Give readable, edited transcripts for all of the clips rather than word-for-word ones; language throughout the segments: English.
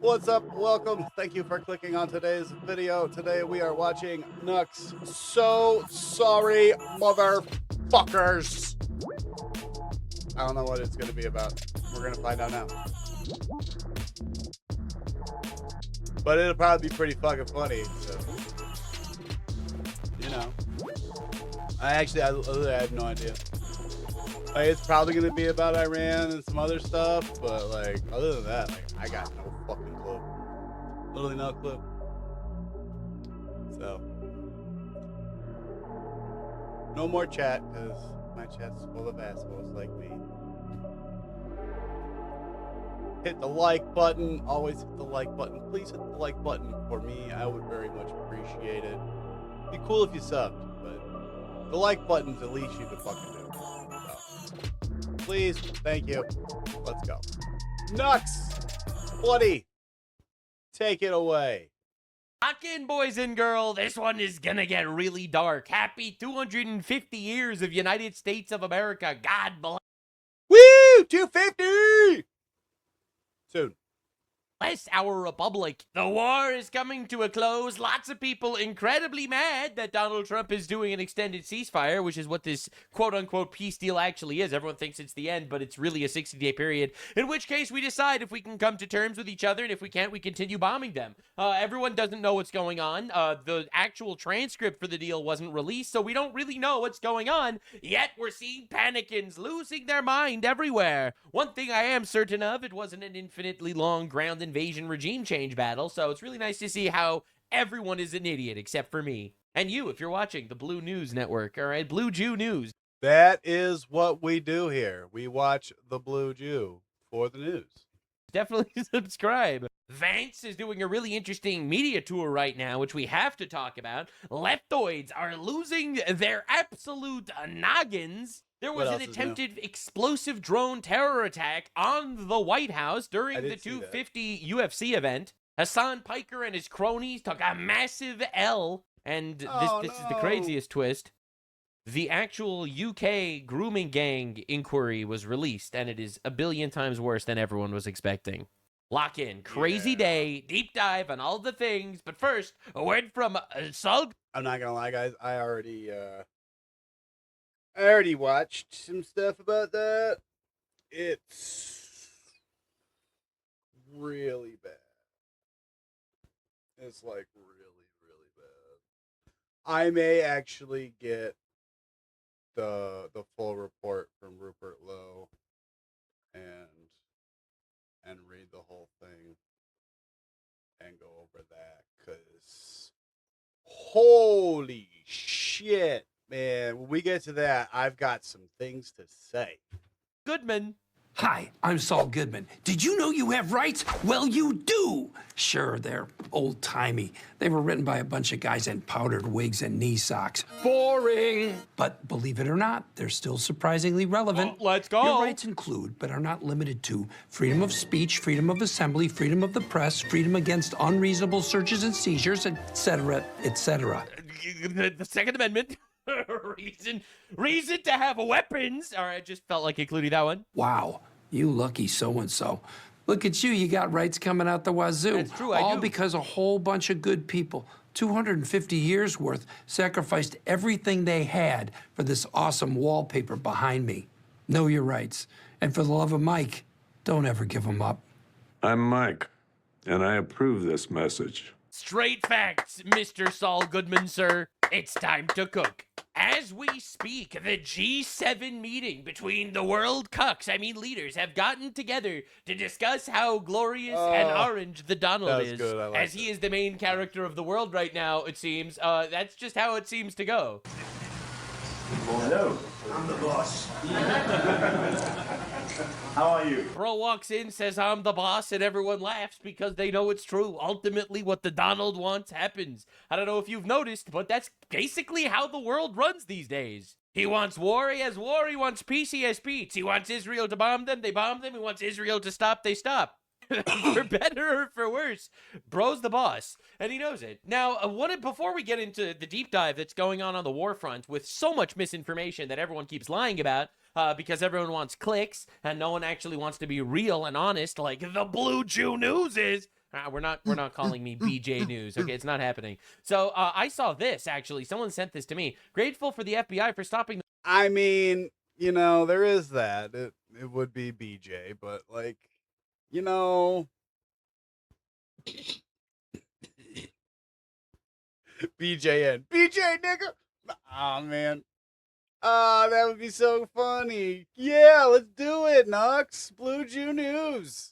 What's up? Welcome. Thank you for clicking on today's video. Today we are watching Nux. So sorry, motherfuckers. I don't know what it's going to be about. We're going to find out now. But it'll probably be pretty fucking funny. So, you know. I have no idea. Like, it's probably going to be about Iran and some other stuff. But, like, other than that, like, I got no fucking clue. Literally no clue. So, no more chat because my chat's full of assholes like me. Hit the like button. Always hit the like button. Please hit the like button for me. I would very much appreciate it. It'd be cool if you subbed, but the like button's the least you could fucking do. So, please, thank you. Let's go. Nux, buddy, take it away. Lock in, boys and girls. This one is gonna get really dark. Happy 250 years of United States of America. God bless. Woo! 250! Soon. Bless our republic. The war is coming to a close. Lots of people incredibly mad that Donald Trump is doing an extended ceasefire, which is what this quote-unquote peace deal actually is. Everyone thinks it's the end, but it's really a 60-day period, in which case we decide if we can come to terms with each other, and if we can't, we continue bombing them. Everyone doesn't know what's going on. The actual transcript for the deal wasn't released, so we don't really know what's going on, yet we're seeing panicans losing their mind everywhere. One thing I am certain of, it wasn't an infinitely long ground invasion regime change battle, so it's really nice to see how everyone is an idiot except for me. And you, if you're watching the Blue News Network, all right? Blue Jew News. That is what we do here. We watch the Blue Jew for the news. Definitely subscribe. Vance is doing a really interesting media tour right now, which we have to talk about. Leftoids are losing their absolute noggins. There was an attempted explosive drone terror attack on the White House during the 250 UFC event. Hassan Piker and his cronies took a massive L, and this is the craziest twist. The actual UK grooming gang inquiry was released, and it is a billion times worse than everyone was expecting. Lock in. Crazy day. Deep dive on all the things. But first, a word from Saul. I'm not gonna lie, guys. I already watched some stuff about that. It's really bad. It's like really, really bad. I may actually get the full report from Rupert Lowe and read the whole thing and go over that, because holy shit, man. When we get to that, I've got some things to say. Goodman. Hi, I'm Saul Goodman. Did you know you have rights? Well, you do. Sure, they're old-timey. They were written by a bunch of guys in powdered wigs and knee socks. Boring! But believe it or not, they're still surprisingly relevant. Oh, let's go. Your rights include, but are not limited to, freedom of speech, freedom of assembly, freedom of the press, freedom against unreasonable searches and seizures, etc., etc. The Second Amendment. reason to have weapons. All right, just felt like including that one. Wow, you lucky so-and-so. Look at you got rights coming out the wazoo. That's true, I do. All because a whole bunch of good people, 250 years worth, sacrificed everything they had for this awesome wallpaper behind me. Know your rights. And for the love of Mike, don't ever give them up. I'm Mike, and I approve this message. Straight facts, Mr. Saul Goodman, sir. It's time to cook. As we speak, the G7 meeting between the world leaders have gotten together to discuss how glorious and orange the Donald is. Good. As he is the main character of the world right now, it seems. That's just how it seems to go. Hello, I'm the boss. How are you? Bro walks in, says, I'm the boss, and everyone laughs because they know it's true. Ultimately, what the Donald wants happens. I don't know if you've noticed, but that's basically how the world runs these days. He wants war, he has war. He wants peace, he has peace. He wants Israel to bomb them, they bomb them. He wants Israel to stop, they stop. For better or for worse, bro's the boss, and he knows it. Now, before we get into the deep dive that's going on the war front with so much misinformation that everyone keeps lying about, because everyone wants clicks, and no one actually wants to be real and honest like the Blue Jew News is, We're not calling me BJ News. Okay, it's not happening. So I saw this actually. Someone sent this to me. Grateful for the FBI for stopping. I mean, you know, there is that. It would be BJ, but like, you know, BJN, BJ nigga. Oh man. Ah, that would be so funny. Yeah, let's do it, Nux. Blue Jew News.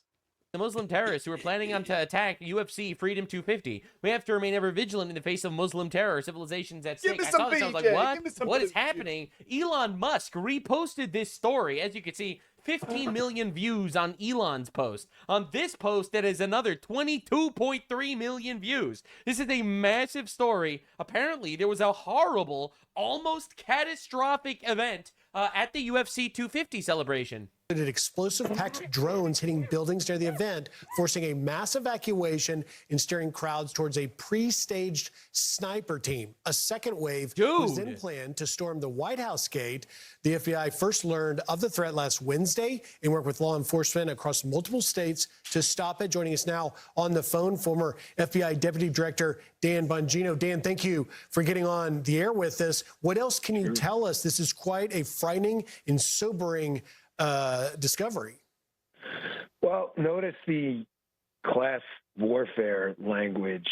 The Muslim terrorists who are planning on to attack UFC Freedom 250. We have to remain ever vigilant in the face of Muslim terror. Civilization's at stake. I saw this. I was like, what? What is happening? Elon Musk reposted this story. As you can see, 15 million views on Elon's post. On this post, that is another 22.3 million views. This is a massive story. Apparently, there was a horrible, almost catastrophic event at the UFC 250 celebration. Explosive packed drones hitting buildings near the event, forcing a mass evacuation and steering crowds towards a pre-staged sniper team. A second wave was then planned to storm the White House gate. The FBI first learned of the threat last Wednesday and worked with law enforcement across multiple states to stop it. Joining us now on the phone, former FBI Deputy Director Dan Bongino. Dan, thank you for getting on the air with us. What else can you tell us? This is quite a frightening and sobering discovery. Well, notice the class warfare language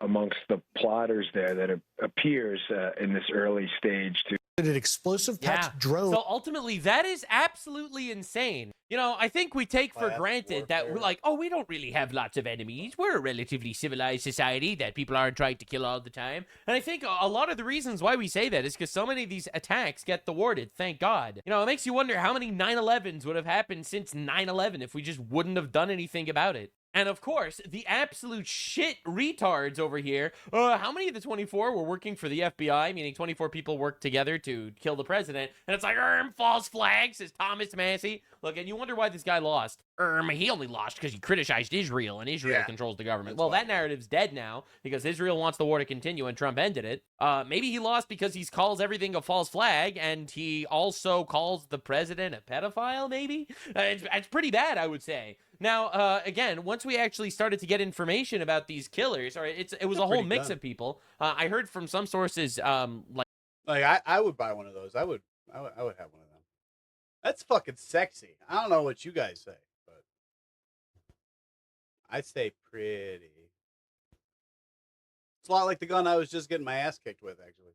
amongst the plotters there that appears in this early stage to an explosive packed drone. So ultimately, that is absolutely insane. You know, I think we take for granted that we're like, oh, we don't really have lots of enemies. We're a relatively civilized society that people aren't trying to kill all the time. And I think a lot of the reasons why we say that is because so many of these attacks get thwarted, thank God. You know, it makes you wonder how many 9/11s would have happened since 9/11 if we just wouldn't have done anything about it. And of course, the absolute shit retards over here. How many of the 24 were working for the FBI? Meaning 24 people worked together to kill the president. And it's like, false flag, says Thomas Massey. Look, and you wonder why this guy lost. He only lost because he criticized Israel, and Israel controls the government. Well, that narrative's dead now because Israel wants the war to continue, and Trump ended it. Maybe he lost because he calls everything a false flag, and he also calls the president a pedophile, maybe? It's pretty bad, I would say. Now, again, once we actually started to get information about these killers, or it was a whole mix of people. I heard from some sources, I would buy one of those. I would have one of them. That's fucking sexy. I don't know what you guys say, but I'd say pretty. It's a lot like the gun I was just getting my ass kicked with, actually.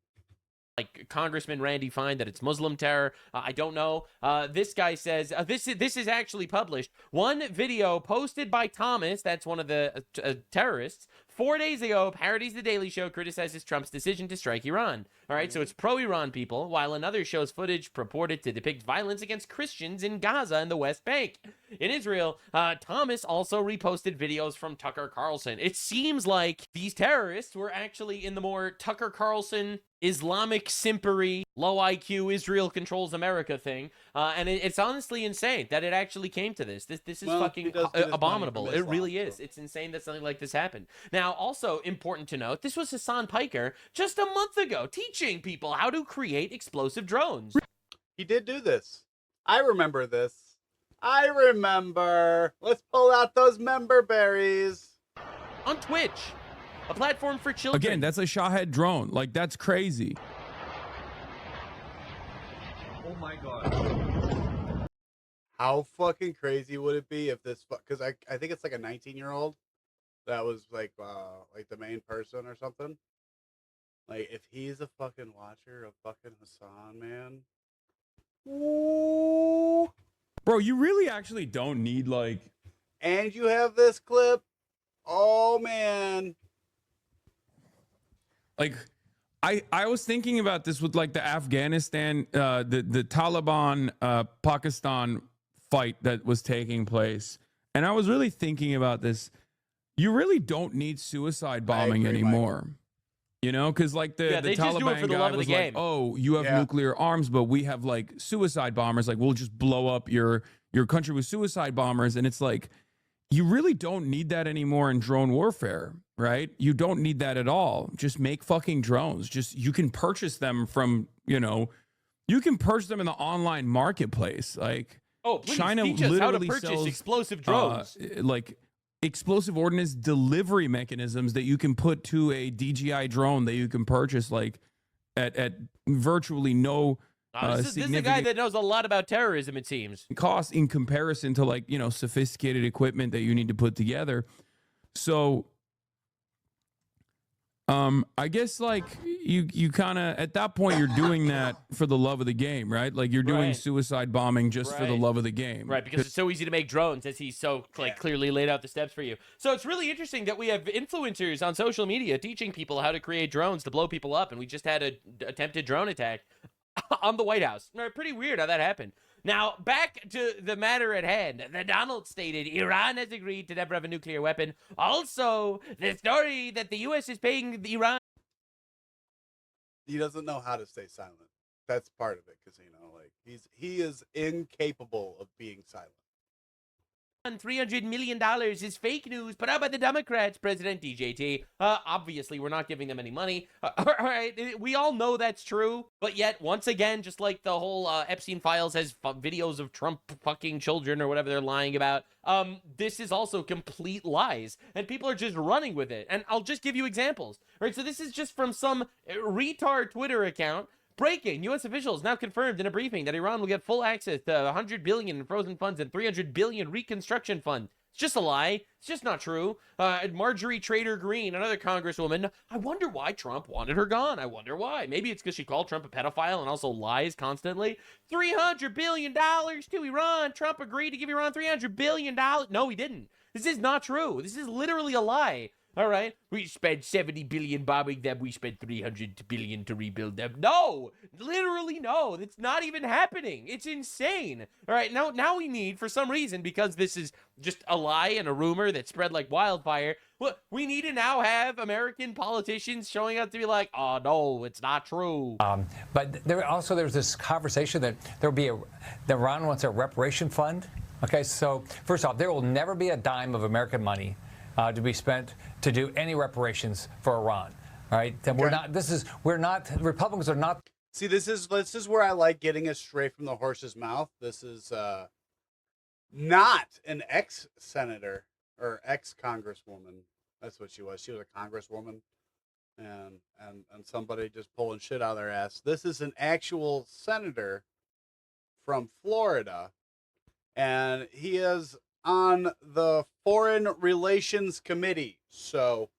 Like Congressman Randy Fine, that it's Muslim terror. I don't know. This guy says this is actually published. One video posted by Thomas, that's one of the terrorists, 4 days ago, parodies The Daily Show, criticizes Trump's decision to strike Iran. All right, so it's pro-Iran people, while another shows footage purported to depict violence against Christians in Gaza and the West Bank. In Israel, Thomas also reposted videos from Tucker Carlson. It seems like these terrorists were actually in the more Tucker Carlson Islamic simpery, low IQ, Israel controls America thing. And it's honestly insane that it actually came to this. This is fucking abominable. It really is. It's insane that something like this happened. Now, also important to note, this was Hassan Piker just a month ago teaching people how to create explosive drones. He did do this. I remember this. I remember. Let's pull out those member berries. On Twitch. A platform for children. Again, that's a Shahed drone. Like, that's crazy. Oh my god. How fucking crazy would it be if this... Because I think it's like a 19-year-old that was like the main person or something. Like, if he's a fucking watcher of fucking Hassan, man. Ooh. Bro, you really actually don't need, like... And you have this clip. Oh, man. Like, I was thinking about this with like the Afghanistan, the Taliban, Pakistan fight that was taking place. And I was really thinking about this. You really don't need suicide bombing anymore. Michael. You know, because like the Taliban guy was like, oh, you have nuclear arms, but we have like suicide bombers. Like, we'll just blow up your country with suicide bombers. And it's like, you really don't need that anymore in drone warfare, right? You don't need that at all. Just make fucking drones. You can purchase them from, you can purchase them in the online marketplace. Like, oh, please China teach us literally how to purchase sells explosive drones. like explosive ordnance delivery mechanisms that you can put to a DJI drone that you can purchase like at virtually no this is a guy that knows a lot about terrorism, it seems. Cost in comparison to like, sophisticated equipment that you need to put together. So I guess like you kind of at that point you're doing that for the love of the game, right? Like you're doing suicide bombing just for the love of the game, right? Because it's so easy to make drones, as he so clearly laid out the steps for you. So it's really interesting that we have influencers on social media teaching people how to create drones to blow people up, and we just had an attempted drone attack on the White House. Pretty weird how that happened. Now, back to the matter at hand. The Donald stated Iran has agreed to never have a nuclear weapon. Also, the story that the U.S. is paying Iran. He doesn't know how to stay silent. That's part of it, Casino. Like he is incapable of being silent. $300 million is fake news put out by the Democrats, President DJT. Obviously, we're not giving them any money. All right, we all know that's true. But yet, once again, just like the whole Epstein Files has videos of Trump fucking children or whatever they're lying about, this is also complete lies. And people are just running with it. And I'll just give you examples. All right, so this is just from some retard Twitter account. Breaking, U.S. officials now confirmed in a briefing that Iran will get full access to $100 billion in frozen funds and $300 billion reconstruction fund. It's just a lie. It's just not true. Marjorie Trader Greene, another congresswoman. I wonder why Trump wanted her gone. I wonder why. Maybe it's because she called Trump a pedophile and also lies constantly. $300 billion to Iran. Trump agreed to give Iran $300 billion. No, he didn't. This is not true. This is literally a lie. All right, we spent $70 billion bombing them. We spent $300 billion to rebuild them. No, literally no. That's not even happening. It's insane. All right, now we need, for some reason, because this is just a lie and a rumor that spread like wildfire, we need to now have American politicians showing up to be like, oh, no, it's not true. But there's this conversation that that Iran wants a reparation fund. Okay, so first off, there will never be a dime of American money to be spent to do any reparations for Iran. All right, and Republicans are not. See, this is where I like getting it straight from the horse's mouth. This is not an ex-senator or ex-congresswoman. That's what she was. She was a congresswoman, and somebody just pulling shit out of their ass. This is an actual senator from Florida, and he is on the Foreign Relations Committee. So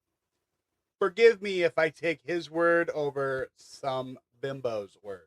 forgive me if I take his word over some bimbo's word.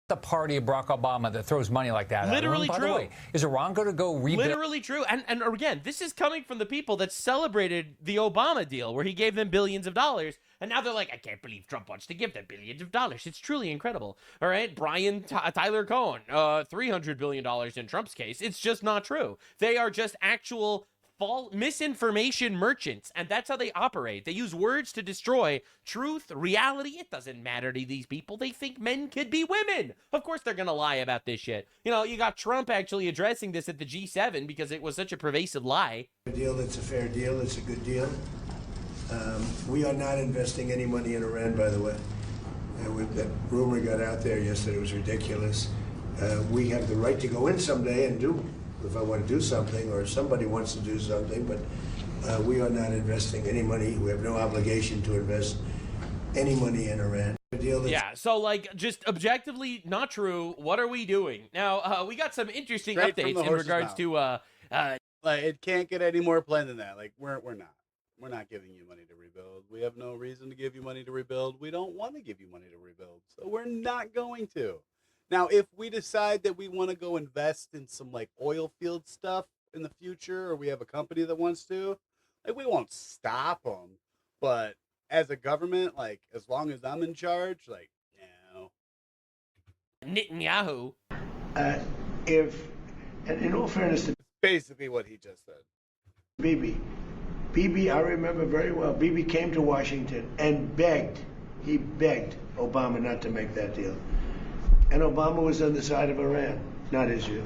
The party of Barack Obama that throws money like that. Literally By true. the way, is Iran going to go rebuild? Literally true. And again, this is coming from the people that celebrated the Obama deal where he gave them billions of dollars. And now they're like, I can't believe Trump wants to give them billions of dollars. It's truly incredible. All right. Tyler Cohen, $300 billion in Trump's case. It's just not true. They are just actual false misinformation merchants, and that's how they operate. They use words to destroy truth, reality. It doesn't matter to these people. They think men could be women. Of course they're gonna lie about this shit. You got Trump actually addressing this at the G7 because it was such a pervasive lie. It's a fair deal. It's a good deal. We are not investing any money in Iran, by the way. That rumor got out there yesterday. It was ridiculous. We have the right to go in someday and do, if I want to do something, or if somebody wants to do something, but we are not investing any money. We have no obligation to invest any money in Iran. Yeah, so just objectively not true. What are we doing? Now, we got some interesting Straight updates in regards to it can't get any more plain than that. Like we're not giving you money to rebuild. We have no reason to give you money to rebuild. We don't want to give you money to rebuild. So we're not going to. Now, if we decide that we want to go invest in some oil field stuff in the future, or we have a company that wants to, we won't stop them. But as a government, as long as I'm in charge, no. Netanyahu. In all fairness to basically what he just said. Bibi, I remember very well. Bibi came to Washington and begged Obama not to make that deal. And Obama was on the side of Iran, not Israel.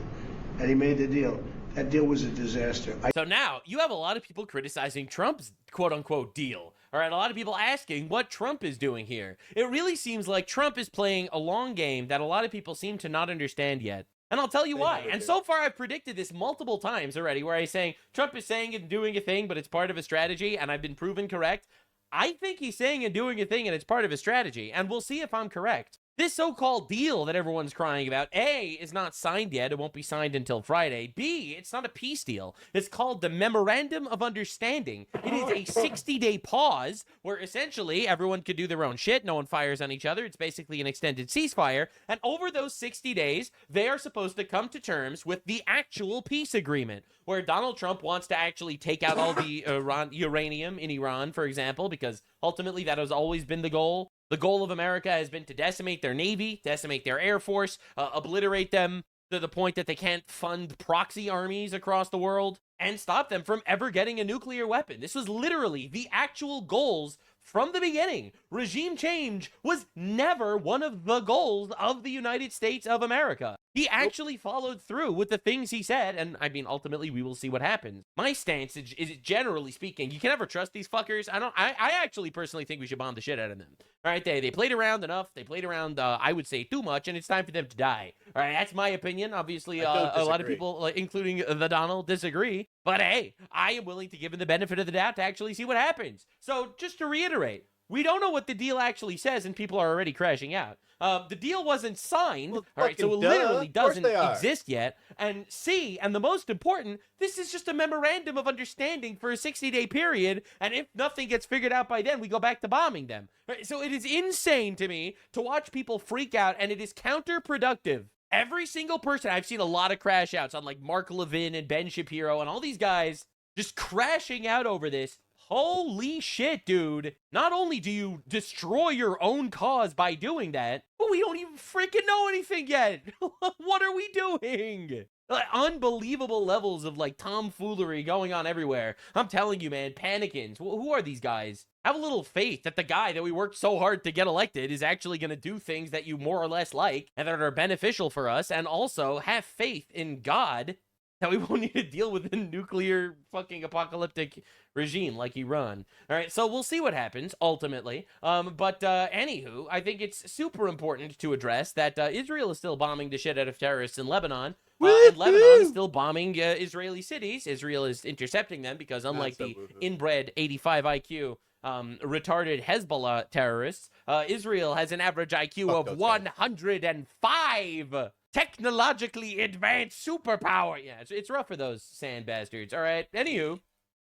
And he made the deal. That deal was a disaster. So now you have a lot of people criticizing Trump's quote-unquote deal. All right, a lot of people asking what Trump is doing here. It really seems like Trump is playing a long game that a lot of people seem to not understand yet. And I'll tell you why. And so far, I've predicted this multiple times already, where I'm saying Trump is saying and doing a thing, but it's part of a strategy, and I've been proven correct. I think he's saying and doing a thing, and it's part of a strategy, and we'll see if I'm correct. This so-called deal that everyone's crying about, A, is not signed yet. It won't be signed until Friday. B, it's not a peace deal. It's called the Memorandum of Understanding. It is a 60-day pause where essentially everyone could do their own shit. No one fires on each other. It's basically an extended ceasefire. And over those 60 days, they are supposed to come to terms with the actual peace agreement, where Donald Trump wants to actually take out all the uranium in Iran, for example, because ultimately that has always been the goal. The goal of America has been to decimate their Navy, decimate their Air Force, obliterate them to the point that they can't fund proxy armies across the world, and stop them from ever getting a nuclear weapon. This was literally the actual goals from the beginning. Regime change was never one of the goals of the United States of America. He actually followed through with the things he said, and I mean, ultimately, we will see what happens. My stance is generally speaking, you can never trust these fuckers. I actually personally think we should bomb the shit out of them. All right, they played around enough. They played around, I would say, too much, and it's time for them to die. All right, that's my opinion. Obviously, a lot of people, including the Donald, disagree. But hey, I am willing to give him the benefit of the doubt to actually see what happens. So just to reiterate, we don't know what the deal actually says, and people are already crashing out. The deal wasn't signed, all right, so it literally doesn't exist yet. And C, and the most important, this is just a memorandum of understanding for a 60-day period, and if nothing gets figured out by then, we go back to bombing them. Right? So it is insane to me to watch people freak out, and it is counterproductive. Every single person, I've seen a lot of crash outs on like Mark Levin and Ben Shapiro and all these guys just crashing out over this. Holy shit, dude. Not only do you destroy your own cause by doing that, but we don't even freaking know anything yet. What are we doing? Like, unbelievable levels of like tomfoolery going on everywhere. I'm telling you, man, panicking. Who are these guys? Have a little faith that the guy that we worked so hard to get elected is actually going to do things that you more or less like and that are beneficial for us, and also have faith in God that we won't need to deal with a nuclear fucking apocalyptic regime like Iran. All right, so we'll see what happens ultimately. But anywho, I think it's super important to address that Israel is still bombing the shit out of terrorists in Lebanon. And Lebanon is still bombing Israeli cities. Israel is intercepting them because unlike the inbred 85 IQ retarded Hezbollah terrorists, Israel has an average IQ of 105. Technologically advanced superpower. Yeah, it's rough for those sand bastards. All right, anywho.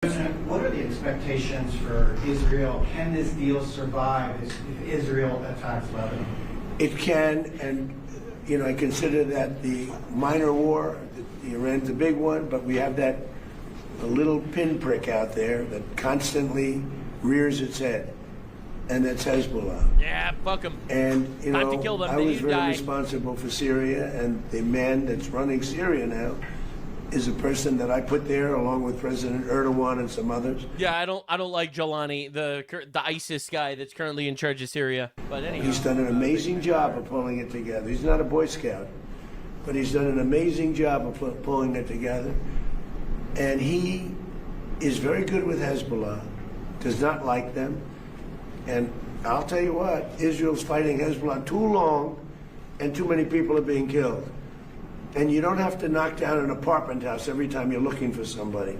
President, what are the expectations for Israel? Can this deal survive if Israel attacks Lebanon? It can, and you know, I consider that the minor war. Iran's a big one, but we have that a little pinprick out there that constantly rears its head, and that's Hezbollah. Yeah, fuck them. And you Time know, to kill them. I was very responsible for Syria, and the man that's running Syria now is a person that I put there along with President Erdogan and some others. Yeah, I don't like Jolani, the ISIS guy that's currently in charge of Syria. But anyway, he's done an amazing job of pulling it together. He's not a Boy Scout, but he's done an amazing job of pulling it together. And he is very good with Hezbollah, does not like them. And I'll tell you what, Israel's fighting Hezbollah too long, and too many people are being killed. And you don't have to knock down an apartment house every time you're looking for somebody,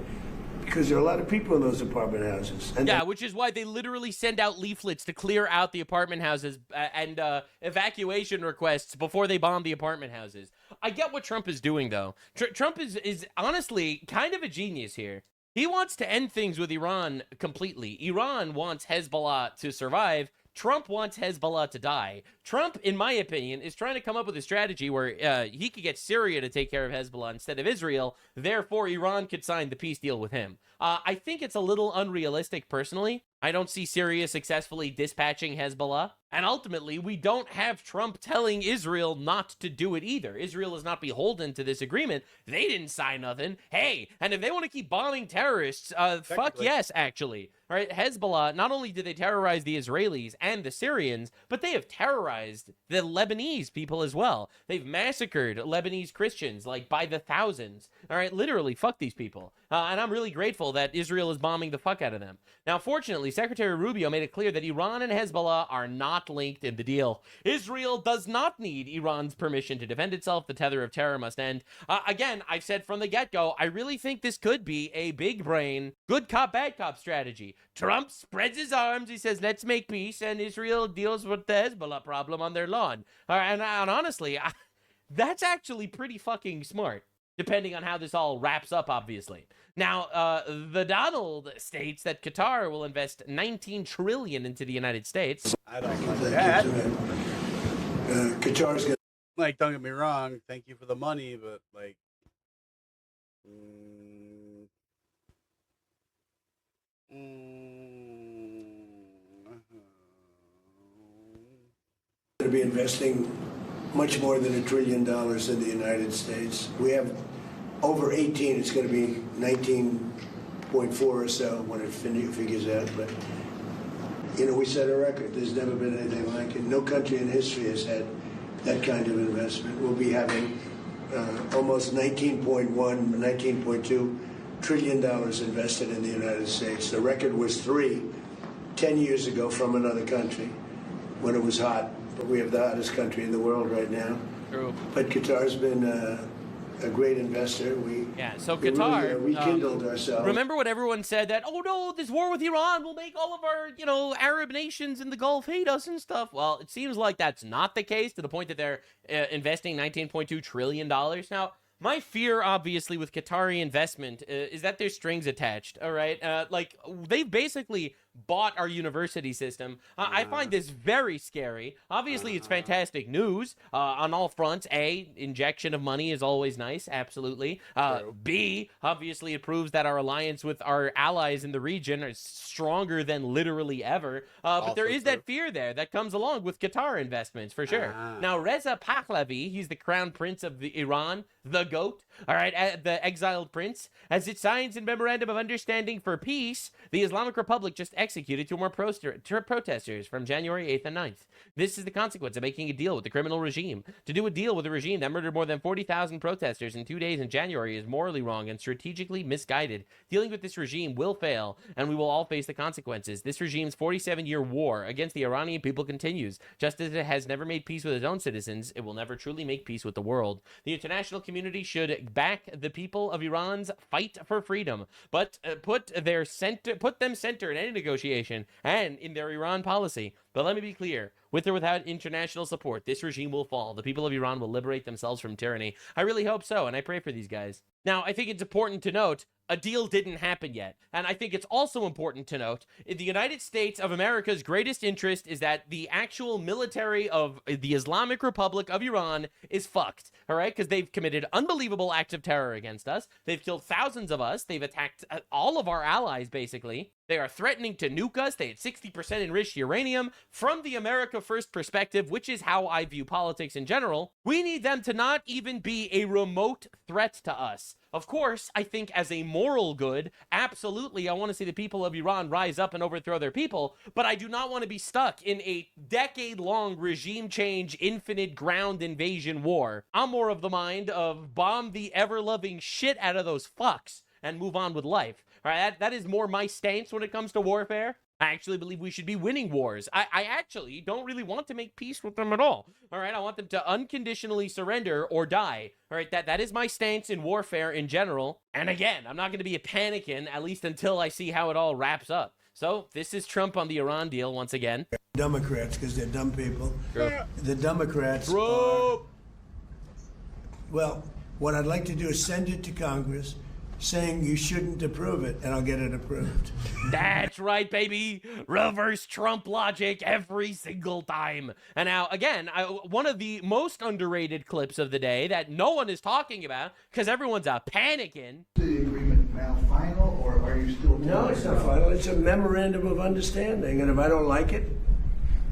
because there are a lot of people in those apartment houses. And yeah, which is why they literally send out leaflets to clear out the apartment houses and evacuation requests before they bomb the apartment houses. I get what Trump is doing, though. Trump is honestly kind of a genius here. He wants to end things with Iran completely. Iran wants Hezbollah to survive. Trump wants Hezbollah to die. Trump, in my opinion, is trying to come up with a strategy where he could get Syria to take care of Hezbollah instead of Israel. Therefore, Iran could sign the peace deal with him. I think it's a little unrealistic, personally. I don't see Syria successfully dispatching Hezbollah. And ultimately, we don't have Trump telling Israel not to do it either. Israel is not beholden to this agreement. They didn't sign nothing. Hey, and if they want to keep bombing terrorists, fuck yes, actually. All right, Hezbollah, not only did they terrorize the Israelis and the Syrians, but they have terrorized the Lebanese people as well. They've massacred Lebanese Christians, like, by the thousands. All right, literally, fuck these people. and I'm really grateful that Israel is bombing the fuck out of them. Now, fortunately, Secretary Rubio made it clear that Iran and Hezbollah are not linked in the deal. Israel does not need Iran's permission to defend itself. The tether of terror must end. Again, I've said from the get-go, I really think this could be a big brain, good cop, bad cop strategy. Trump spreads his arms. He says, let's make peace, and Israel deals with the Hezbollah problem on their lawn. And honestly, that's actually pretty fucking smart, depending on how this all wraps up, obviously. Now, the Donald states that Qatar will invest $19 trillion into the United States. I don't like that. Qatar's going Like, don't get me wrong, thank you for the money, but like, to be investing much more than $1 trillion in the United States. We have over 18. It's going to be 19.4 or so when it figures out. But you know, we set a record. There's never been anything like it. No country in history has had that kind of investment. We'll be having almost 19.2 trillion dollars invested in the United States. The record was 10 years ago from another country when it was hot. But we have the hottest country in the world right now. True. But Qatar's been a great investor. So Qatar really, rekindled ourselves. Remember what everyone said, that, oh no, this war with Iran will make all of our, Arab nations in the Gulf hate us and stuff. Well, it seems like that's not the case, to the point that they're investing $19.2 trillion. Now, my fear, obviously, with Qatari investment is that there's strings attached, all right? They've basically bought our university system. I find this very scary. Obviously, it's fantastic news on all fronts. A, injection of money is always nice, absolutely. B, obviously, it proves that our alliance with our allies in the region is stronger than literally ever. But there is that fear there that comes along with Qatar investments, for sure. Now, Reza Pahlavi, he's the crown prince of Iran, the GOAT, all right, the exiled prince. As it signs a memorandum of understanding for peace, the Islamic Republic just executed 2 more protesters from January 8th and 9th. This is the consequence of making a deal with the criminal regime. To do a deal with a regime that murdered more than 40,000 protesters in 2 days in January is morally wrong and strategically misguided. Dealing with this regime will fail, and we will all face the consequences. This regime's 47-year war against the Iranian people continues. Just as it has never made peace with its own citizens, it will never truly make peace with the world. The international community should back the people of Iran's fight for freedom, but put them center in any negotiation and in their Iran policy. But let me be clear, with or without international support, this regime will fall. The people of Iran will liberate themselves from tyranny. I really hope so, and I pray for these guys. Now, I think it's important to note, a deal didn't happen yet. And I think it's also important to note, the United States of America's greatest interest is that the actual military of the Islamic Republic of Iran is fucked, all right? Because they've committed unbelievable acts of terror against us. They've killed thousands of us. They've attacked all of our allies, basically. They are threatening to nuke us. They had 60% enriched uranium. From the America First perspective, which is how I view politics in general, we need them to not even be a remote threat to us. Of course, I think as a moral good, absolutely, I want to see the people of Iran rise up and overthrow their people, but I do not want to be stuck in a decade-long regime change, infinite ground invasion war. I'm more of the mind of bomb the ever-loving shit out of those fucks and move on with life. All right, that is more my stance when it comes to warfare. I actually believe we should be winning wars. I actually don't really want to make peace with them at all. All right, I want them to unconditionally surrender or die. All right, that is my stance in warfare in general. And again, I'm not going to be panicking, at least until I see how it all wraps up. So this is Trump on the Iran deal once again. Democrats, because they're dumb people. True. The Democrats Trump. Well, what I'd like to do is send it to Congress, saying you shouldn't approve it, and I'll get it approved. That's right, baby. Reverse Trump logic every single time. And now, again, one of the most underrated clips of the day that no one is talking about because everyone's panicking. Is the agreement now final, or are you still... No, it's not final. It's a memorandum of understanding, and if I don't like it,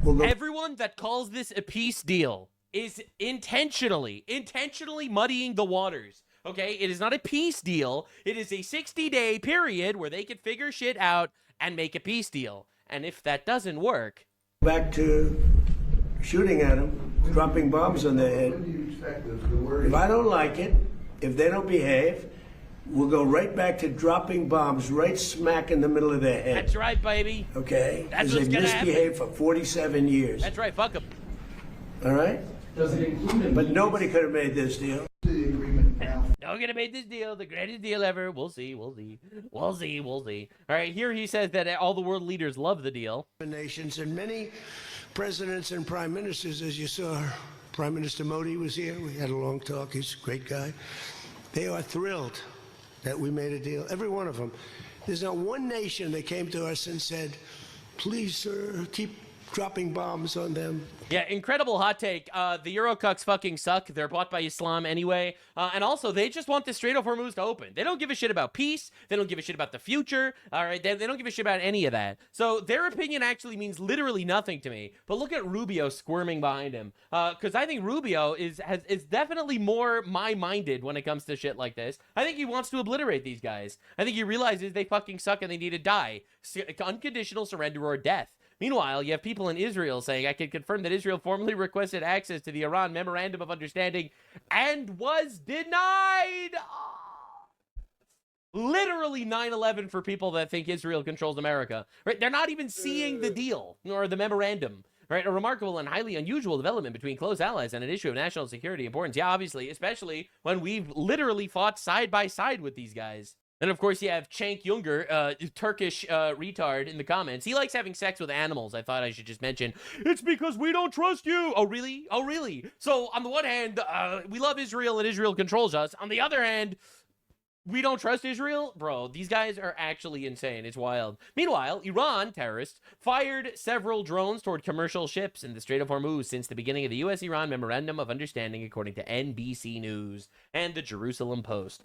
we'll go... Everyone that calls this a peace deal is intentionally muddying the waters. Okay, it is not a peace deal. It is a 60-day period where they can figure shit out and make a peace deal. And if that doesn't work... Back to shooting at them, dropping bombs on their head. When do you expect this to work? If I don't like it, if they don't behave, we'll go right back to dropping bombs right smack in the middle of their head. That's right, baby. Okay? That's Because what's they've gonna happen. misbehaved for 47 years. That's right, fuck them. All right? Does it include But nobody could have made this deal. the agreement now? No gonna make this deal the greatest deal ever. We'll see. We'll see. All right, here he says that all the world leaders love the deal. Nations and many presidents and prime ministers, as you saw, Prime Minister Modi was here. We had a long talk. He's a great guy. They are thrilled that we made a deal. Every one of them. There's not one nation that came to us and said, please, sir, keep dropping bombs on them. Yeah, incredible hot take. The Eurocucks fucking suck. They're bought by Islam anyway. And also, they just want the Strait of Hormuz to open. They don't give a shit about peace. They don't give a shit about the future. All right, they don't give a shit about any of that. So their opinion actually means literally nothing to me. But look at Rubio squirming behind him. Because I think Rubio is definitely more my-minded when it comes to shit like this. I think he wants to obliterate these guys. I think he realizes they fucking suck and they need to die. Unconditional surrender or death. Meanwhile, you have people in Israel saying, I can confirm that Israel formally requested access to the Iran Memorandum of Understanding and was denied. Literally 9/11 for people that think Israel controls America. Right? They're not even seeing the deal nor the memorandum. Right? A remarkable and highly unusual development between close allies and an issue of national security importance. Yeah, obviously, especially when we've literally fought side by side with these guys. And of course, you have Cenk Younger, Turkish retard in the comments. He likes having sex with animals. I thought I should just mention, it's because we don't trust you. Oh, really? Oh, really? So on the one hand, we love Israel and Israel controls us. On the other hand, we don't trust Israel? Bro, these guys are actually insane. It's wild. Meanwhile, Iran terrorists fired several drones toward commercial ships in the Strait of Hormuz since the beginning of the U.S.-Iran Memorandum of Understanding, according to NBC News and the Jerusalem Post.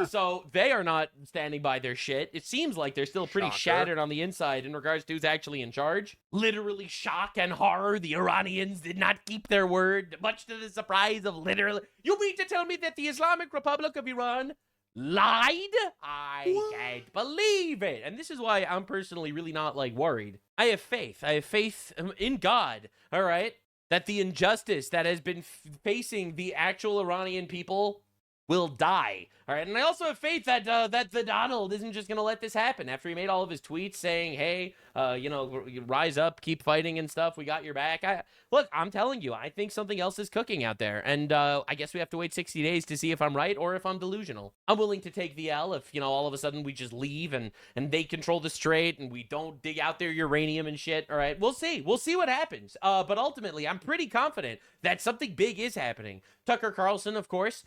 So they are not standing by their shit. It seems like they're still pretty shattered on the inside in regards to who's actually in charge. Literally shock and horror. The Iranians did not keep their word, much to the surprise of literally... You mean to tell me that the Islamic Republic of Iran lied? I can't believe it. And this is why I'm personally really not like worried. I have faith. I have faith in God. All right. That the injustice that has been facing the actual Iranian people will die. All right. And I also have faith that that the Donald isn't just going to let this happen after he made all of his tweets saying, hey, you know, rise up, keep fighting and stuff. We got your back. Look, I'm telling you, I think something else is cooking out there. And I guess we have to wait 60 days to see if I'm right or if I'm delusional. I'm willing to take the L if, you know, all of a sudden we just leave and they control the strait and we don't dig out their uranium and shit. All right. We'll see. We'll see what happens. But ultimately, I'm pretty confident that something big is happening. Tucker Carlson, of course,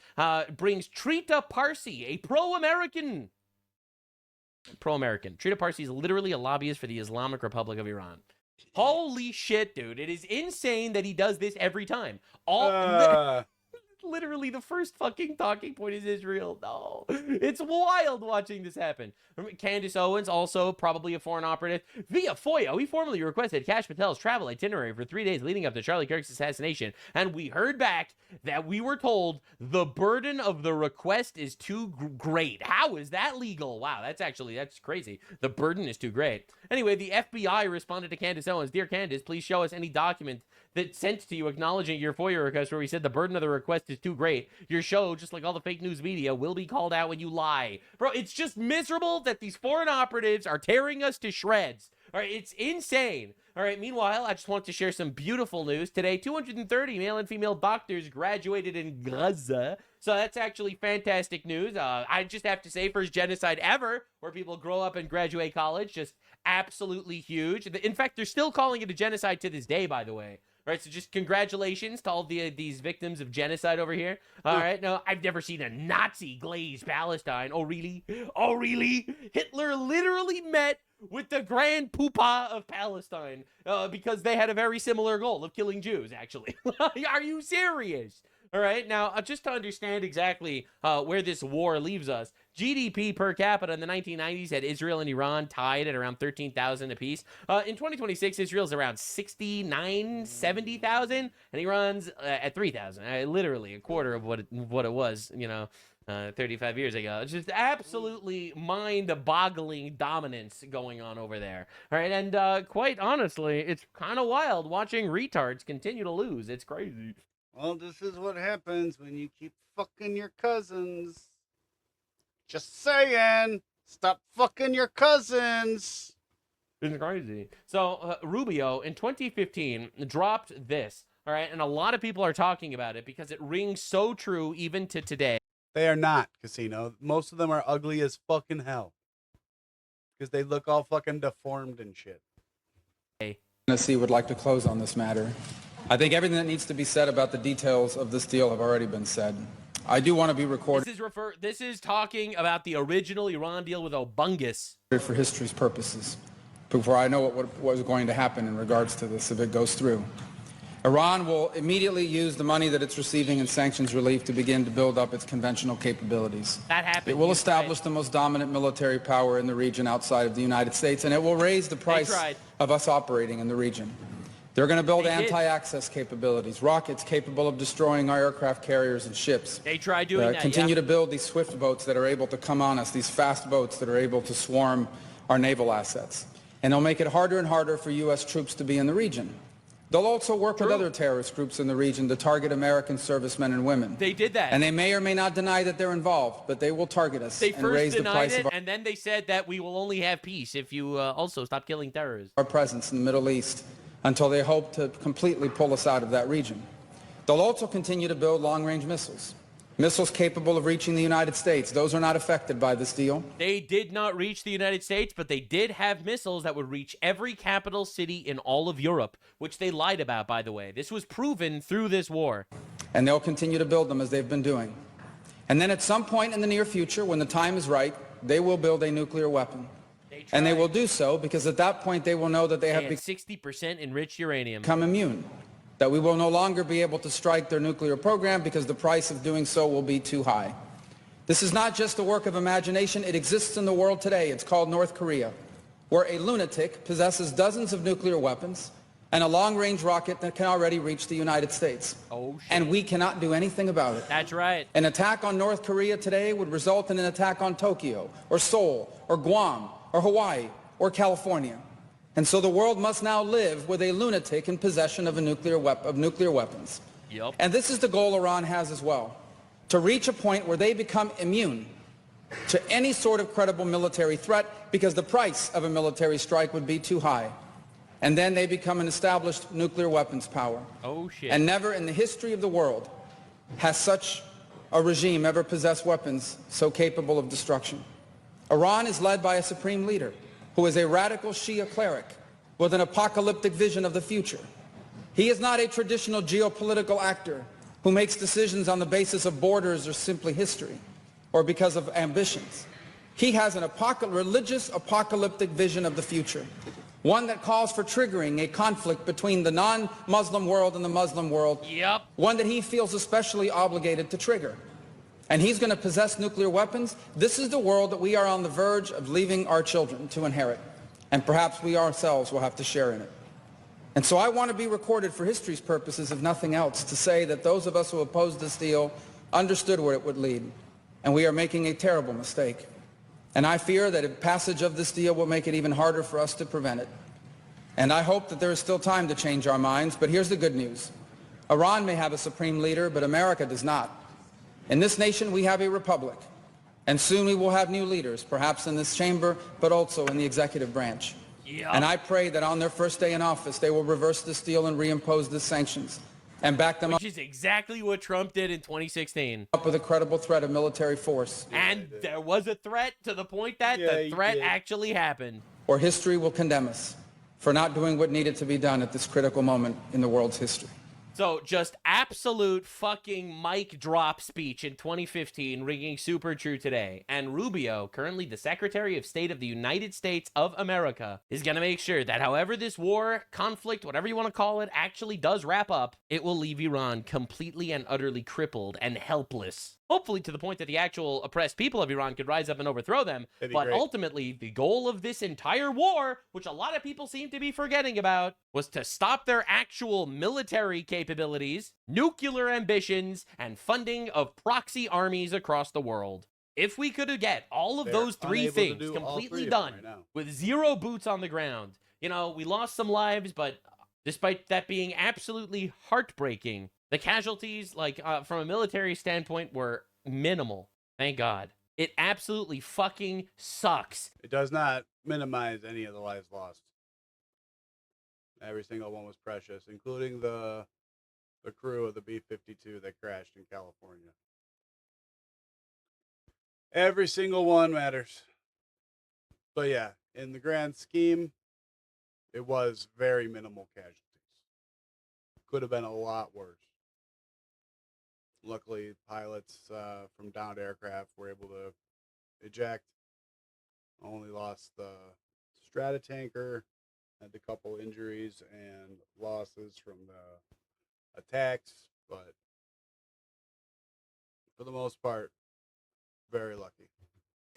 brings Trita Parsi, a pro-American. Trita Parsi is literally a lobbyist for the Islamic Republic of Iran. Holy shit, dude. It is insane that he does this every time. Literally the first fucking talking point is Israel. No, it's wild watching this happen. Candace Owens, also probably a foreign operative. Via FOIA, we formally requested Kash Patel's travel itinerary for 3 days leading up to Charlie Kirk's assassination, and we heard back that we were told the burden of the request is too great. How is that legal? Wow, that's crazy. The burden is too great. Anyway, the FBI responded to Candace Owens. Dear Candace, please show us any document that sent to you acknowledging your FOIA request where we said the burden of the request is too great. Your show, just like all the fake news media, will be called out when you lie. Bro, it's just miserable that these foreign operatives are tearing us to shreds. All right, it's insane. All right, meanwhile, I just want to share some beautiful news. Today, 230 male and female doctors graduated in Gaza. So that's actually fantastic news. I just have to say, first genocide ever where people grow up and graduate college. Just absolutely huge. In fact, they're still calling it a genocide to this day, by the way. All right, so just congratulations to all these victims of genocide over here. All right, no, I've never seen a Nazi glaze Palestine. Oh, really? Oh, really? Hitler literally met with the Grand Poobah of Palestine because they had a very similar goal of killing Jews, actually. Are you serious? All right, now, just to understand exactly where this war leaves us, GDP per capita in the 1990s had Israel and Iran tied at around 13,000 apiece. In 2026, Israel's around 70,000, and Iran's at 3,000. Literally a quarter of what it was, 35 years ago. It's just absolutely mind-boggling dominance going on over there. All right, and quite honestly, it's kind of wild watching retards continue to lose. It's crazy. Well, this is what happens when you keep fucking your cousins. Just saying. Stop fucking your cousins. It's crazy. So Rubio in 2015 dropped this. All right, and a lot of people are talking about it because it rings so true even to today. They are not, Casino. Most of them are ugly as fucking hell. Because they look all fucking deformed and shit. Tennessee would like to close on this matter. I think everything that needs to be said about the details of this deal have already been said. I do want to be recorded. This is talking about the original Iran deal with Obungus. For history's purposes, before I know what was going to happen in regards to this if it goes through. Iran will immediately use the money that it's receiving in sanctions relief to begin to build up its conventional capabilities. That happened. It will establish the most dominant military power in the region outside of the United States, and it will raise the price of us operating in the region. They're going to build anti-access capabilities, rockets capable of destroying our aircraft carriers and ships. They tried doing that, Continue to build these swift boats that are able to come on us, these fast boats that are able to swarm our naval assets. And they'll make it harder and harder for U.S. troops to be in the region. They'll also work with other terrorist groups in the region to target American servicemen and women. They did that. And they may or may not deny that they're involved, but they will target us They and raise first the price denied of it, and then they said that we will only have peace if you also stop killing terrorists. our presence in the Middle East until they hope to completely pull us out of that region. They'll also continue to build long-range missiles. Missiles capable of reaching the United States. Those are not affected by this deal. They did not reach the United States, but they did have missiles that would reach every capital city in all of Europe, which they lied about, by the way. This was proven through this war. And they'll continue to build them as they've been doing. And then at some point in the near future, when the time is right, they will build a nuclear weapon. And they will do so because at that point they will know that they have become 60% enriched uranium. Immune. That we will no longer be able to strike their nuclear program because the price of doing so will be too high. This is not just a work of imagination. It exists in the world today. It's called North Korea, where a lunatic possesses dozens of nuclear weapons and a long-range rocket that can already reach the United States. Oh, shit. And we cannot do anything about it. That's right. An attack on North Korea today would result in an attack on Tokyo, or Seoul, or Guam, or Hawaii, or California. And so the world must now live with a lunatic in possession of nuclear weapons. Yep. And this is the goal Iran has as well, to reach a point where they become immune to any sort of credible military threat because the price of a military strike would be too high. And then they become an established nuclear weapons power. Oh, shit. And never in the history of the world has such a regime ever possessed weapons so capable of destruction. Iran is led by a supreme leader who is a radical Shia cleric with an apocalyptic vision of the future. He is not a traditional geopolitical actor who makes decisions on the basis of borders or simply history or because of ambitions. He has an religious apocalyptic vision of the future, one that calls for triggering a conflict between the non-Muslim world and the Muslim world, one that he feels especially obligated to trigger. And he's going to possess nuclear weapons. This is the world that we are on the verge of leaving our children to inherit. And perhaps we ourselves will have to share in it. And so I want to be recorded for history's purposes, if nothing else, to say that those of us who opposed this deal understood where it would lead. And we are making a terrible mistake. And I fear that a passage of this deal will make it even harder for us to prevent it. And I hope that there is still time to change our minds. But here's the good news. Iran may have a supreme leader, but America does not. In this nation, we have a republic, and soon we will have new leaders, perhaps in this chamber, but also in the executive branch. And I pray that on their first day in office, they will reverse this deal and reimpose the sanctions and back them up. Which is exactly what Trump did in 2016. Up with a credible threat of military force. And there was a threat to the point that the threat actually happened. Or history will condemn us for not doing what needed to be done at this critical moment in the world's history. So just absolute fucking mic drop speech in 2015 ringing super true today. And Rubio, currently the Secretary of State of the United States of America, is going to make sure that however this war, conflict, whatever you want to call it, actually does wrap up, it will leave Iran completely and utterly crippled and helpless. Hopefully to the point that the actual oppressed people of Iran could rise up and overthrow them. But ultimately, the goal of this entire war, which a lot of people seem to be forgetting about, was to stop their actual military capabilities, nuclear ambitions, and funding of proxy armies across the world. If we could get all of those three things completely done with zero boots on the ground, you know, we lost some lives, but despite that being absolutely heartbreaking, the casualties, like from a military standpoint, were minimal. Thank God. It absolutely fucking sucks. It does not minimize any of the lives lost. Every single one was precious, including the crew of the B-52 that crashed in California. Every single one matters. But yeah, in the grand scheme, it was very minimal casualties. Could have been a lot worse. Luckily, pilots from downed aircraft were able to eject. Only lost the stratotanker, had a couple injuries and losses from the attacks, but for the most part, very lucky.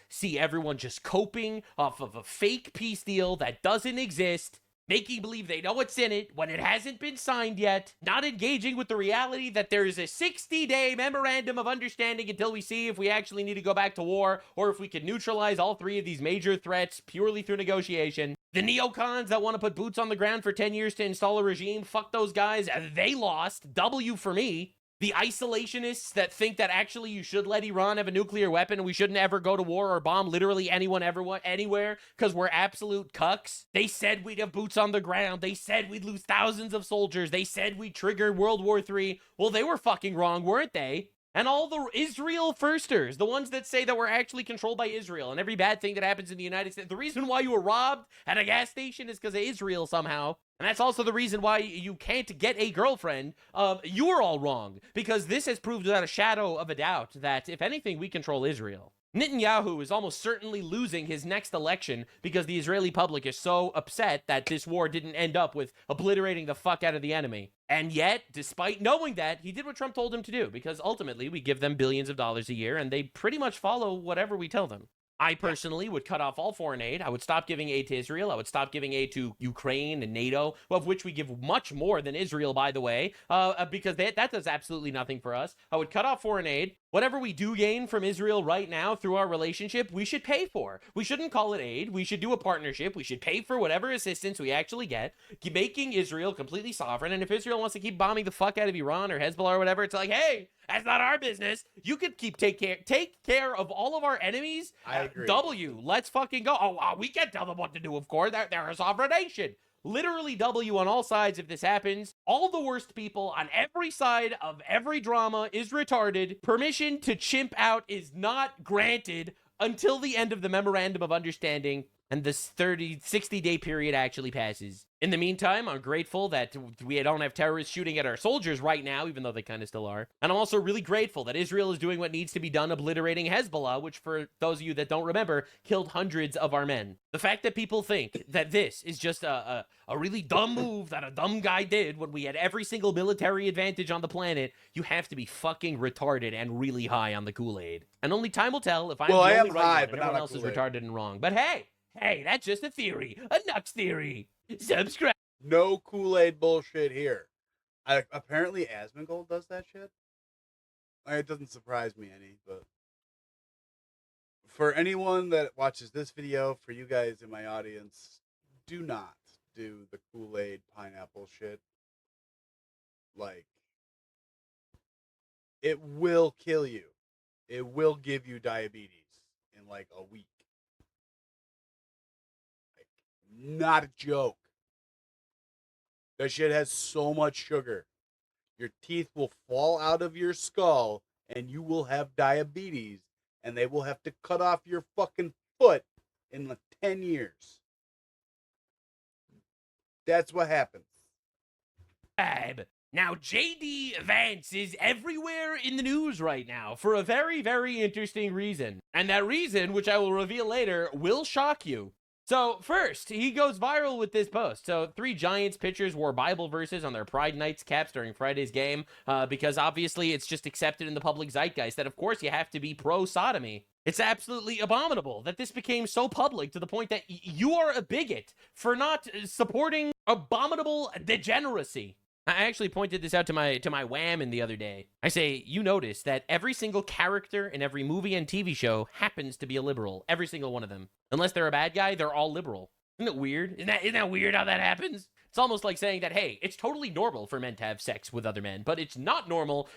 See everyone just coping off of a fake peace deal that doesn't exist, making believe they know what's in it when it hasn't been signed yet, not engaging with the reality that there is a 60-day memorandum of understanding until we see if we actually need to go back to war or if we can neutralize all three of these major threats purely through negotiation. The neocons that want to put boots on the ground for 10 years to install a regime, fuck those guys, they lost. W for me. The isolationists that think that actually you should let Iran have a nuclear weapon and we shouldn't ever go to war or bomb literally anyone, everyone, anywhere because we're absolute cucks. They said we'd have boots on the ground. They said we'd lose thousands of soldiers. They said we'd trigger World War III. Well, they were fucking wrong, weren't they? And all the Israel firsters, the ones that say that we're actually controlled by Israel and every bad thing that happens in the United States, the reason why you were robbed at a gas station is because of Israel somehow. And that's also the reason why you can't get a girlfriend. You were all wrong, because this has proved without a shadow of a doubt that, if anything, we control Israel. Netanyahu is almost certainly losing his next election because the Israeli public is so upset that this war didn't end up with obliterating the fuck out of the enemy. And yet, despite knowing that, he did what Trump told him to do, because ultimately we give them billions of dollars a year and they pretty much follow whatever we tell them. I personally would cut off all foreign aid. I would stop giving aid to Israel. I would stop giving aid to Ukraine and NATO, of which we give much more than Israel, by the way, because that does absolutely nothing for us. I would cut off foreign aid. Whatever we do gain from Israel right now through our relationship, we should pay for. We shouldn't call it aid. We should do a partnership. We should pay for whatever assistance we actually get, making Israel completely sovereign. And if Israel wants to keep bombing the fuck out of Iran or Hezbollah or whatever, it's like, hey, that's not our business. You could take care of all of our enemies. I agree. W, let's fucking go. Oh, we can't tell them what to do, of course. They're a sovereign nation. Literally W on all sides if this happens. All the worst people on every side of every drama is retarded. Permission to chimp out is not granted until the end of the Memorandum of Understanding and this 60-day period actually passes. In the meantime, I'm grateful that we don't have terrorists shooting at our soldiers right now, even though they kind of still are. And I'm also really grateful that Israel is doing what needs to be done, obliterating Hezbollah, which, for those of you that don't remember, killed hundreds of our men. The fact that people think that this is just a really dumb move that a dumb guy did when we had every single military advantage on the planet, you have to be fucking retarded and really high on the Kool-Aid. And only time will tell if I'm the only right one and everyone else is retarded and wrong. But hey, that's just a theory. A Nux theory. Subscribe. No Kool-Aid bullshit here. Apparently Asmongold does that shit. It doesn't surprise me any, but for anyone that watches this video, for you guys in my audience, do not do the Kool-Aid pineapple shit. Like, it will kill you. It will give you diabetes in like a week. Not a joke. That shit has so much sugar. Your teeth will fall out of your skull and you will have diabetes and they will have to cut off your fucking foot in like 10 years. That's what happens. Now, J.D. Vance is everywhere in the news right now for a very, very interesting reason. And that reason, which I will reveal later, will shock you. So first, he goes viral with this post. So 3 Giants pitchers wore Bible verses on their Pride Nights caps during Friday's game because obviously it's just accepted in the public zeitgeist that of course you have to be pro-sodomy. It's absolutely abominable that this became so public to the point that you are a bigot for not supporting abominable degeneracy. I actually pointed this out to my wham in the other day. I say, you notice that every single character in every movie and TV show happens to be a liberal. Every single one of them. Unless they're a bad guy, they're all liberal. Isn't it weird? Isn't that weird how that happens? It's almost like saying that, hey, it's totally normal for men to have sex with other men, but it's not normal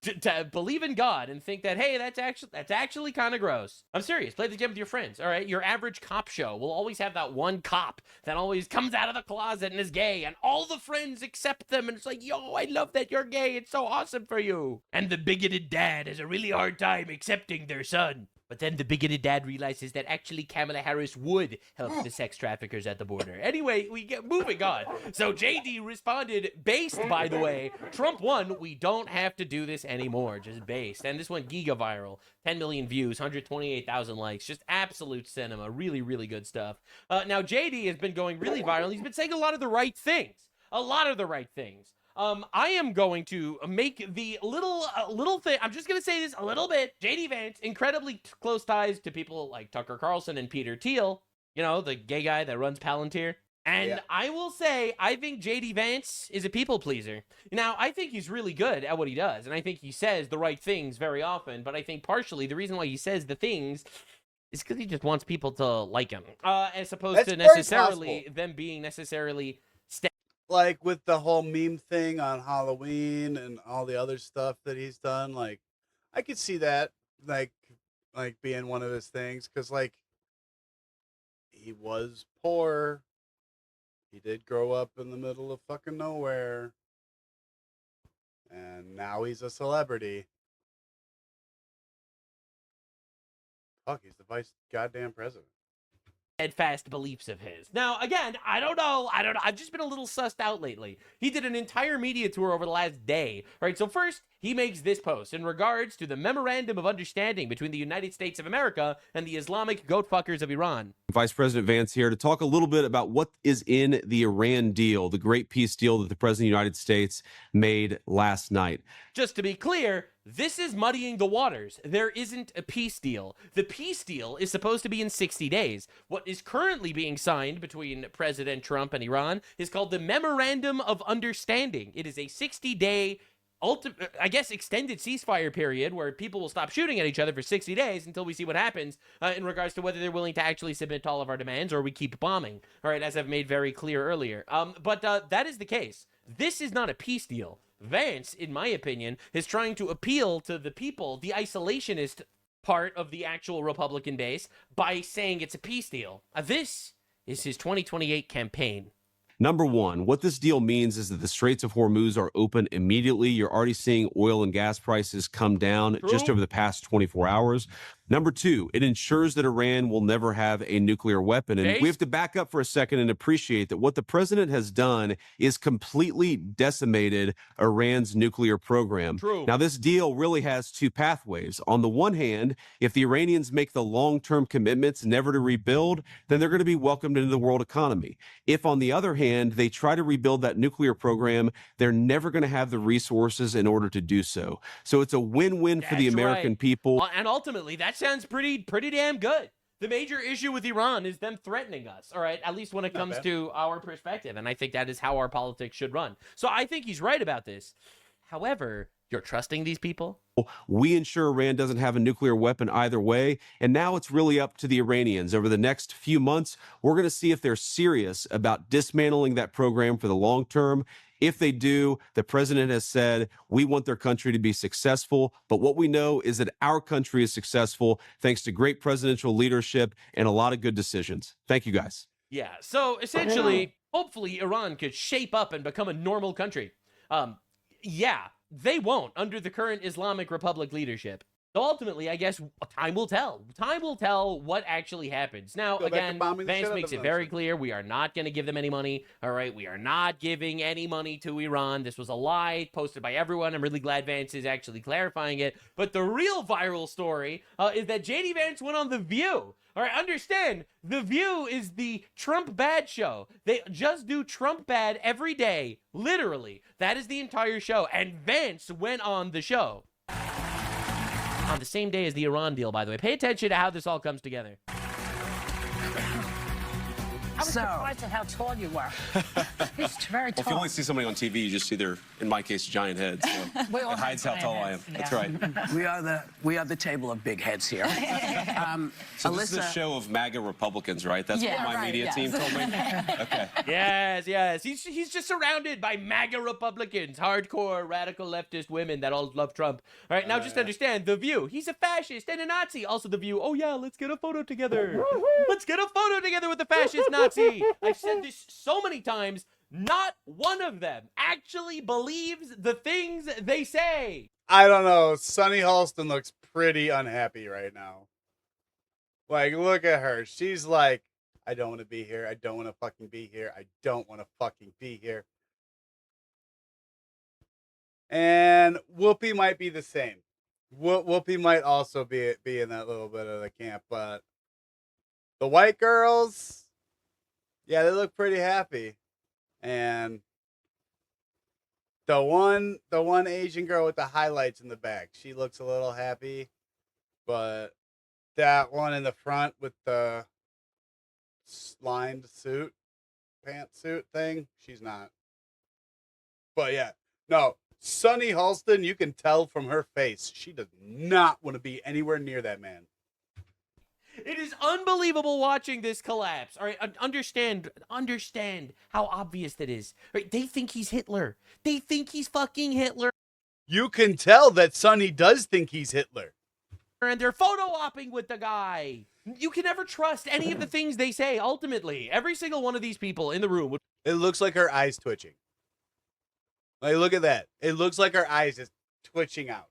to believe in God and think that, hey, that's actually kind of gross. I'm serious. Play the game with your friends. All right. Your average cop show will always have that one cop that always comes out of the closet and is gay, and all the friends accept them, and it's like, yo, I love that you're gay. It's so awesome for you. And the bigoted dad has a really hard time accepting their son. But then the bigoted dad realizes that actually Kamala Harris would help the sex traffickers at the border. Anyway, we get moving on. So JD responded, based, by the way. Trump won. We don't have to do this anymore. Just based. And this went giga viral. 10 million views, 128,000 likes. Just absolute cinema. Really, really good stuff. Now, JD has been going really viral. He's been saying a lot of the right things. A lot of the right things. I am going to make the little thing. I'm just going to say this a little bit. JD Vance, incredibly close ties to people like Tucker Carlson and Peter Thiel, you know, the gay guy that runs Palantir. And I will say, I think JD Vance is a people pleaser. Now, I think he's really good at what he does. And I think he says the right things very often. But I think partially the reason why he says the things is because he just wants people to like him. As opposed to necessarily them being necessarily... Like with the whole meme thing on Halloween and all the other stuff that he's done, like I could see that like being one of his things, because like he was poor, he did grow up in the middle of fucking nowhere, and now he's a celebrity. Fuck, he's the vice goddamn president. Steadfast beliefs of his. Now, again, I don't know. I've just been a little sussed out lately. He did an entire media tour over the last day. Right, so first, he makes this post in regards to the Memorandum of Understanding between the United States of America and the Islamic goat fuckers of Iran. Vice President Vance here to talk a little bit about what is in the Iran deal, the great peace deal that the President of the United States made last night. Just to be clear, this is muddying the waters. There isn't a peace deal. The peace deal is supposed to be in 60 days. What is currently being signed between President Trump and Iran is called the Memorandum of Understanding. It is a 60-day, extended ceasefire period where people will stop shooting at each other for 60 days until we see what happens in regards to whether they're willing to actually submit to all of our demands or we keep bombing. All right, as I've made very clear earlier. But that is the case. This is not a peace deal. Vance, in my opinion, is trying to appeal to the people, the isolationist part of the actual Republican base, by saying it's a peace deal. This is his 2028 campaign. Number one, what this deal means is that the Straits of Hormuz are open immediately. You're already seeing oil and gas prices come down just over the past 24 hours. Number two, it ensures that Iran will never have a nuclear weapon. And we have to back up for a second and appreciate that what the president has done is completely decimated Iran's nuclear program. Now, this deal really has two pathways. On the one hand, if the Iranians make the long-term commitments never to rebuild, then they're going to be welcomed into the world economy. If, on the other hand, they try to rebuild that nuclear program, they're never going to have the resources in order to do so. So it's a win-win for the American people. And ultimately, that sounds pretty damn good. The major issue with Iran is them threatening us, all right, at least when it comes to our perspective. And I think that is how our politics should run. So I think he's right about this. However, you're trusting these people? We ensure Iran doesn't have a nuclear weapon either way. And now it's really up to the Iranians. Over the next few months, we're going to see if they're serious about dismantling that program for the long term. If they do, the president has said, we want their country to be successful. But what we know is that our country is successful thanks to great presidential leadership and a lot of good decisions. Thank you, guys. Yeah, so essentially, hopefully Iran could shape up and become a normal country. Yeah, they won't under the current Islamic Republic leadership. So ultimately, I guess time will tell. Time will tell what actually happens. Now, again, Vance makes it very clear we are not going to give them any money. All right, we are not giving any money to Iran. This was a lie posted by everyone. I'm really glad Vance is actually clarifying it. But the real viral story is that JD Vance went on The View. All right, understand, The View is the Trump bad show. They just do Trump bad every day, literally. That is the entire show. And Vance went on the show. On the same day as the Iran deal, by the way. Pay attention to how this all comes together. was surprised at how tall you were. He's very tall. If you only see somebody on TV, you just see their, in my case, giant head. So We all it hides how have tall giant I am. heads, That's right. We are the table of big heads here. So this is a show of MAGA Republicans, right? That's what my media team told me. Okay. Yes. He's just surrounded by MAGA Republicans, hardcore radical leftist women that all love Trump. All right, now just understand The View. He's a fascist and a Nazi. Also The View. Oh yeah, let's get a photo together. Let's get a photo together with the fascist Nazi. I've said this so many times. Not one of them actually believes the things they say. I don't know. Sunny Halston looks pretty unhappy right now. Like, look at her. She's like, I don't want to be here. I don't want to fucking be here. I don't want to fucking be here. And Whoopi might be the same. Whoopi might also be in that little bit of the camp, but the white girls, yeah, they look pretty happy. And the one Asian girl with the highlights in the back, she looks a little happy, but that one in the front with the lined suit, pantsuit thing, she's not. But yeah, no, Sunny Halston, you can tell from her face, she does not want to be anywhere near that man. It is unbelievable watching this collapse. All right, understand how obvious that is. All right, they think he's Hitler. They think he's fucking Hitler. You can tell that Sunny does think he's Hitler. And they're photo opping with the guy. You can never trust any of the things they say. Ultimately, every single one of these people in the room. It looks like her eyes twitching. Like, look at that. It looks like her eyes is twitching out.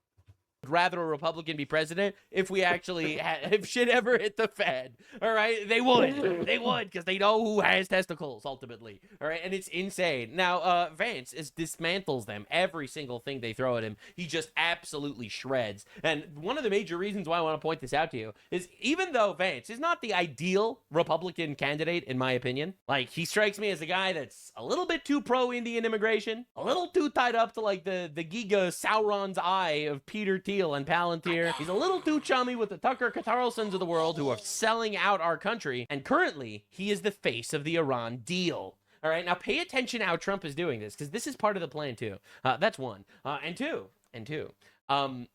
Rather a Republican be president if we actually if shit ever hit the fan. All right, they would because they know who has testicles ultimately. All right, and it's insane. Now Vance dismantles them. Every single thing they throw at him, he just absolutely shreds. And one of the major reasons why I want to point this out to you is even though Vance is not the ideal Republican candidate in my opinion, like he strikes me as a guy that's a little bit too pro-Indian immigration, a little too tied up to like the Giga Sauron's eye of Peter Thiel and Palantir. He's a little too chummy with the Tucker Carlsons of the world who are selling out our country. And currently, he is the face of the Iran deal. All right, now pay attention how Trump is doing this, because this is part of the plan too. That's one. And two, I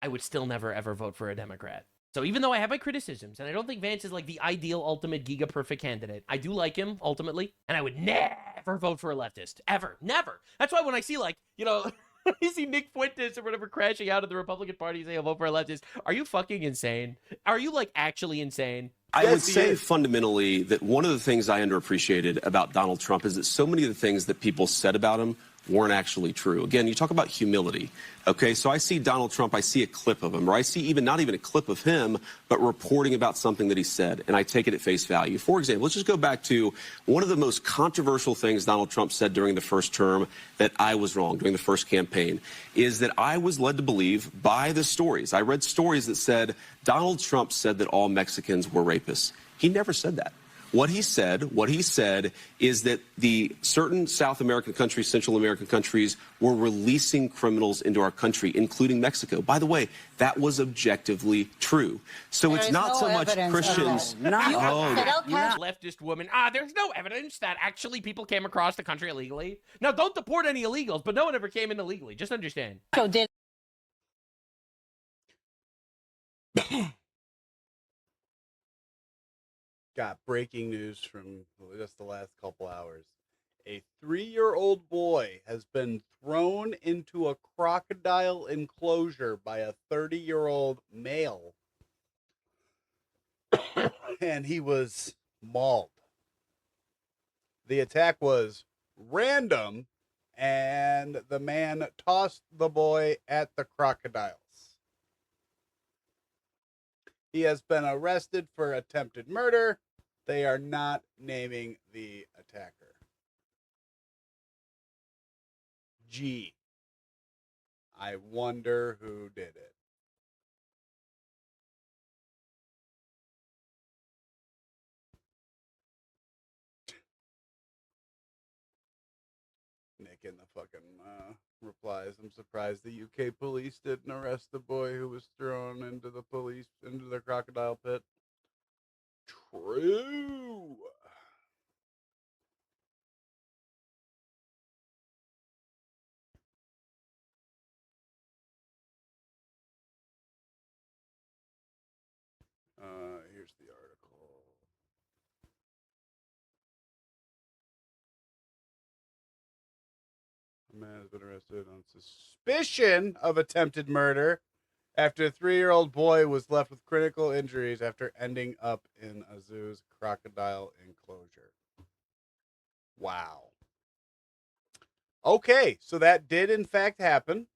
would still never ever vote for a Democrat. So even though I have my criticisms, and I don't think Vance is like the ideal ultimate giga perfect candidate, I do like him ultimately, and I would never vote for a leftist. Ever. Never. That's why when I see like, you know, you see Nick Fuentes or whatever crashing out of the Republican Party saying, I'll vote for a leftist. Are you fucking insane? Are you like actually insane? I would say fundamentally that one of the things I underappreciated about Donald Trump is that so many of the things that people said about him weren't actually true. Again, you talk about humility. Okay, so I see Donald Trump, I see a clip of him, or I see not even a clip of him, but reporting about something that he said, and I take it at face value. For example, let's just go back to one of the most controversial things Donald Trump said during the first term that I was wrong during the first campaign, is that I was led to believe by the stories. I read stories that said Donald Trump said that all Mexicans were rapists. He never said that. What he said is that the certain South American countries, Central American countries, were releasing criminals into our country, including Mexico. By the way, that was objectively true. So it's not so much Christians. Leftist woman. There's no evidence that actually people came across the country illegally. Now, don't deport any illegals, but no one ever came in illegally. Just understand. So did Got breaking news from just the last couple hours. A 3-year-old boy has been thrown into a crocodile enclosure by a 30-year-old male. And he was mauled. The attack was random, and the man tossed the boy at the crocodiles. He has been arrested for attempted murder. They are not naming the attacker. Gee, I wonder who did it. Nick in the fucking replies, I'm surprised the UK police didn't arrest the boy who was thrown into the crocodile pit. True. been arrested on suspicion of attempted murder after a 3-year-old boy was left with critical injuries after ending up in a zoo's crocodile enclosure. Wow. Okay, so that did in fact happen.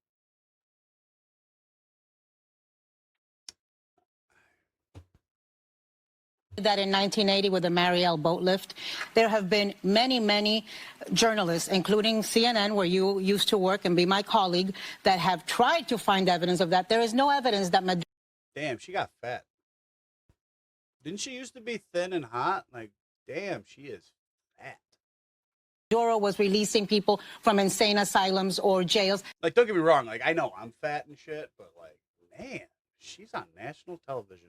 That in 1980 with the Mariel boat lift, there have been many journalists, including CNN, where you used to work and be my colleague, that have tried to find evidence of that. There is no evidence that Maduro... Damn, she got fat. Didn't she used to be thin and hot? Like, damn, she is fat. Maduro was releasing people from insane asylums or jails. Like, don't get me wrong. Like, I know I'm fat and shit, but like, man, she's on national television.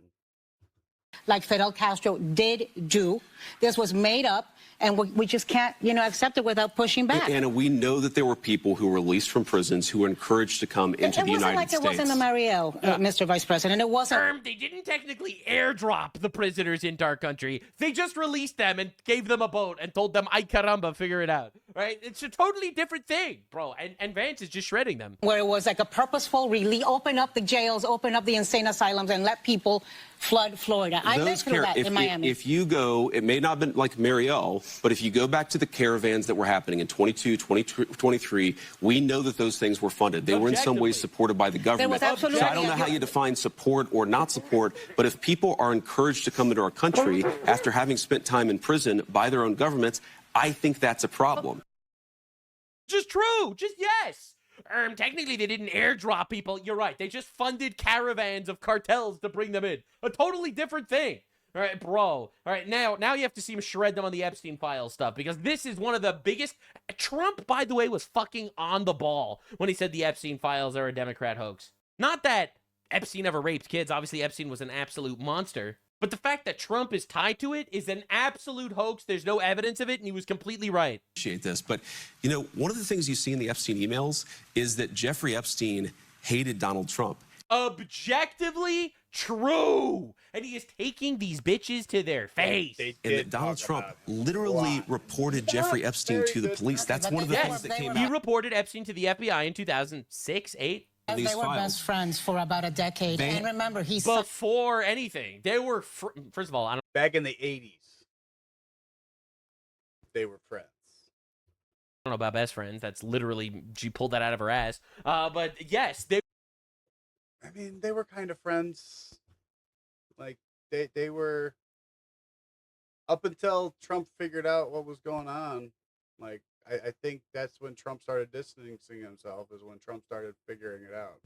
Like Fidel Castro did do. This was made up, and we just can't, accept it without pushing back. Anna, we know that there were people who were released from prisons who were encouraged to come into the United States. It wasn't the Mariel, Mr. Vice President. It wasn't. They didn't technically airdrop the prisoners into our country. They just released them and gave them a boat and told them, ay caramba, figure it out. Right? It's a totally different thing, bro. And Vance is just shredding them. Where it was like a purposeful release, open up the jails, open up the insane asylums, and let people flood Florida. I lived through that in Miami. If you go, it may not have been like Mariel, but if you go back to the caravans that were happening in 22, 23, we know that those things were funded. They were in some ways supported by the government. So I don't know how you define support or not support, but if people are encouraged to come into our country after having spent time in prison by their own governments, I think that's a problem. Just true. Just yes. Technically, they didn't airdrop people. You're right. They just funded caravans of cartels to bring them in. A totally different thing. All right, bro. All right, now you have to see him shred them on the Epstein file stuff, because this is one of the biggest. Trump, by the way, was fucking on the ball when he said the Epstein files are a Democrat hoax. Not that Epstein ever raped kids. Obviously, Epstein was an absolute monster. But the fact that Trump is tied to it is an absolute hoax. There's no evidence of it, and he was completely right. Appreciate this. But, one of the things you see in the Epstein emails is that Jeffrey Epstein hated Donald Trump. Objectively true. And he is taking these bitches to their face. And that Donald Trump literally reported Jeffrey Epstein to the police. That's one of the things that came out. He reported Epstein to the FBI in 2006, 8. They were best friends for about a decade. And remember, before anything, they were, first of all, back in the 80s, they were friends. I don't know about best friends. That's literally, she pulled that out of her ass. But yes, they were kind of friends. Like, they were, up until Trump figured out what was going on. Like, I think that's when Trump started distancing himself, is when Trump started figuring it out.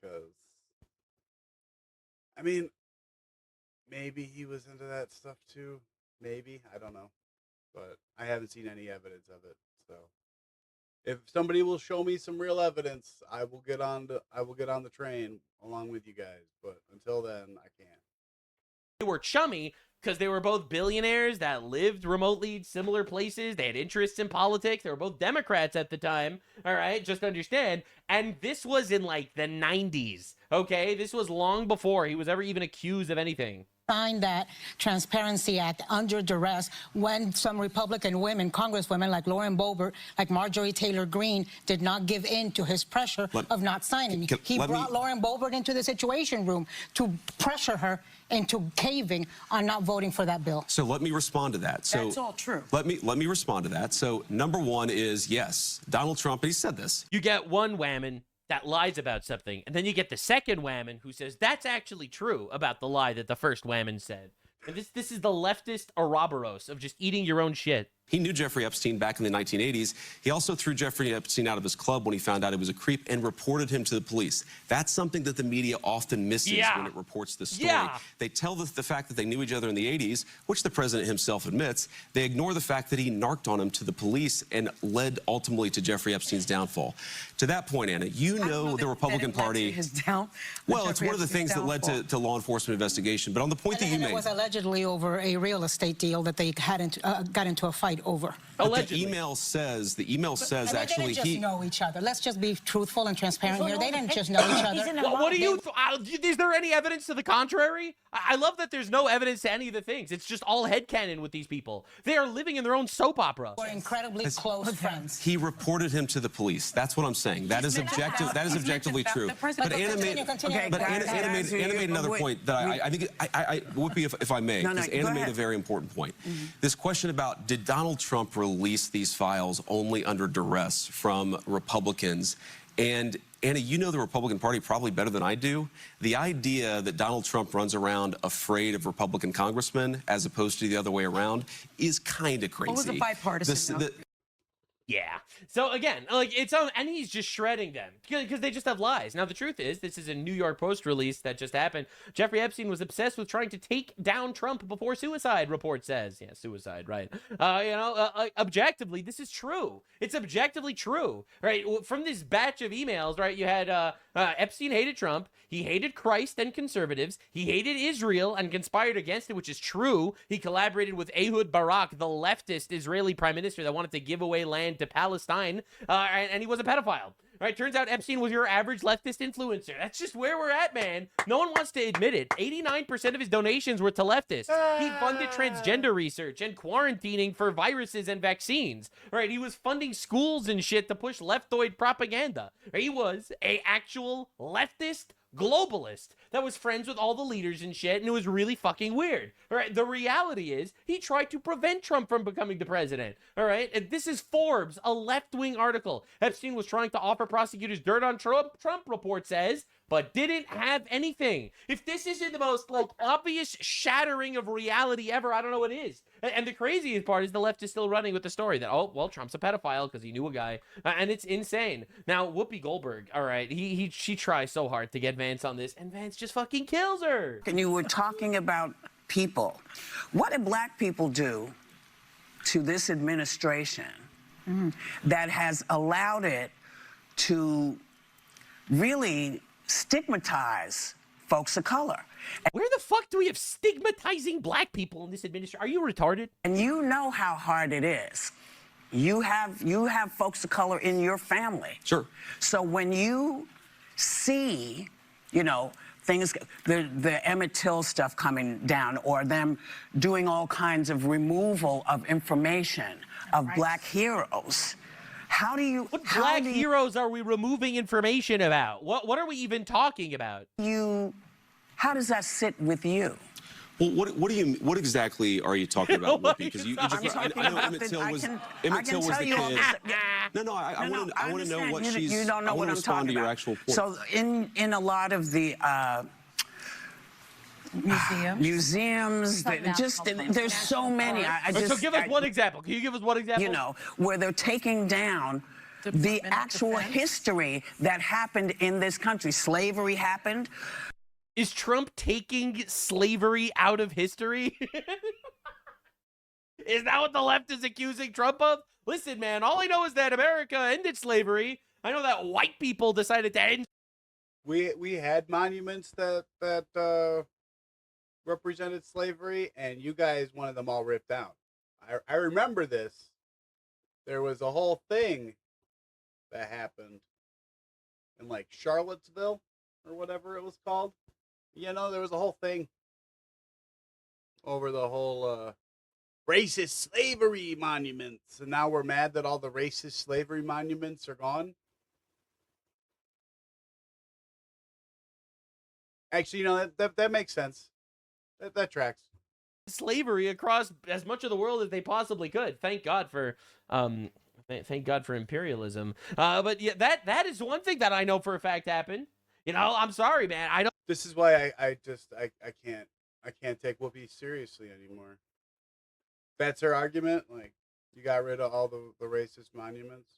Because, maybe he was into that stuff too. Maybe. I don't know. But I haven't seen any evidence of it. So, if somebody will show me some real evidence, I will get on the train along with you guys. But until then, I can't. They were chummy because they were both billionaires that lived remotely in similar places. They had interests in politics. They were both Democrats at the time. All right, just understand. And this was in like the 90s. Okay, this was long before he was ever even accused of anything. Signed that Transparency Act under duress when some Republican women, congresswomen like Lauren Boebert, like Marjorie Taylor Greene, did not give in to his pressure of not signing. He brought Lauren Boebert into the Situation Room to pressure her into caving on not voting for that bill. So let me respond to that. So that's all true. Let me respond to that. So number one is, yes, Donald Trump, and he said this. You get one whammon that lies about something, and then you get the second whammon who says that's actually true about the lie that the first whammon said. And this is the leftist Ouroboros of just eating your own shit. He knew Jeffrey Epstein back in the 1980s. He also threw Jeffrey Epstein out of his club when he found out he was a creep and reported him to the police. That's something that the media often misses when it reports the story. They tell the fact that they knew each other in the 80s, which the president himself admits. They ignore the fact that he narked on him to the police and led ultimately to JeffreyEpstein's downfall. To that point, Anna, you know the Republican Party. Well, it's one of the things that led to law enforcement investigation. But on the point that you made, it was allegedly over a real estate deal that they got into a fight fight over. But the email says And they actually didn't just know each other. Let's just be truthful and transparent here. They didn't just know each other. What do you? Is there any evidence to the contrary? I love that there's no evidence to any of the things. It's just all headcanon with these people. They are living in their own soap opera. We're incredibly close friends. he reported him to the police. That's what I'm saying. That is objective. That is objectively true. But Anna made another point that I think Whoopi, if I may, because Anna made a very important point. This question about did Donald Trump release these files only under duress from Republicans? And Anna, you know the Republican Party probably better than I do. The idea that Donald Trump runs around afraid of Republican congressmen as opposed to the other way around is kind of crazy. What was the bipartisan? Yeah. So again, like it's on, and he's just shredding them because they just have lies. Now the truth is, this is a New York Post release that just happened. Jeffrey Epstein was obsessed with trying to take down Trump before suicide. Report says, yeah, suicide, right? Objectively, this is true. It's objectively true, right? From this batch of emails, right? You had Epstein hated Trump. He hated Christ and conservatives. He hated Israel and conspired against it, which is true. He collaborated with Ehud Barak, the leftist Israeli prime minister that wanted to give away land to Palestine, and he was a pedophile. Right? Turns out Epstein was your average leftist influencer. That's just where we're at, man. No one wants to admit it. 89% of his donations were to leftists. He funded transgender research and quarantining for viruses and vaccines. Right? He was funding schools and shit to push leftoid propaganda. He was an actual leftist globalist that was friends with all the leaders and shit, and it was really fucking weird. All right, the reality is he tried to prevent Trump from becoming the president. All right, and this is Forbes, a left-wing article. Epstein was trying to offer prosecutors dirt on Trump, report says, but didn't have anything. If this isn't the most like obvious shattering of reality ever, I don't know what is. And the craziest part is the left is still running with the story that, oh, well, Trump's a pedophile because he knew a guy. And it's insane. Now, Whoopi Goldberg, all right, she tries so hard to get Vance on this, and Vance just fucking kills her. And you were talking about people. What did black people do to this administration that has allowed it to really stigmatize folks of color? Where the fuck do we have stigmatizing black people in this administration? Are you retarded? And you know how hard it is. You have folks of color in your family. Sure. So when you see, you know, things, the Emmett Till stuff coming down, or them doing all kinds of removal of information of black heroes, how do you... What black heroes are we removing information about? What are we even talking about? How does that sit with you? Well, what exactly are you talking about, Whoopi? Because you just, I know Emmett Till was the kid. No, I want to know what she's. You don't know what I'm talking about. Your actual point. So in a lot of the museums, there's so many. So give us one example. Can you give us one example? You know, where they're taking down the actual history that happened in this country. Slavery happened. Is Trump taking slavery out of history? Is that what the left is accusing Trump of? Listen, man, all I know is that America ended slavery. I know that white people decided to end. We had monuments that represented slavery, and you guys wanted them all ripped down. I remember this. There was a whole thing that happened in like Charlottesville or whatever it was called. You know, there was a whole thing over the whole racist slavery monuments, and now we're mad that all the racist slavery monuments are gone. Actually, you know, that makes sense. That tracks. Slavery across as much of the world as they possibly could. Thank God for imperialism. But yeah, that is one thing that I know for a fact happened. You know, I'm sorry, man. I don't. This is why I can't take Whoopi seriously anymore. That's her argument. Like, you got rid of all the racist monuments.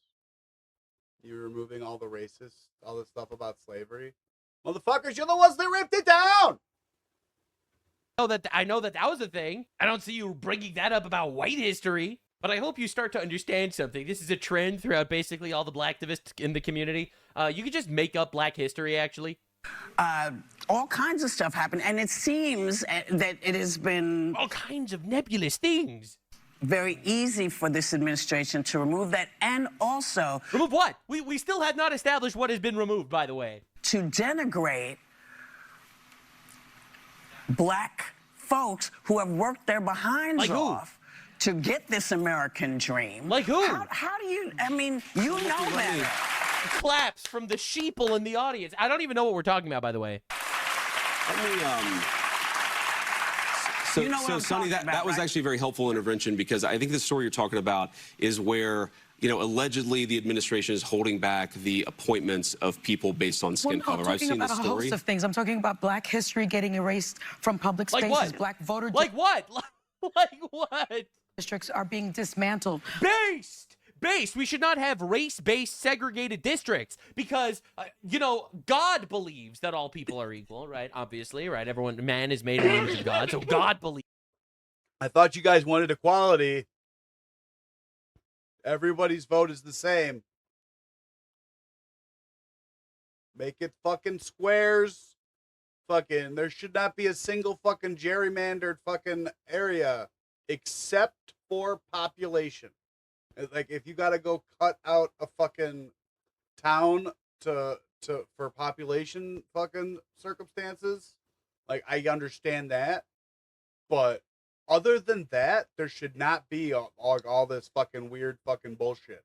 You're removing all the stuff about slavery. Motherfuckers, you're the ones that ripped it down. I know that was a thing. I don't see you bringing that up about white history. But I hope you start to understand something. This is a trend throughout basically all the blacktivists in the community. You could just make up black history, actually. All kinds of stuff happened, and it seems that it has been... All kinds of nebulous things. very easy for this administration to remove that, and also remove what? We still have not established what has been removed, by the way. To denigrate black folks who have worked their behinds off to get this American dream. Like who? How do you, I mean, you know better. Claps from the sheeple in the audience. I don't even know what we're talking about, by the way. So, You know what I'm Sonny, talking that about, was right? actually a very helpful intervention, because I think the story you're talking about is where, you know, allegedly the administration is holding back the appointments of people based on skin color. I've seen the I'm talking about a story. host of things. I'm talking about black history getting erased from public Like spaces. what? Black voter Like what? Like what? districts are being dismantled. Based. We should not have race-based segregated districts because, you know, God believes that all people are equal, right? Obviously, right? Man is made in the image of God, so God believes. I thought you guys wanted equality. Everybody's vote is the same. Make it fucking squares. Fucking, there should not be a single fucking gerrymandered fucking area except for population. Like, if you gotta go cut out a fucking town for population fucking circumstances, like, I understand that, but other than that, there should not be all this fucking weird fucking bullshit.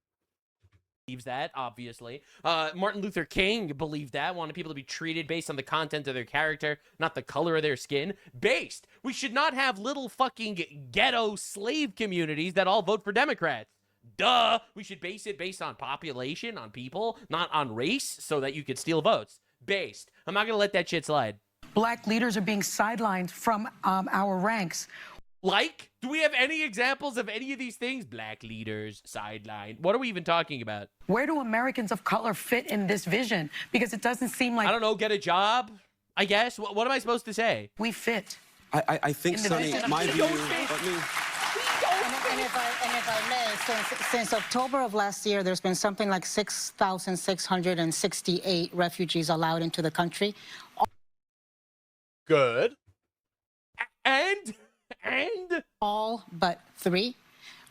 Believes that, obviously. Martin Luther King believed that, wanted people to be treated based on the content of their character, not the color of their skin. We should not have little fucking ghetto slave communities that all vote for Democrats. Duh! We should base it based on population, on people, not on race, so that you could steal votes. I'm not gonna let that shit slide. Black leaders are being sidelined from our ranks. Like? Do we have any examples of any of these things? Black leaders, sidelined. What are we even talking about? Where do Americans of color fit in this vision? Because it doesn't seem like... I don't know, get a job, I guess? What am I supposed to say? We fit. I think, Sonny, my view... And if I may, since October of last year, there's been something like 6,668 refugees allowed into the country. Good. And all but 3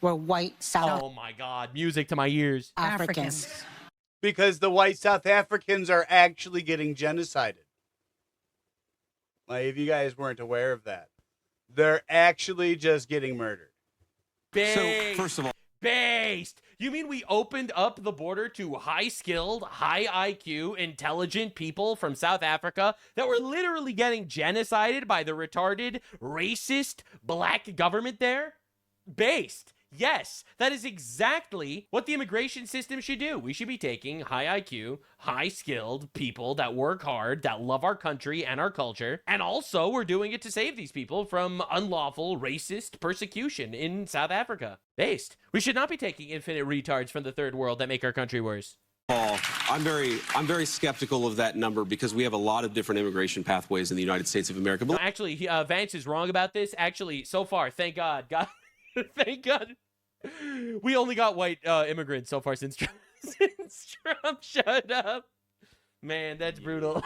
were white South. Oh my God, music to my ears. Africans. Because the white South Africans are actually getting genocided. Like, if you guys weren't aware of that, they're actually just getting murdered. So, first of all, you mean we opened up the border to high-skilled, high IQ, intelligent people from South Africa that were literally getting genocided by the retarded, racist, black government there? Yes, that is exactly what the immigration system should do. We should be taking high IQ, high-skilled people that work hard, that love our country and our culture, and also we're doing it to save these people from unlawful, racist persecution in South Africa. We should not be taking infinite retards from the third world that make our country worse. Paul, I'm very skeptical of that number because we have a lot of different immigration pathways in the United States of America. No, actually, Vance is wrong about this. Actually, so far, thank God. Thank God. We only got white immigrants so far since Trump shut up. Man, that's brutal.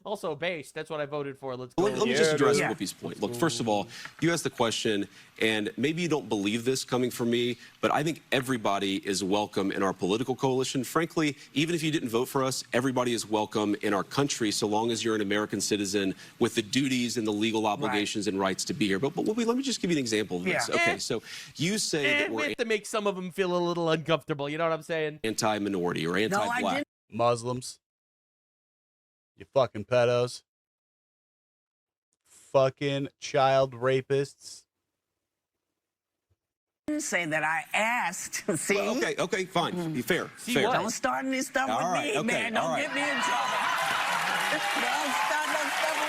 Also, that's what I voted for. Let's go. Let me just address Whoopi's point. Look, first of all, you asked the question, and maybe you don't believe this coming from me, but I think everybody is welcome in our political coalition. Frankly, even if you didn't vote for us, everybody is welcome in our country so long as you're an American citizen with the duties and the legal obligations and rights to be here. But Whoopi, let me just give you an example of this. Okay, so you say that we have to make some of them feel a little uncomfortable. You know what I'm saying? Anti-minority or anti-black. Muslims. You fucking pedos. Fucking child rapists. I didn't say that. I asked. See? Well, okay, fine. Fair. Don't start any stuff with me, man. Don't get me in trouble. Don't start no stuff with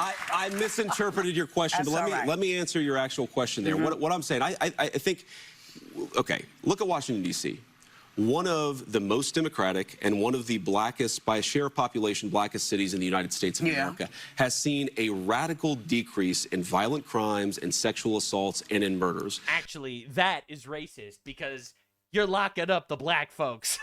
me. I misinterpreted your question, but let me answer your actual question there. What I'm saying, I think, okay, look at Washington, D.C. One of the most democratic and one of the blackest, by a share of population, blackest cities in the United States of America, has seen a radical decrease in violent crimes and sexual assaults and in murders. Actually, that is racist because you're locking up the black folks.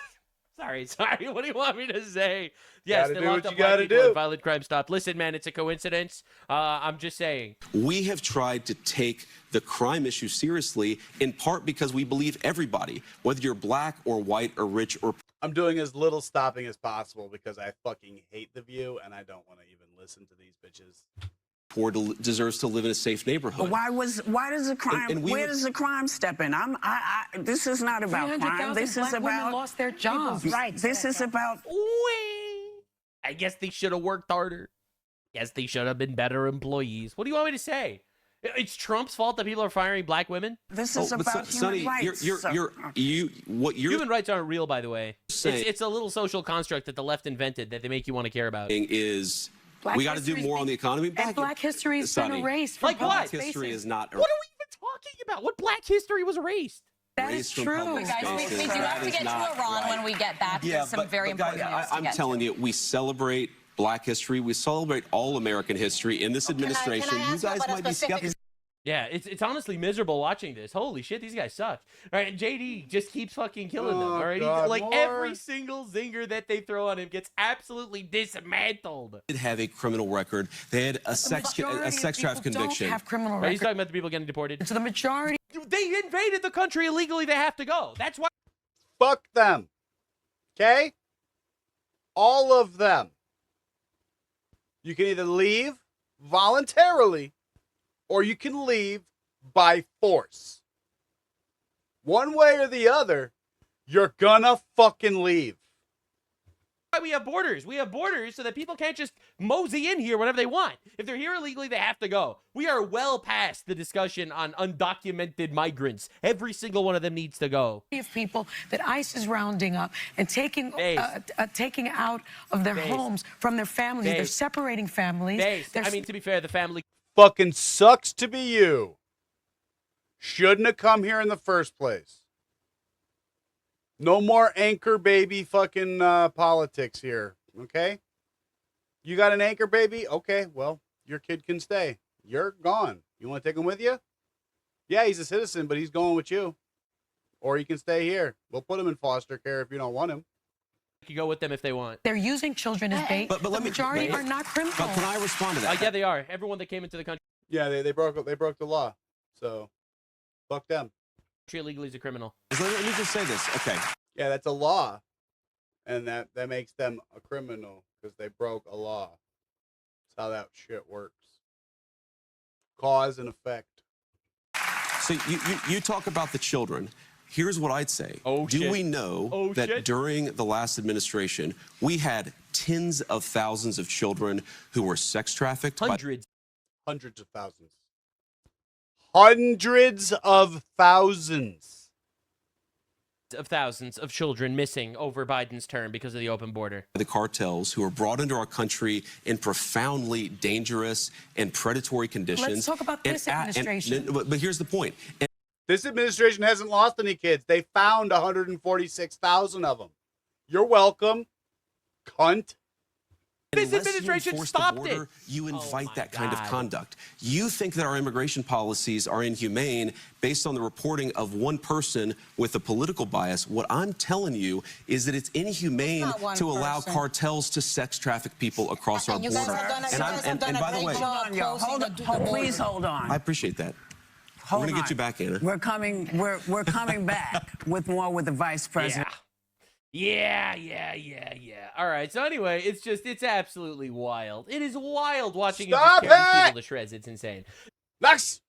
Sorry. What do you want me to say? Yes, Gotta they do locked what up you black gotta people and do. violent crime stopped. Listen, man, it's a coincidence. I'm just saying. We have tried to take the crime issue seriously, in part because we believe everybody, whether you're black or white or rich or I'm doing as little stopping as possible because I fucking hate The View and I don't want to even listen to these bitches. poor, deserves to live in a safe neighborhood. Why does the crime? And we where would- does the crime step in? This is not about crime. This is black women about lost their jobs. rights. This is about. I guess they should have worked harder. Guess they should have been better employees. What do you want me to say? It's Trump's fault that people are firing black women? This is about human rights. Human rights aren't real, by the way. Saying- It's a little social construct that the left invented that they make you want to care about. Is we got to do more on the economy. And black history has been Sonny, erased from Like what? public Black history spaces. is not What are we even talking about? What black history was erased? That erased is from true. public Guys, we spaces. do have That to is get to not Iran right. when we get back. Yeah, There's some very guys, important news to I'm get telling to. you, we celebrate black history. We celebrate all American history. In this administration, you guys might be skeptical. Yeah, it's honestly miserable watching this. Holy shit, these guys suck. All right, and JD just keeps fucking killing them. All right, God, like more. every single zinger that they throw on him gets absolutely dismantled. Did have a criminal record. They had a sex trafficking conviction. Have criminal Right, he's records. talking about the people getting deported. So the majority. They invaded the country illegally. They have to go. That's why. Fuck them. Okay? All of them. You can either leave voluntarily or you can leave by force. One way or the other, you're gonna fucking leave. Why we have borders. We have borders so that people can't just mosey in here whenever they want. If they're here illegally, they have to go. We are well past the discussion on undocumented migrants. Every single one of them needs to go. Of people that ICE is rounding up and taking out of their homes from their families. They're separating families. I mean, to be fair, the family. Fucking sucks to be you. Shouldn't have come here in the first place. No more anchor baby fucking politics here, okay? You got an anchor baby? Okay, well, your kid can stay. You're gone. You want to take him with you? Yeah, he's a citizen, but he's going with you. Or he can stay here. We'll put him in foster care if you don't want him. You can go with them if they want. They're using children as bait. But the let me- majority wait. are not criminals. But can I respond to that? Yeah, they are. Everyone that came into the country Yeah, they broke the law. So, fuck them. illegally is a criminal. Let me just say this. Okay. Yeah, that's a law. And that makes them a criminal because they broke a law. That's how that shit works. Cause and effect. So you talk about the children. Here's what I'd say. Do we know that during the last administration, we had tens of thousands of children who were sex trafficked? Hundreds. Hundreds of thousands. Hundreds of thousands. Of thousands of children missing over Biden's term because of the open border. The cartels who are brought into our country in profoundly dangerous and predatory conditions. Let's talk about this administration. But here's the point. This administration hasn't lost any kids. They found 146,000 of them. You're welcome, cunt. This Unless administration you enforce stopped the border, it. You invite my that kind of God. conduct. You think that our immigration policies are inhumane based on the reporting of one person with a political bias. What I'm telling you is that it's inhumane Not one to allow person. cartels to sex traffic people across our And you border. guys have done a- you guys have done a by the great way, job. Hold on, please hold on. I appreciate that. Hold We're gonna on. get you back, Anna. We're coming back with more with the vice president. Yeah. All right. So anyway, it's absolutely wild. It is wild watching him Stop just tear these it! people to shreds. It's insane. Lux!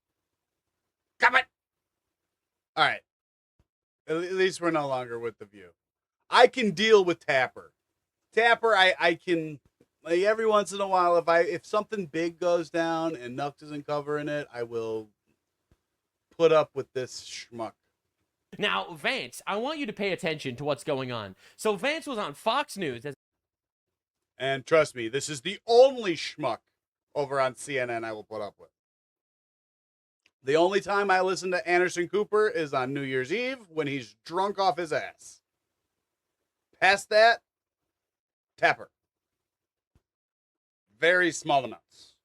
Come it! All right. At least we're no longer with The View. I can deal with Tapper. Tapper, I can, like, every once in a while, if something big goes down and Nux isn't covering it, I will put up with this schmuck. Now, Vance, I want you to pay attention to what's going on. So Vance was on Fox News. And trust me, this is the only schmuck over on CNN I will put up with. The only time I listen to Anderson Cooper is on New Year's Eve when he's drunk off his ass. Past that, Tapper. Very small amounts.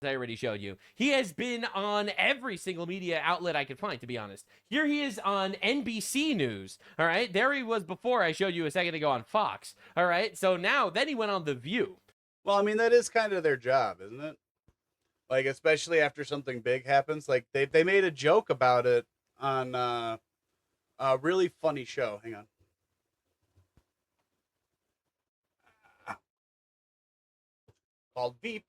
I already showed you. He has been on every single media outlet I could find, to be honest. Here he is on NBC News, all right? There he was before I showed you a second ago on Fox, all right? So now, then he went on The View. Well, I mean, that is kind of their job, isn't it? Like, especially after something big happens. Like, they made a joke about it on a really funny show. Hang on. Called Veep.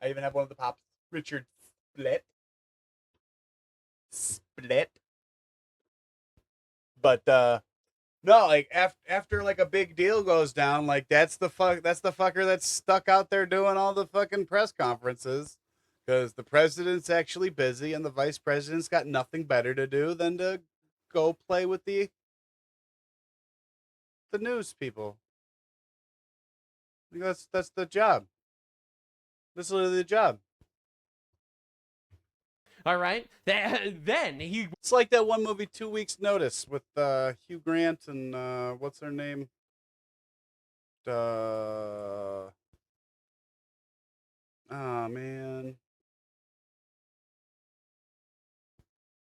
I even have one of the pops. Richard Split. But no, like after like a big deal goes down, like that's the fucker that's stuck out there doing all the fucking press conferences, because the president's actually busy and the vice president's got nothing better to do than to go play with the news people. That's the job. That's literally the job. All right. Then he... It's like that one movie, 2 Weeks Notice, with Hugh Grant and what's her name? Oh, man.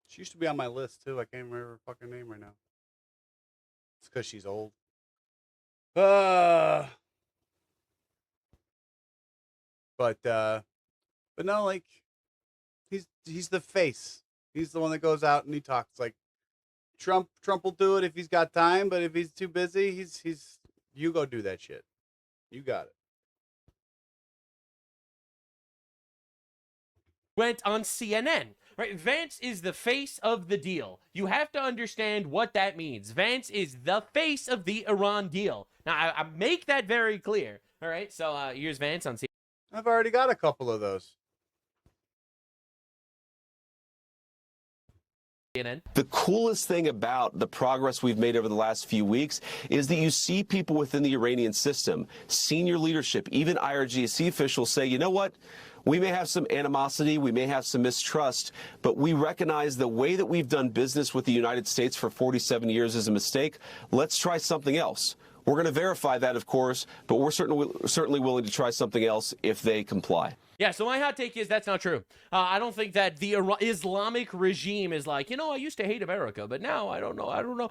She used to be on my list, too. I can't remember her fucking name right now. It's because she's old. But no, like, he's the face. He's the one that goes out and he talks. Like, Trump will do it if he's got time, but if he's too busy, he's you go do that shit. You got it. Went on CNN. Right? Vance is the face of the deal. You have to understand what that means. Vance is the face of the Iran deal. Now, I make that very clear. All right, so here's Vance on CNN. I've already got a couple of those. The coolest thing about the progress we've made over the last few weeks is that you see people within the Iranian system, senior leadership, even IRGC officials say, you know what? We may have some animosity, we may have some mistrust, but we recognize the way that we've done business with the United States for 47 years is a mistake. Let's try something else. We're going to verify that, of course, but we're certainly willing to try something else if they comply. Yeah, so my hot take is that's not true. I don't think that the Islamic regime is like, I used to hate America, but now I don't know.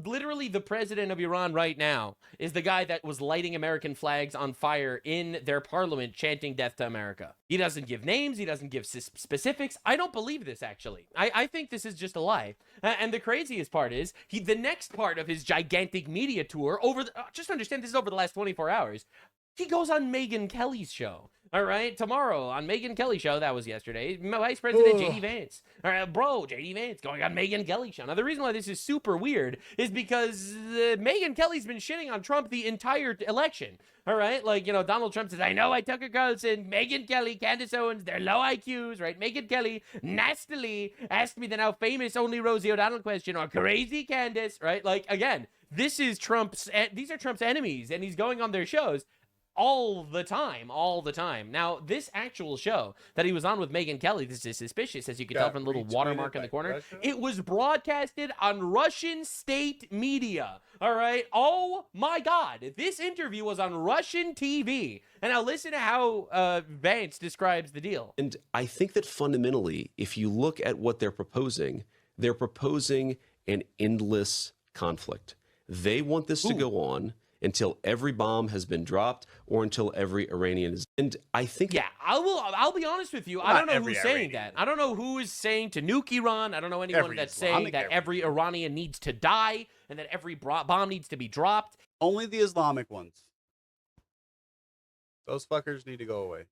Literally, the president of Iran right now is the guy that was lighting American flags on fire in their parliament chanting death to America. He doesn't give names. He doesn't give specifics. I don't believe this, actually. I think this is just a lie. And the craziest part is, the next part of his gigantic media tour, just understand this is over the last 24 hours, he goes on Megyn Kelly's show. All right, tomorrow on Megyn Kelly's show, that was yesterday, Vice President J.D. Vance. All right, bro, J.D. Vance going on Megyn Kelly's show. Now, the reason why this is super weird is because Megyn Kelly's been shitting on Trump the entire election. All right, like, Donald Trump says, I know I Tucker Carlson, Megyn Kelly, Candace Owens, they're low IQs, right? Megyn Kelly nastily asked me the now famous only Rosie O'Donnell question, or crazy Candace, right? Like, again, these are Trump's enemies, and he's going on their shows all the time. Now, this actual show that he was on with Megyn Kelly, this is suspicious, as you can tell from the little watermark in the corner. It was broadcasted on Russian state media. All right. Oh my God. This interview was on Russian TV. And now listen to how Vance describes the deal. And I think that fundamentally, if you look at what they're proposing an endless conflict. They want this to go on until every bomb has been dropped or until every Iranian is. And I think. Yeah, I'll be honest with you. I don't know who's saying that. I don't know who is saying to nuke Iran. I don't know anyone that's saying that every Iranian needs to die and that every bomb needs to be dropped. Only the Islamic ones. Those fuckers need to go away.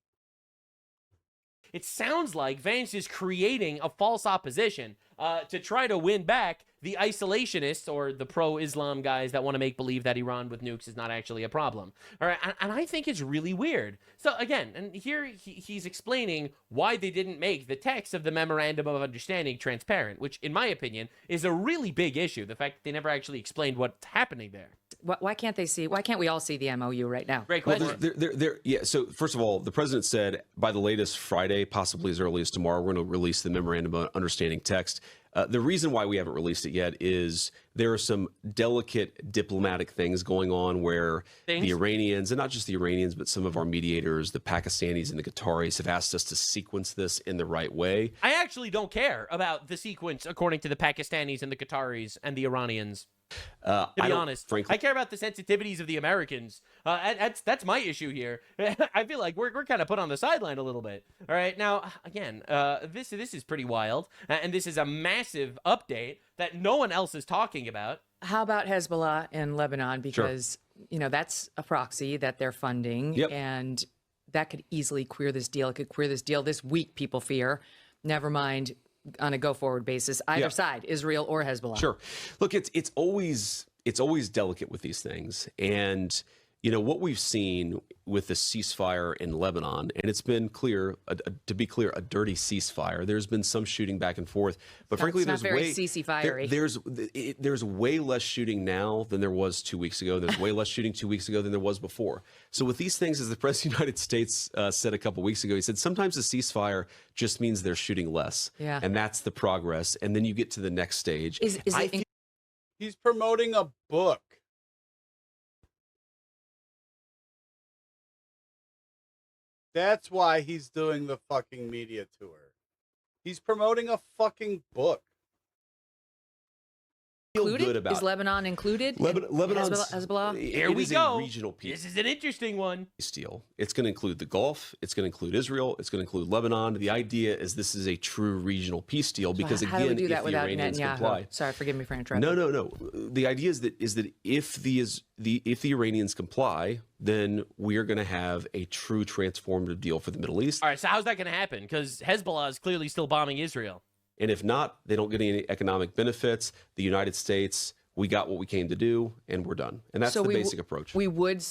It sounds like Vance is creating a false opposition to try to win back the isolationists or the pro-Islam guys that want to make believe that Iran with nukes is not actually a problem. All right, and I think it's really weird. So again, and here he's explaining why they didn't make the text of the Memorandum of Understanding transparent, which in my opinion is a really big issue. The fact that they never actually explained what's happening there. why can't they see? Why can't we all see the MOU right now? Great Well, question. yeah. So first of all, the president said by the latest Friday, possibly as early as tomorrow, we're going to release the memorandum of understanding text. The reason why we haven't released it yet is there are some delicate diplomatic things going on where the Iranians, and not just the Iranians, but some of our mediators, the Pakistanis and the Qataris, have asked us to sequence this in the right way. I actually don't care about the sequence according to the Pakistanis and the Qataris and the Iranians. To be honest, frankly, I care about the sensitivities of the Americans. That's my issue here. I feel like we're kind of put on the sideline a little bit. All right, now again, this is pretty wild, and this is a massive update that no one else is talking about. How about Hezbollah in Lebanon? Because you know that's a proxy that they're funding, and that could easily queer this deal. It could queer this deal this week. People fear. Never mind on a go-forward basis, either side, Israel or Hezbollah. Sure. Look, it's always delicate with these things. And, you know, what we've seen with the ceasefire in Lebanon, and it's been clear, to be clear, a dirty ceasefire. There's been some shooting back and forth. But frankly, there's there's way less shooting now than there was 2 weeks ago. There's way less shooting 2 weeks ago than there was before. So with these things, as the President of the United States said a couple weeks ago, he said, sometimes a ceasefire just means they're shooting less. Yeah. And that's the progress. And then you get to the next stage. He's promoting a book. That's why he's doing the fucking media tour. He's promoting a fucking book. Included? Is Lebanon included? Lebanon's Hezbollah? Here we is go. A regional peace. This is an interesting one. Deal. It's going to include the Gulf. It's going to include Israel. It's going to include Lebanon. The idea is this is a true regional peace deal because, how do we again, do that if the without Iranians Netanyahu? comply. Sorry, forgive me for interrupting. No. The idea is that if the Iranians comply, then we are going to have a true transformative deal for the Middle East. All right, so how's that going to happen? Because Hezbollah is clearly still bombing Israel. And if not, they don't get any economic benefits. The United States, we got what we came to do, and we're done. And that's the basic approach. We would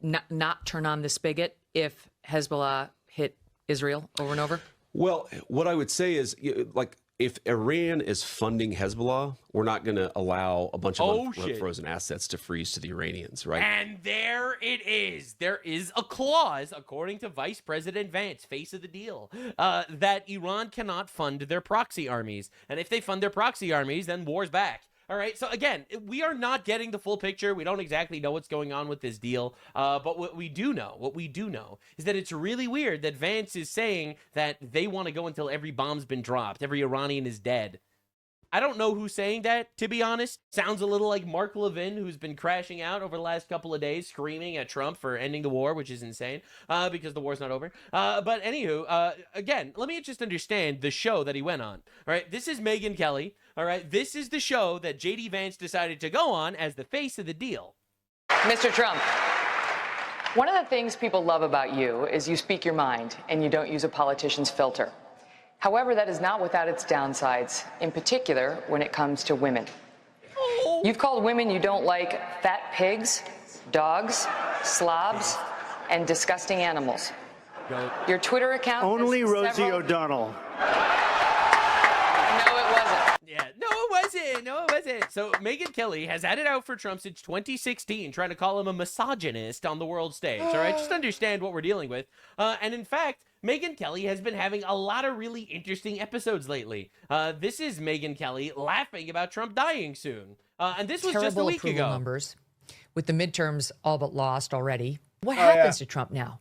not turn on the spigot if Hezbollah hit Israel over and over? Well, what I would say is, like, if Iran is funding Hezbollah, we're not going to allow a bunch of frozen assets to freeze to the Iranians, right? And there it is. There is a clause, according to Vice President Vance, face of the deal, that Iran cannot fund their proxy armies. And if they fund their proxy armies, then war's back. All right, so again, we are not getting the full picture. We don't exactly know what's going on with this deal, but what we do know is that it's really weird that Vance is saying that they want to go until every bomb's been dropped, every Iranian is dead. I don't know who's saying that, to be honest. Sounds a little like Mark Levin, who's been crashing out over the last couple of days, screaming at Trump for ending the war, which is insane, because the war's not over. But anywho, again, let me just understand the show that he went on. All right, this is Megyn Kelly. All right, this is the show that J.D. Vance decided to go on as the face of the deal. Mr. Trump, one of the things people love about you is you speak your mind and you don't use a politician's filter. However, that is not without its downsides, in particular when it comes to women. You've called women you don't like fat pigs, dogs, slobs, and disgusting animals. Your Twitter account... Only Rosie O'Donnell. No, it wasn't. So Megyn Kelly has had it out for Trump since 2016, trying to call him a misogynist on the world stage. All right, just understand what we're dealing with. And in fact, Megyn Kelly has been having a lot of really interesting episodes lately. This is Megyn Kelly laughing about Trump dying soon. And this was just a week ago. Numbers with the midterms all but lost already. What happens to Trump now?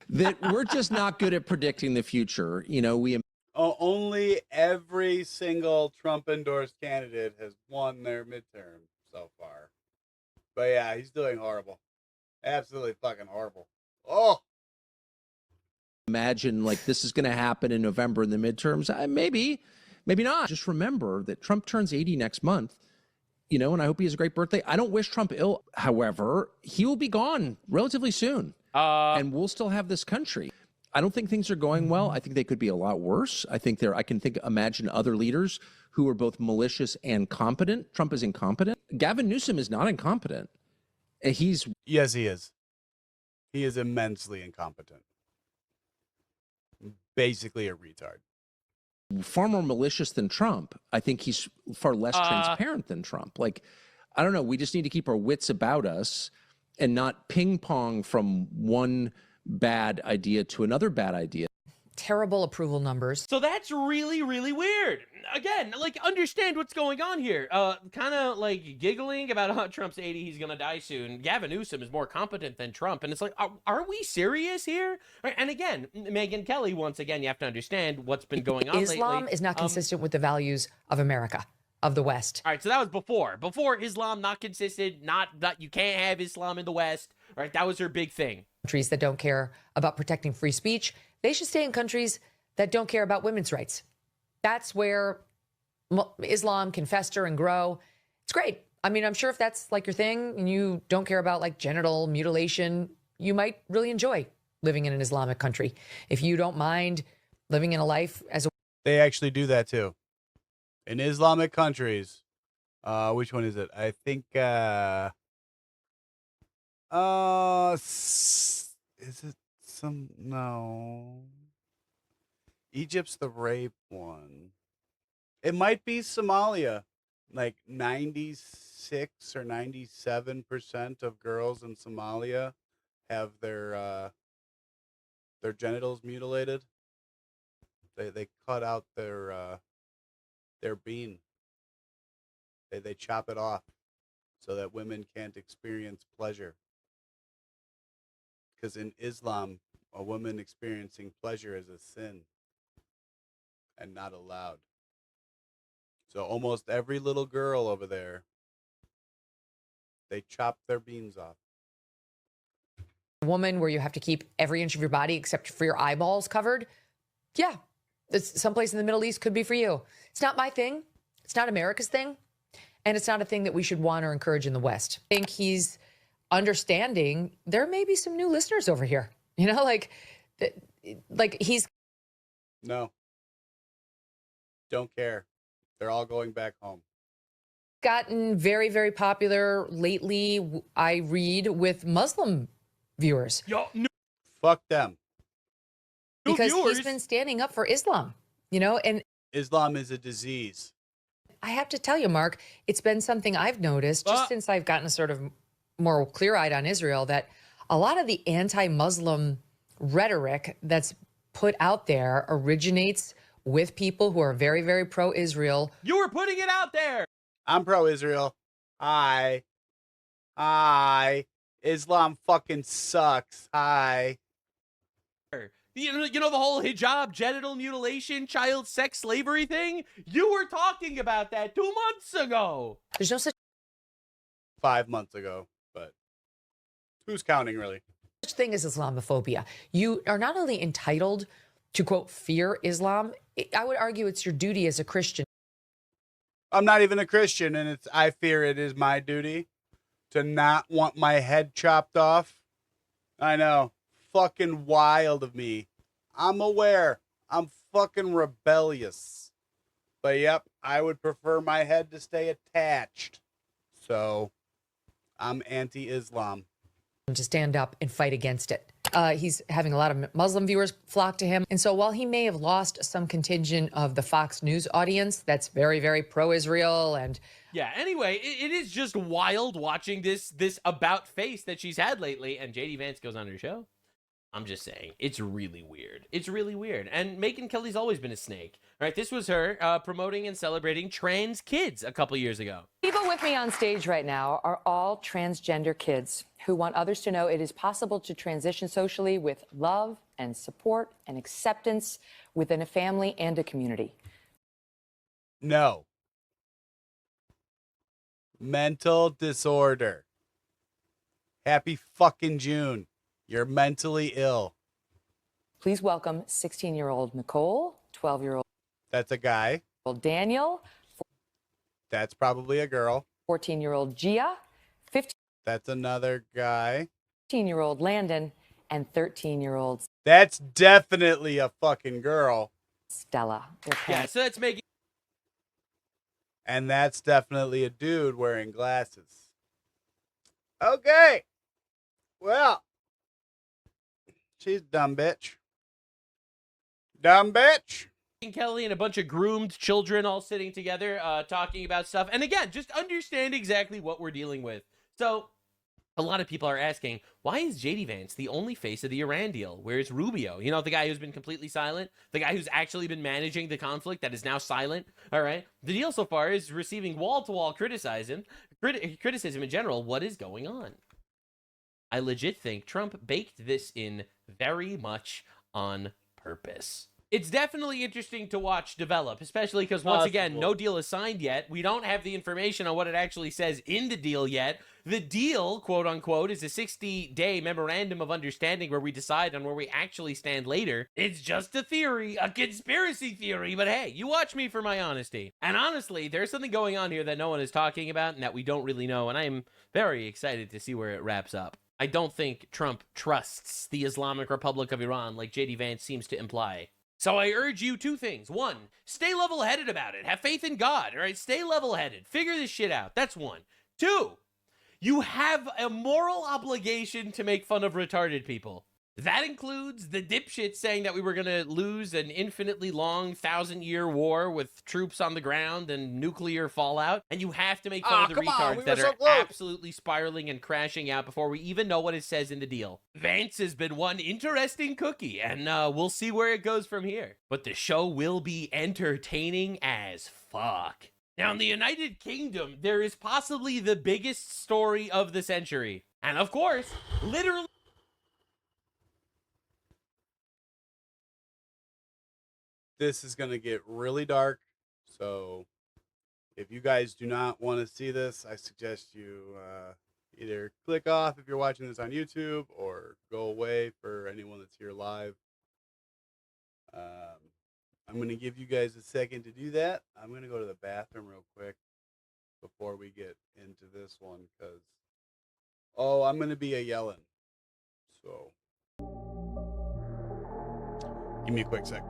That we're just not good at predicting the future. You know, only every single Trump-endorsed candidate has won their midterm so far. But yeah, he's doing horrible. Absolutely fucking horrible. Oh! Imagine like this is going to happen in November in the midterms. Maybe not. Just remember that Trump turns 80 next month, you know, and I hope he has a great birthday. I don't wish Trump ill. However, he will be gone relatively soon, and we'll still have this country. I don't think things are going well. I think they could be a lot worse. I think imagine other leaders who are both malicious and competent. Trump is incompetent. Gavin Newsom is not incompetent. Yes, he is. He is immensely incompetent. Basically a retard. Far more malicious than Trump. I think he's far less transparent than Trump. Like, I don't know. We just need to keep our wits about us and not ping pong from one bad idea to another bad idea. Terrible approval numbers. So that's really, really weird. Again, like, understand what's going on here. Kind of like giggling about how Trump's 80, he's gonna die soon. Gavin Newsom is more competent than Trump, and it's like, are we serious here? Right, and again, Megyn Kelly, once again, you have to understand what's been going on Islam lately. is not consistent with the values of America, of the West. All right, so that was before Islam, not consistent, not that you can't have Islam in the West. Right, that was her big thing. Countries that don't care about protecting free speech, they should stay in countries that don't care about women's rights. That's where Islam can fester and grow. It's great. I mean, I'm sure if that's like your thing and you don't care about like genital mutilation, you might really enjoy living in an Islamic country. If you don't mind living in a life as a... They actually do that too. In Islamic countries, which one is it? I think, is it no. Egypt's the rape one. It might be Somalia. Like 96 or 97% of girls in Somalia have their genitals mutilated. They cut out their bean. They chop it off so that women can't experience pleasure. Because in Islam, a woman experiencing pleasure is a sin and not allowed. So almost every little girl over there, they chop their beans off. woman where you have to keep every inch of your body except for your eyeballs covered, yeah, someplace in the Middle East could be for you. It's not my thing. It's not America's thing. And it's not a thing that we should want or encourage in the West. I think he's understanding there may be some new listeners over here. You know, like he's... No. Don't care. They're all going back home. Gotten very, very popular lately, I read, with Muslim viewers. Yo, fuck them. Because he's been standing up for Islam, you know, and Islam is a disease. I have to tell you, Mark, it's been something I've noticed just since I've gotten sort of more clear-eyed on Israel, that a lot of the anti-Muslim rhetoric that's put out there originates with people who are very, very pro-Israel. You were putting it out there. I'm pro-Israel. Hi. Islam fucking sucks. Hi. You know the whole hijab, genital mutilation, child sex slavery thing? You were talking about that 2 months ago. There's no such 5 months ago, but who's counting really? thing as Islamophobia. You are not only entitled to, quote, fear Islam, I would argue it's your duty as a Christian. I'm not even a Christian, and I fear it is my duty to not want my head chopped off. I know. Fucking wild of me. I'm aware. I'm fucking rebellious. But yep, I would prefer my head to stay attached. So, I'm anti-Islam. To stand up and fight against it. He's having a lot of Muslim viewers flock to him. And so while he may have lost some contingent of the Fox News audience that's very, very pro-Israel and... Yeah, anyway, it is just wild watching this about face that she's had lately. And JD Vance goes on her show. I'm just saying, it's really weird. It's really weird. And Megyn Kelly's always been a snake. All right, this was her promoting and celebrating trans kids a couple years ago. People with me on stage right now are all transgender kids who want others to know it is possible to transition socially with love and support and acceptance within a family and a community. No. Mental disorder. Happy fucking June. You're mentally ill. Please welcome 16-year-old Nicole, 12-year-old... That's a guy. Daniel. That's probably a girl. 14-year-old Gia. 15... That's another guy. 15-year-old Landon. And 13-year-old... That's definitely a fucking girl. Stella. Yeah, so that's making... And that's definitely a dude wearing glasses. Okay. Well... She's a dumb bitch. Dumb bitch. Kelly and a bunch of groomed children all sitting together talking about stuff. And again, just understand exactly what we're dealing with. So a lot of people are asking, why is JD Vance the only face of the Iran deal? Where's Rubio? You know, the guy who's been completely silent, the guy who's actually been managing the conflict that is now silent. All right. The deal so far is receiving wall-to-wall criticism in general. What is going on? I legit think Trump baked this in very much on purpose. It's definitely interesting to watch develop, especially because, once again, no deal is signed yet. We don't have the information on what it actually says in the deal yet. The deal, quote unquote, is a 60-day memorandum of understanding where we decide on where we actually stand later. It's just a theory, a conspiracy theory, but hey, you watch me for my honesty. And honestly, there's something going on here that no one is talking about and that we don't really know, and I am very excited to see where it wraps up. I don't think Trump trusts the Islamic Republic of Iran like JD Vance seems to imply. So I urge you two things. One, stay level-headed about it. Have faith in God, all right? Stay level-headed. Figure this shit out. That's one. Two, you have a moral obligation to make fun of retarded people. That includes the dipshits saying that we were going to lose an infinitely long 1,000-year war with troops on the ground and nuclear fallout. And you have to make fun of the retards that are absolutely spiraling and crashing out before we even know what it says in the deal. Vance has been one interesting cookie, and we'll see where it goes from here. But the show will be entertaining as fuck. Now, in the United Kingdom, there is possibly the biggest story of the century. And of course, literally... This is going to get really dark, so if you guys do not want to see this, I suggest you either click off if you're watching this on YouTube or go away for anyone that's here live. I'm going to give you guys a second to do that. I'm going to go to the bathroom real quick before we get into this one because, I'm going to be a yelling. So, give me a quick second.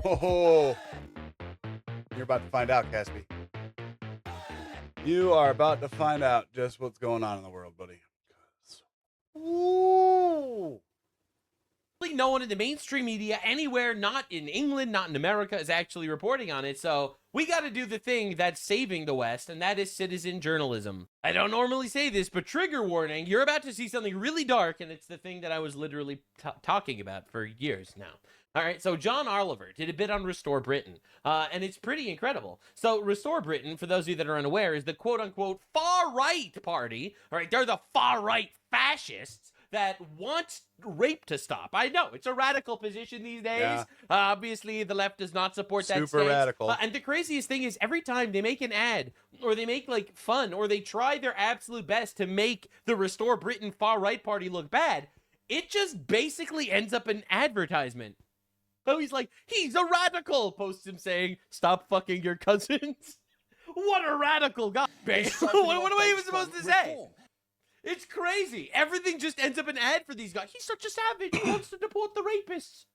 Oh, you're about to find out, Caspi. You are about to find out just what's going on in the world, buddy. Ooh. No one in the mainstream media anywhere, not in England, not in America, is actually reporting on it. So we got to do the thing that's saving the West, and that is citizen journalism. I don't normally say this, but trigger warning, you're about to see something really dark, and it's the thing that I was literally talking about for years now. All right, so John Oliver did a bit on Restore Britain, and it's pretty incredible. So Restore Britain, for those of you that are unaware, is the quote-unquote far-right party. All right, they're the far-right fascists that wants rape to stop. I know it's a radical position these days. Yeah. Obviously, the left does not support that Super stance. radical. And the craziest thing is every time they make an ad or they make like fun or they try their absolute best to make the Restore Britain far right party look bad, it just basically ends up an advertisement. So he's like, he's a radical, posts him saying, stop fucking your cousins. What a radical guy. What am I even supposed to say? It's crazy. Everything just ends up an ad for these guys. He's such a savage. He wants to deport the rapists.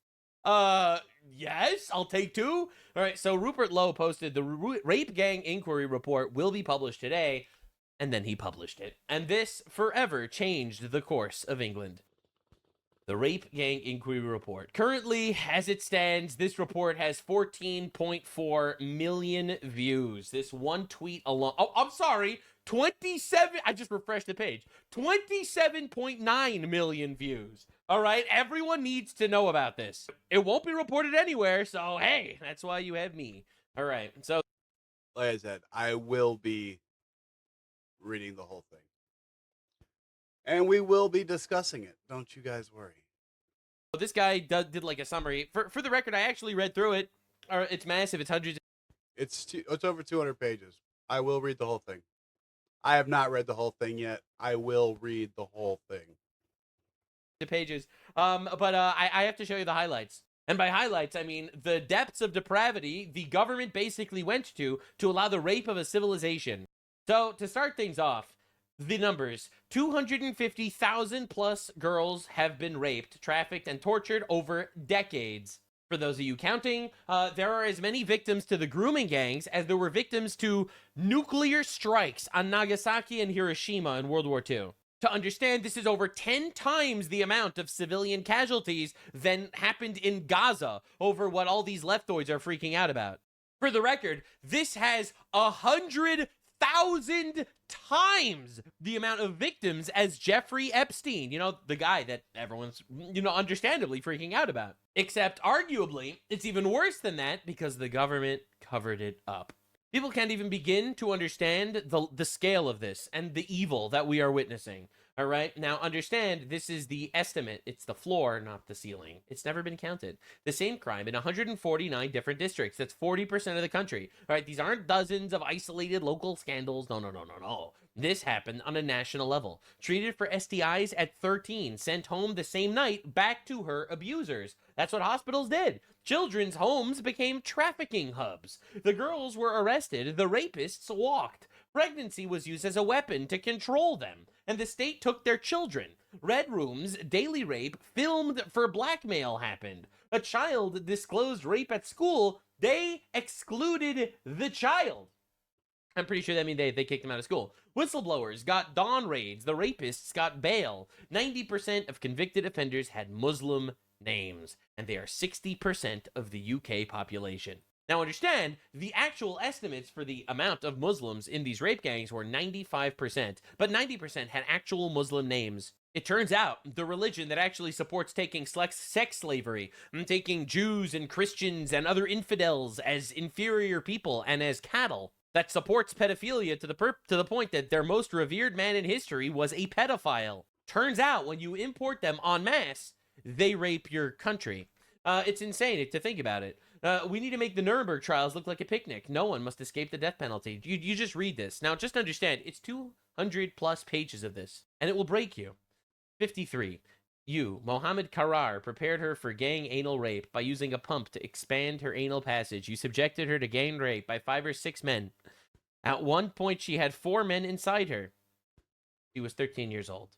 Yes, I'll take two. All right, so Rupert Lowe posted the Rape Gang Inquiry Report will be published today, and then he published it. And this forever changed the course of England. The Rape Gang Inquiry Report. Currently, as it stands, this report has 14.4 million views. This one tweet alone. Oh, I'm sorry. 27. I just refreshed the page. 27.9 million views. All right. Everyone needs to know about this. It won't be reported anywhere. So, hey, that's why you have me. All right. So, like I said, I will be reading the whole thing. And we will be discussing it. Don't you guys worry. This guy did like a summary. For the record, I actually read through it. It's massive. It's hundreds. It's over 200 pages. I will read the whole thing. I have not read the whole thing yet. I will read the whole thing. The pages. But I have to show you the highlights. And by highlights, I mean the depths of depravity the government basically went to allow the rape of a civilization. So to start things off, the numbers: 250,000 plus girls have been raped, trafficked, and tortured over decades. For those of you counting, there are as many victims to the grooming gangs as there were victims to nuclear strikes on Nagasaki and Hiroshima in World War II. To understand, this is over 10 times the amount of civilian casualties than happened in Gaza over what all these leftoids are freaking out about. For the record, this has 100,000 times the amount of victims as Jeffrey Epstein, the guy that everyone's, understandably freaking out about. Except, arguably, it's even worse than that because the government covered it up. People can't even begin to understand the scale of this and the evil that we are witnessing. All right. Now, understand, this is the estimate. It's the floor, not the ceiling. It's never been counted. The same crime in 149 different districts. That's 40% of the country. All right. These aren't dozens of isolated local scandals. No. This happened on a national level. Treated for STIs at 13, sent home the same night back to her abusers. That's what hospitals did. Children's homes became trafficking hubs. The girls were arrested. The rapists walked. Pregnancy was used as a weapon to control them, and the state took their children. Red rooms, daily rape, filmed for blackmail happened. A child disclosed rape at school. They excluded the child. I'm pretty sure that means they kicked him out of school. Whistleblowers got dawn raids. The rapists got bail. 90% of convicted offenders had Muslim names, and they are 60% of the UK population. Now understand, the actual estimates for the amount of Muslims in these rape gangs were 95%, but 90% had actual Muslim names. It turns out the religion that actually supports taking sex slavery, and taking Jews and Christians and other infidels as inferior people and as cattle, that supports pedophilia to the point that their most revered man in history was a pedophile. Turns out when you import them en masse, they rape your country. It's insane to think about it. We need to make the Nuremberg trials look like a picnic. No one must escape the death penalty. You just read this. Now, just understand, it's 200 plus pages of this, and it will break you. 53. You, Mohammed Karar, prepared her for gang anal rape by using a pump to expand her anal passage. You subjected her to gang rape by 5 or 6 men. At one point, she had 4 men inside her. She was 13 years old.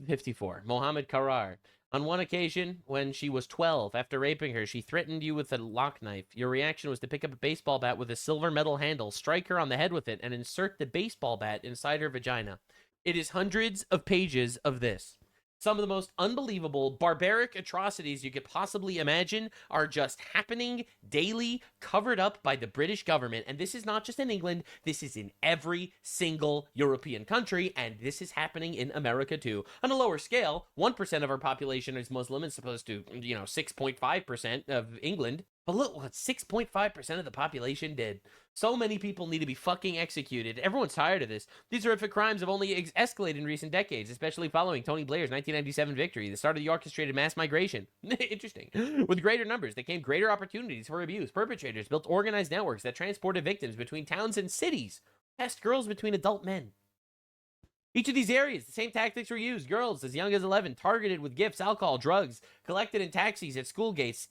54. Mohammed Karar. On one occasion, when she was 12, after raping her, she threatened you with a lock knife. Your reaction was to pick up a baseball bat with a silver metal handle, strike her on the head with it, and insert the baseball bat inside her vagina. It is hundreds of pages of this. Some of the most unbelievable, barbaric atrocities you could possibly imagine are just happening daily, covered up by the British government. And this is not just in England. This is in every single European country. And this is happening in America, too. On a lower scale, 1% of our population is Muslim as opposed to, 6.5% of England. But look what 6.5% of the population did. So many people need to be fucking executed. Everyone's tired of this. These horrific crimes have only escalated in recent decades, especially following Tony Blair's 1997 victory, the start of the orchestrated mass migration. Interesting. With greater numbers, there came greater opportunities for abuse. Perpetrators built organized networks that transported victims between towns and cities, passed girls between adult men. Each of these areas, the same tactics were used. Girls as young as 11, targeted with gifts, alcohol, drugs, collected in taxis at school gates,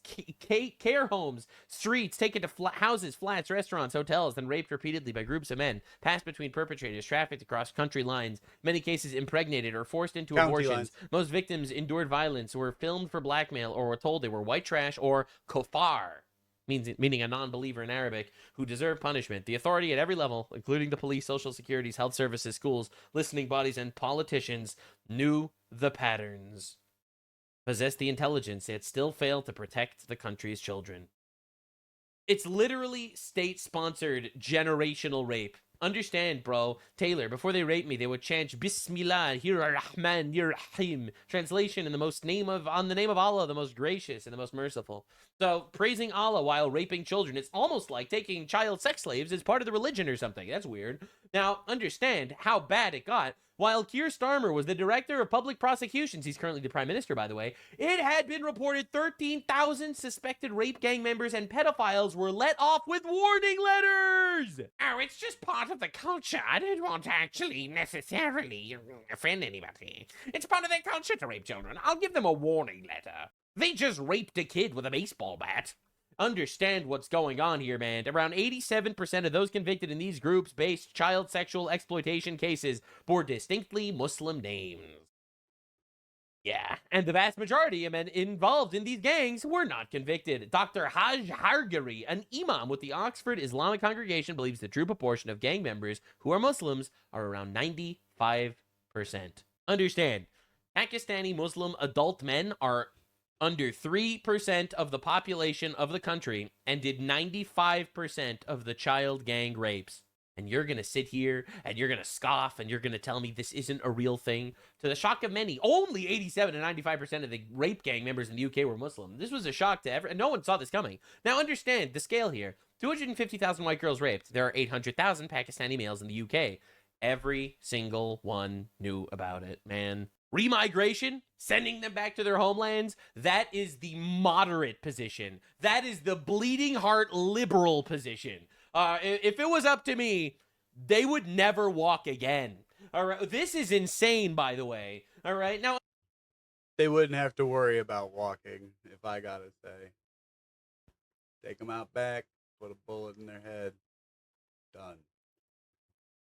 care homes, streets, taken to houses, flats, restaurants, hotels, then raped repeatedly by groups of men, passed between perpetrators, trafficked across country lines, many cases impregnated or forced into abortions. Lines. Most victims endured violence, were filmed for blackmail, or were told they were white trash or kofar, meaning a non-believer in Arabic, who deserve punishment. The authority at every level, including the police, social securities, health services, schools, listening bodies, and politicians, knew the patterns, possessed the intelligence, yet still failed to protect the country's children. It's literally state-sponsored generational rape. Understand, bro. Taylor, before they raped me, they would chant Bismillah, Rahman, Rahim. Translation, on the name of Allah, the most gracious and the most merciful. So, praising Allah while raping children, it's almost like taking child sex slaves as part of the religion or something. That's weird. Now, understand how bad it got. While Keir Starmer was the director of public prosecutions, he's currently the prime minister, by the way, it had been reported 13,000 suspected rape gang members and pedophiles were let off with warning letters. Oh, it's just part of the culture. I don't want to actually necessarily offend anybody. It's part of their culture to rape children. I'll give them a warning letter. They just raped a kid with a baseball bat. Understand what's going on here, man. Around 87% of those convicted in these groups-based child sexual exploitation cases bore distinctly Muslim names. Yeah, and the vast majority of men involved in these gangs were not convicted. Dr. Haj Hargari, an imam with the Oxford Islamic Congregation, believes the true proportion of gang members who are Muslims are around 95%. Understand, Pakistani Muslim adult men are under 3% of the population of the country and did 95% of the child gang rapes. And you're going to sit here and you're going to scoff and you're going to tell me this isn't a real thing? To the shock of many, only 87 to 95% of the rape gang members in the UK were Muslim. This was a shock to everyone, and no one saw this coming. Now understand the scale here. 250,000 white girls raped. There are 800,000 Pakistani males in the UK. Every single one knew about it, man. Remigration, sending them back to their homelands, that is the moderate position. That is the bleeding heart liberal position. If it was up to me, they would never walk again. All right, this is insane, by the way. All right, now they wouldn't have to worry about walking, if I gotta say. Take them out back, put a bullet in their head, done.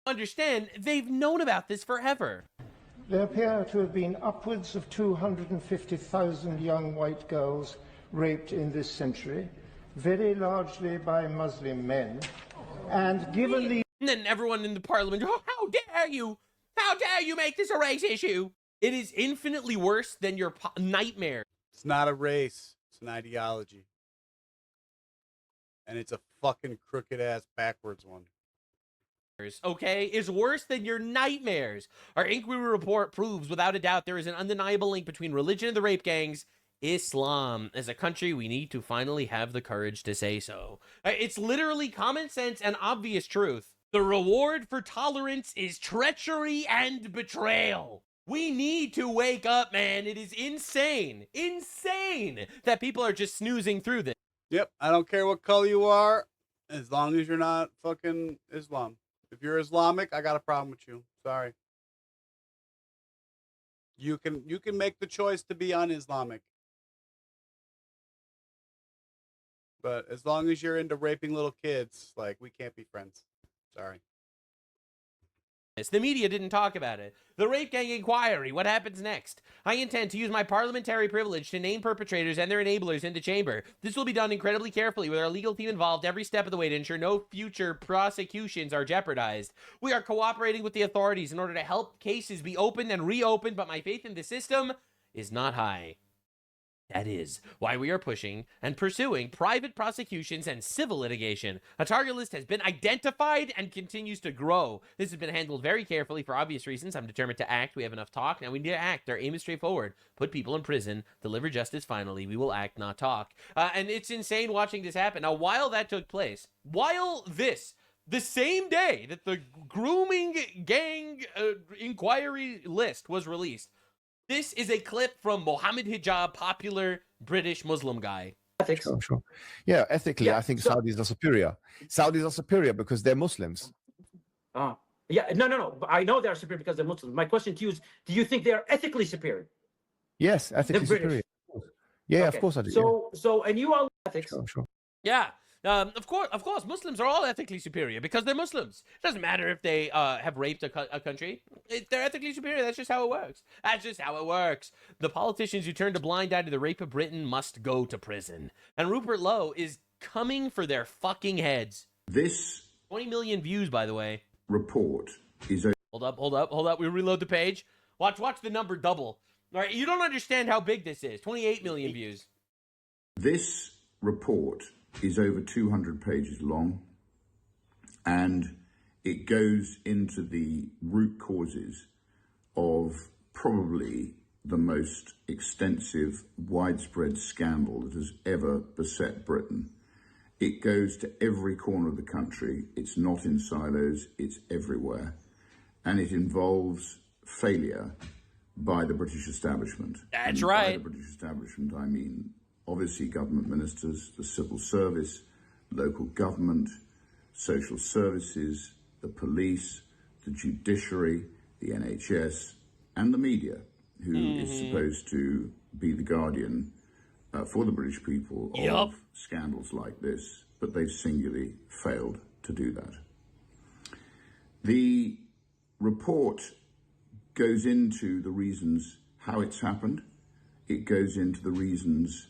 Understand, they've known about this forever. There appear to have been upwards of 250,000 young white girls raped in this century, very largely by Muslim men. And given the... And then everyone in the parliament, oh, how dare you? How dare you make this a race issue? It is infinitely worse than your nightmare. It's not a race. It's an ideology. And it's a fucking crooked-ass backwards one. Okay, is worse than your nightmares. Our inquiry report proves without a doubt there is an undeniable link between religion and the rape gangs. Islam. As a country, we need to finally have the courage to say so. It's literally common sense and obvious truth. The reward for tolerance is treachery and betrayal. We need to wake up, man. It is insane that people are just snoozing through this. Yep, I don't care what color you are, as long as you're not fucking Islam. If you're Islamic, I got a problem with you. Sorry. You can make the choice to be un-Islamic. But as long as you're into raping little kids, like, we can't be friends. Sorry. The media didn't talk about it. The rape gang inquiry, what happens next? I intend to use my parliamentary privilege to name perpetrators and their enablers into chamber. This will be done incredibly carefully with our legal team involved every step of the way to ensure no future prosecutions are jeopardized. We are cooperating with the authorities in order to help cases be opened and reopened, but my faith in the system is not high. That is why we are pushing and pursuing private prosecutions and civil litigation. A target list has been identified and continues to grow. This has been handled very carefully for obvious reasons. I'm determined to act. We have enough talk. Now we need to act. Our aim is straightforward. Put people in prison. Deliver justice finally. We will act, not talk. And it's insane watching this happen. Now, while that took place, the same day that the grooming gang inquiry list was released, this is a clip from Mohammed Hijab, popular British Muslim guy. Ethics. Sure. Yeah, ethically, I think Saudis are superior. Saudis are superior because they're Muslims. No. I know they're superior because they're Muslims. My question to you is, do you think they are ethically superior? Yes, ethically superior. Yeah, okay. Of course I do. And you all ethics. Sure. Yeah. Of course, Muslims are all ethically superior because they're Muslims. It doesn't matter if they have raped a country. They're ethically superior. That's just how it works. The politicians who turned a blind eye to the rape of Britain must go to prison. And Rupert Lowe is coming for their fucking heads. This 20 million views, by the way. Report is a... Hold up. We reload the page. Watch the number double. All right, you don't understand how big this is. 28 million views. This report is over 200 pages long, and it goes into the root causes of probably the most extensive, widespread scandal that has ever beset Britain. It goes to every corner of the country. It's not in silos, it's everywhere. And it involves failure by the British establishment. That's right. By the British establishment, I mean obviously government ministers, the civil service, local government, social services, the police, the judiciary, the NHS, and the media, who is supposed to be the guardian for the British people of scandals like this, but they've singularly failed to do that. The report goes into the reasons how it's happened. It goes into the reasons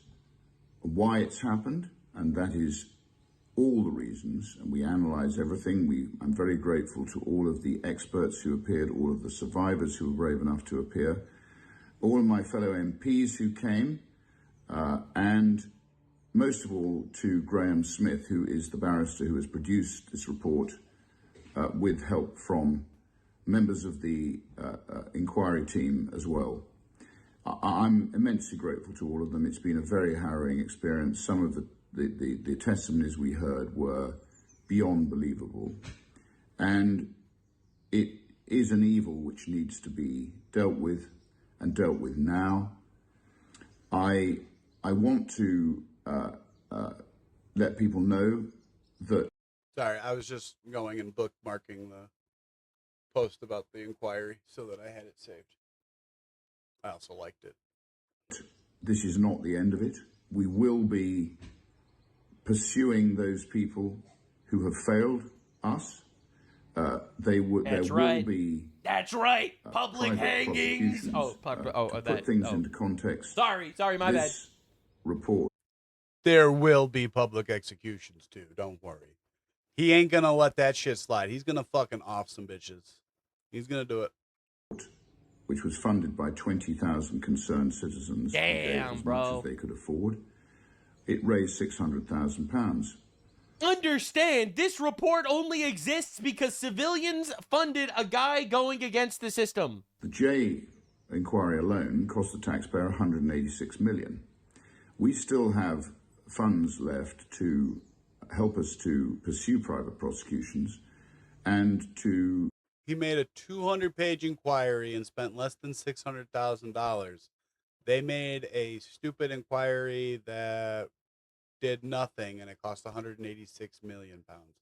why it's happened, and that is all the reasons, and we analyze everything. I'm very grateful to all of the experts who appeared, all of the survivors who were brave enough to appear, all of my fellow MPs who came, and most of all to Graham Smith, who is the barrister who has produced this report with help from members of the inquiry team as well. I'm immensely grateful to all of them. It's been a very harrowing experience. Some of the testimonies we heard were beyond believable. And it is an evil which needs to be dealt with, and dealt with now. I want to let people know that... Sorry, I was just going and bookmarking the post about the inquiry so that I had it saved. I also liked it. This is not the end of it. We will be pursuing those people who have failed us. There will be... That's right. Public hangings. Put things into context. Sorry, my bad. Report. There will be public executions too. Don't worry. He ain't gonna let that shit slide. He's gonna fucking off some bitches. He's gonna do it. Which was funded by 20,000 concerned citizens. Damn, as bro. much as they could afford. It raised £600,000. Understand, this report only exists because civilians funded a guy going against the system. The J inquiry alone cost the taxpayer $186 million. We still have funds left to help us to pursue private prosecutions and to... He made a 200-page inquiry and spent less than $600,000. They made a stupid inquiry that did nothing, and it cost 186 million pounds.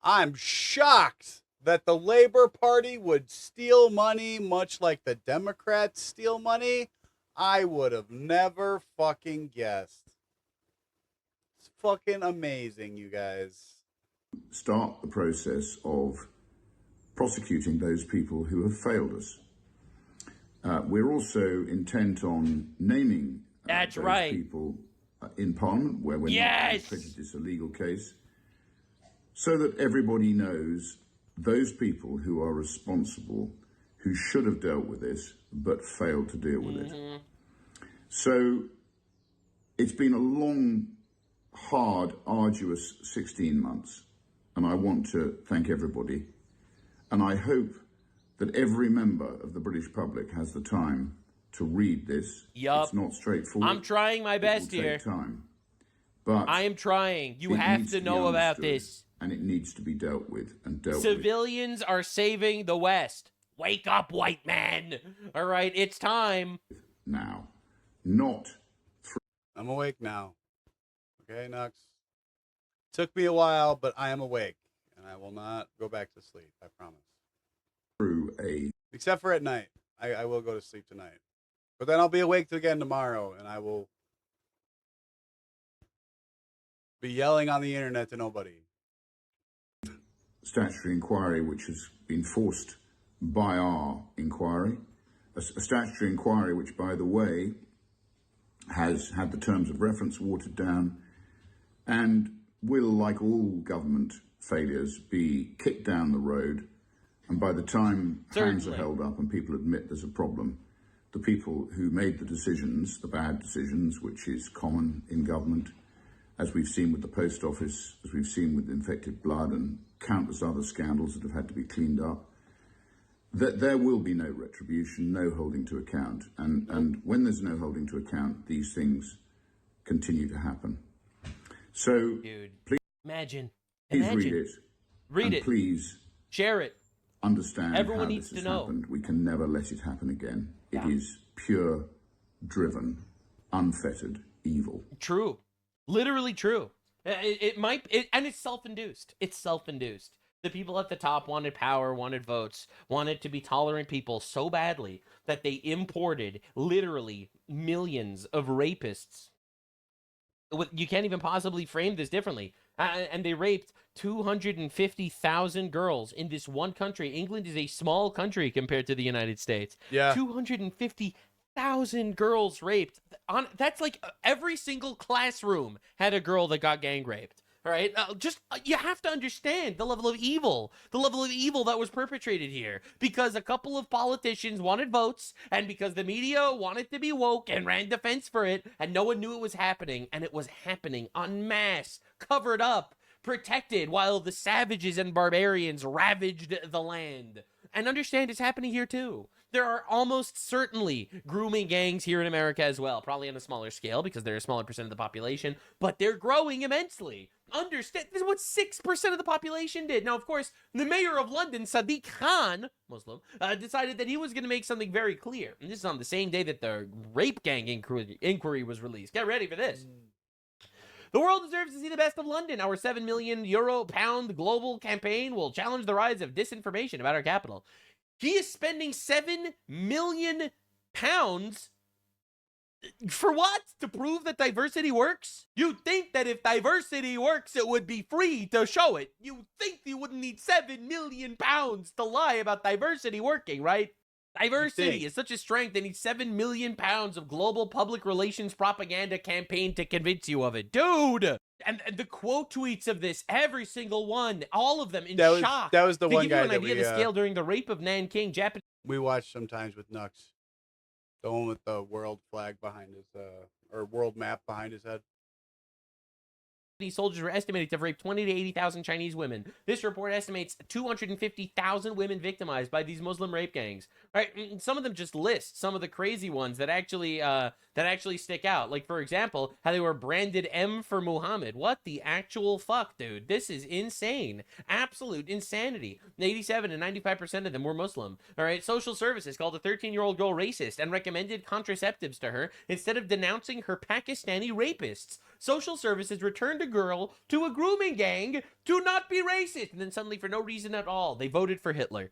I'm shocked that the Labor Party would steal money much like the Democrats steal money. I would have never fucking guessed. It's fucking amazing, you guys. Start the process of prosecuting those people who have failed us. We're also intent on naming That's those right. people in Parliament where we're not prejudice a legal case, so that everybody knows those people who are responsible, who should have dealt with this but failed to deal with it. So it's been a long, hard, arduous 16 months, and I want to thank everybody. And I hope that every member of the British public has the time to read this. Yup. It's not straightforward. I'm trying my best it will here. Take time. But I am trying. You it have needs to be know about understood, this. and it needs to be dealt with and dealt with. Civilians are saving the West. Wake up, white man. All right, it's time. Now, not I'm awake now. Okay, Nux. Took me a while, but I am awake, and I will not go back to sleep. I promise. through a... Except for at night. I will go to sleep tonight. But then I'll be awake again tomorrow, and I will be yelling on the internet to nobody. statutory inquiry which has been forced by our inquiry, a statutory inquiry which, by the way, has had the terms of reference watered down and will, like all government failures, be kicked down the road. And by the time hands are held up and people admit there's a problem, the people who made the decisions, the bad decisions, which is common in government, as we've seen with the post office, as we've seen with infected blood and countless other scandals that have had to be cleaned up, that there will be no retribution, no holding to account. And when there's no holding to account, these things continue to happen. So, please, imagine read it. Read it. Please share it. Understand Everyone how needs this has to know. happened. We can never let it happen again. It is pure, driven, unfettered evil. True. Literally true. And it's self-induced. It's self-induced. The people at the top wanted power, wanted votes, wanted to be tolerant people so badly that they imported literally millions of rapists. You can't even possibly frame this differently. And they raped 250,000 girls in this one country. England is a small country compared to the United States. Yeah. 250,000 girls raped. That's like every single classroom had a girl that got gang raped. All right, you have to understand the level of evil that was perpetrated here, because a couple of politicians wanted votes, and because the media wanted to be woke and ran defense for it, and no one knew it was happening, and it was happening en masse, covered up, protected, while the savages and barbarians ravaged the land. And understand, it's happening here too. There are almost certainly grooming gangs here in America as well, probably on a smaller scale because they're a smaller percent of the population, but they're growing immensely. Understand, this is what 6% of the population did. Now, of course, the mayor of London, Sadiq Khan, Muslim, decided that he was going to make something very clear. And this is on the same day that the rape gang inquiry was released. Get ready for this. The world deserves to see the best of London. Our €7 million global campaign will challenge the rise of disinformation about our capital. He is spending £7 million for what? To prove that diversity works? You'd think that if diversity works, it would be free to show it. You'd think you wouldn't need £7 million to lie about diversity working, right? Diversity is such a strength, they need £7 million of global public relations propaganda campaign to convince you of it. Dude! And the quote tweets of this, every single one, all of them in shock. That was the one guy to give you an idea of the scale during the rape of Nanking, Japanese. We watch sometimes with Nux. The one with the world flag behind his, or world map behind his head. These soldiers were estimated to have raped 20 to 80,000 Chinese women. This report estimates 250,000 women victimized by these Muslim rape gangs. All right, some of them just list some of the crazy ones that actually stick out. Like, for example, how they were branded M for Muhammad. What the actual fuck, dude? This is insane. Absolute insanity. 87 and 95% of them were Muslim. All right, social services called a 13-year-old girl racist and recommended contraceptives to her instead of denouncing her Pakistani rapists. Social services returned a girl to a grooming gang to not be racist. And then suddenly, for no reason at all, they voted for Hitler.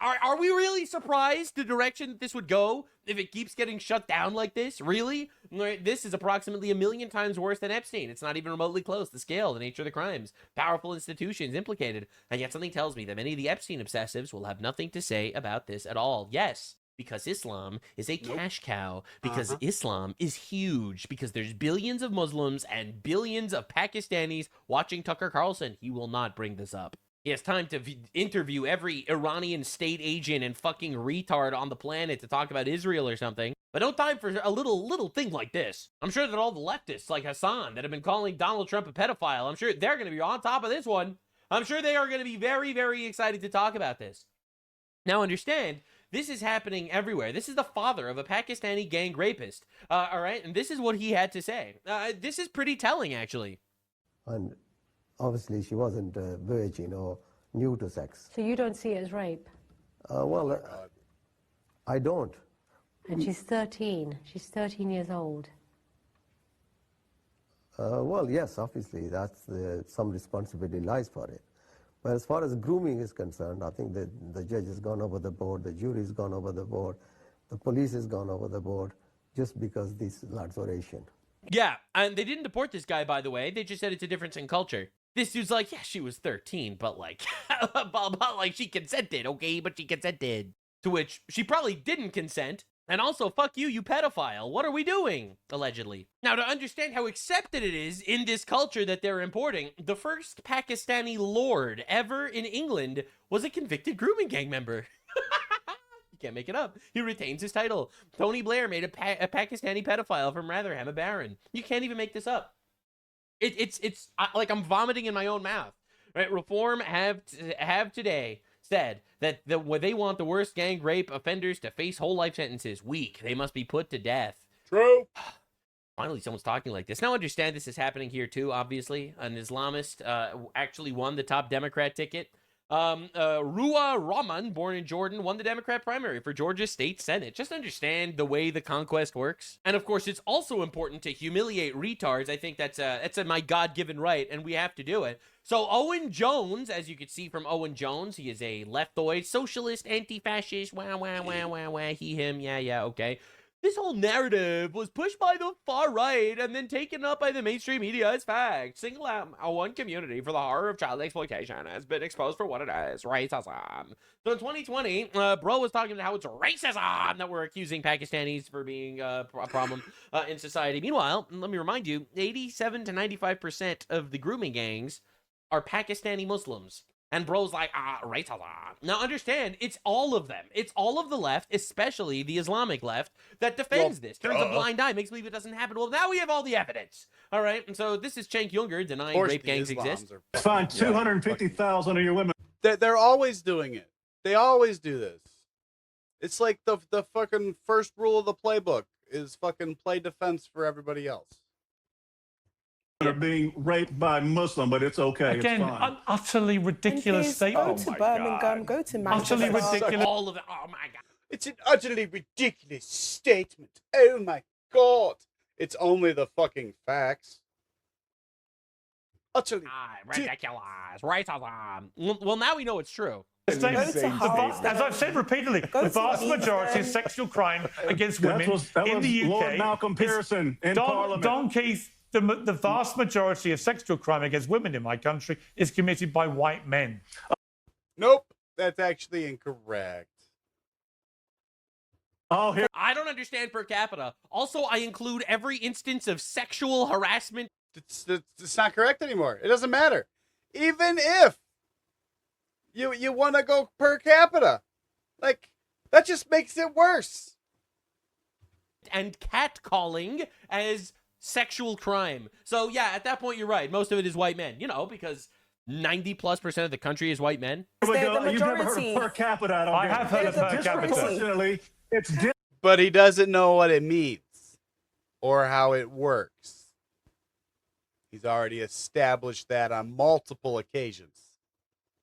Are we really surprised the direction that this would go if it keeps getting shut down like this? Really? This is approximately 1 million times worse than Epstein. It's not even remotely close. The scale, the nature of the crimes, powerful institutions implicated. And yet something tells me that many of the Epstein obsessives will have nothing to say about this at all. Yes. Because Islam is a cash cow, because Islam is huge, because there's billions of Muslims and billions of Pakistanis watching Tucker Carlson. He will not bring this up. He has time to interview every Iranian state agent and fucking retard on the planet to talk about Israel or something. But no time for a little thing like this. I'm sure that all the leftists like Hassan that have been calling Donald Trump a pedophile, I'm sure they're going to be on top of this one. I'm sure they are going to be very, very excited to talk about this. Now understand, this is happening everywhere. This is the father of a Pakistani gang rapist. All right, and this is what he had to say. This is pretty telling, actually. And obviously she wasn't a virgin or new to sex. So you don't see it as rape? I don't. And she's 13. She's 13 years old. Well, yes, obviously, that's some responsibility lies for it. But as far as grooming is concerned, I think that the judge has gone over the board, the jury has gone over the board, the police has gone over the board, just because these lads were Asian. Yeah, and they didn't deport this guy, by the way. They just said it's a difference in culture. This dude's like, yeah, she was 13, but like, like she consented, okay? But she consented. To which she probably didn't consent. And also, fuck you, you pedophile. What are we doing? Allegedly. Now, to understand how accepted it is in this culture that they're importing, the first Pakistani lord ever in England was a convicted grooming gang member. You can't make it up. He retains his title. Tony Blair made a Pakistani pedophile from Rotherham a baron. You can't even make this up. It's like I'm vomiting in my own mouth. Right? Reform have today said that they want the worst gang rape offenders to face whole life sentences. Weak. They must be put to death. True. Finally, someone's talking like this. Now understand this is happening here too, obviously. An Islamist actually won the top Democrat ticket. Ruwa Rahman, born in Jordan, won the Democrat primary for Georgia's state senate. Just understand the way the conquest works. And of course, it's also important to humiliate retards. I think that's my God-given right, and we have to do it. So Owen Jones, as you can see from Owen Jones, he is a leftoid, socialist, anti-fascist, he, him, yeah, okay. This whole narrative was pushed by the far right and then taken up by the mainstream media as fact. Single out one community for the horror of child exploitation has been exposed for what it is, racism. So in 2020, Bro was talking about how it's racism that we're accusing Pakistanis for being a problem in society. Meanwhile, let me remind you, 87 to 95% of the grooming gangs are Pakistani Muslims. And Bro's like, racism. Now understand, it's all of them. It's all of the left, especially the Islamic left, that defends this. Turns a blind eye, makes believe it doesn't happen. Well, now we have all the evidence. All right, and so this is Cenk Uygur denying rape gangs exist. Find 250,000 of your women. They're always doing it. They always do this. It's like the fucking first rule of the playbook is fucking play defense for everybody else. Are being raped by Muslim, but it's okay. Again, it's fine. An utterly ridiculous statement. Go to Birmingham, go to Manchester. Utterly ridiculous. All of it. Oh my God. It's an utterly ridiculous statement. Oh my God. It's only the fucking facts. Utterly ridiculous. Racism. Well, now we know it's true. As I've said repeatedly, the vast majority of sexual crime against women in the UK. Lord Malcolm Pearson in Parliament. Don Keith. The vast majority of sexual crime against women in my country is committed by white men. Nope, that's actually incorrect. Oh, here. I don't understand per capita. Also, I include every instance of sexual harassment. It's not correct anymore. It doesn't matter. Even if you want to go per capita, like, that just makes it worse. And catcalling as sexual crime. So yeah, at that point you're right. Most of it is white men, because 90+% of the country is white men. You've never heard of per capita. I have heard of per capita. Unfortunately, it's but he doesn't know what it means or how it works. He's already established that on multiple occasions.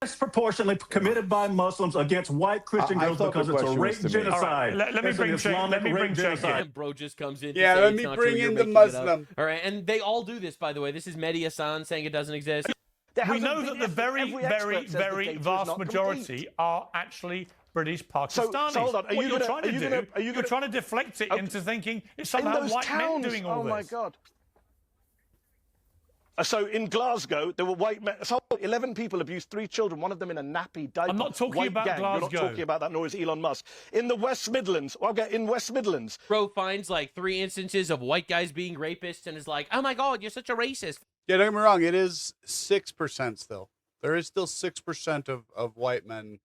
disproportionately committed by Muslims against white Christian girls because it's a rape genocide. Right, let me bring Cenk in. Bro just comes in. Yeah, let me bring in the Muslim. All right, and they all do this, by the way. This is Mehdi Hassan saying it doesn't exist. We know that the very vast majority are actually British Pakistanis. So hold on. You're trying to deflect it into thinking it's somehow white men doing all this. Oh my God. So in Glasgow, there were white men. So 11 people abused 3 children, one of them in a nappy diaper. I'm not talking about gang. Glasgow. You're not talking about that, nor is Elon Musk. In the West Midlands, in West Midlands. Bro finds like 3 instances of white guys being rapists and is like, oh my God, you're such a racist. Yeah, don't get me wrong. It is 6% still. there is still 6% of white men.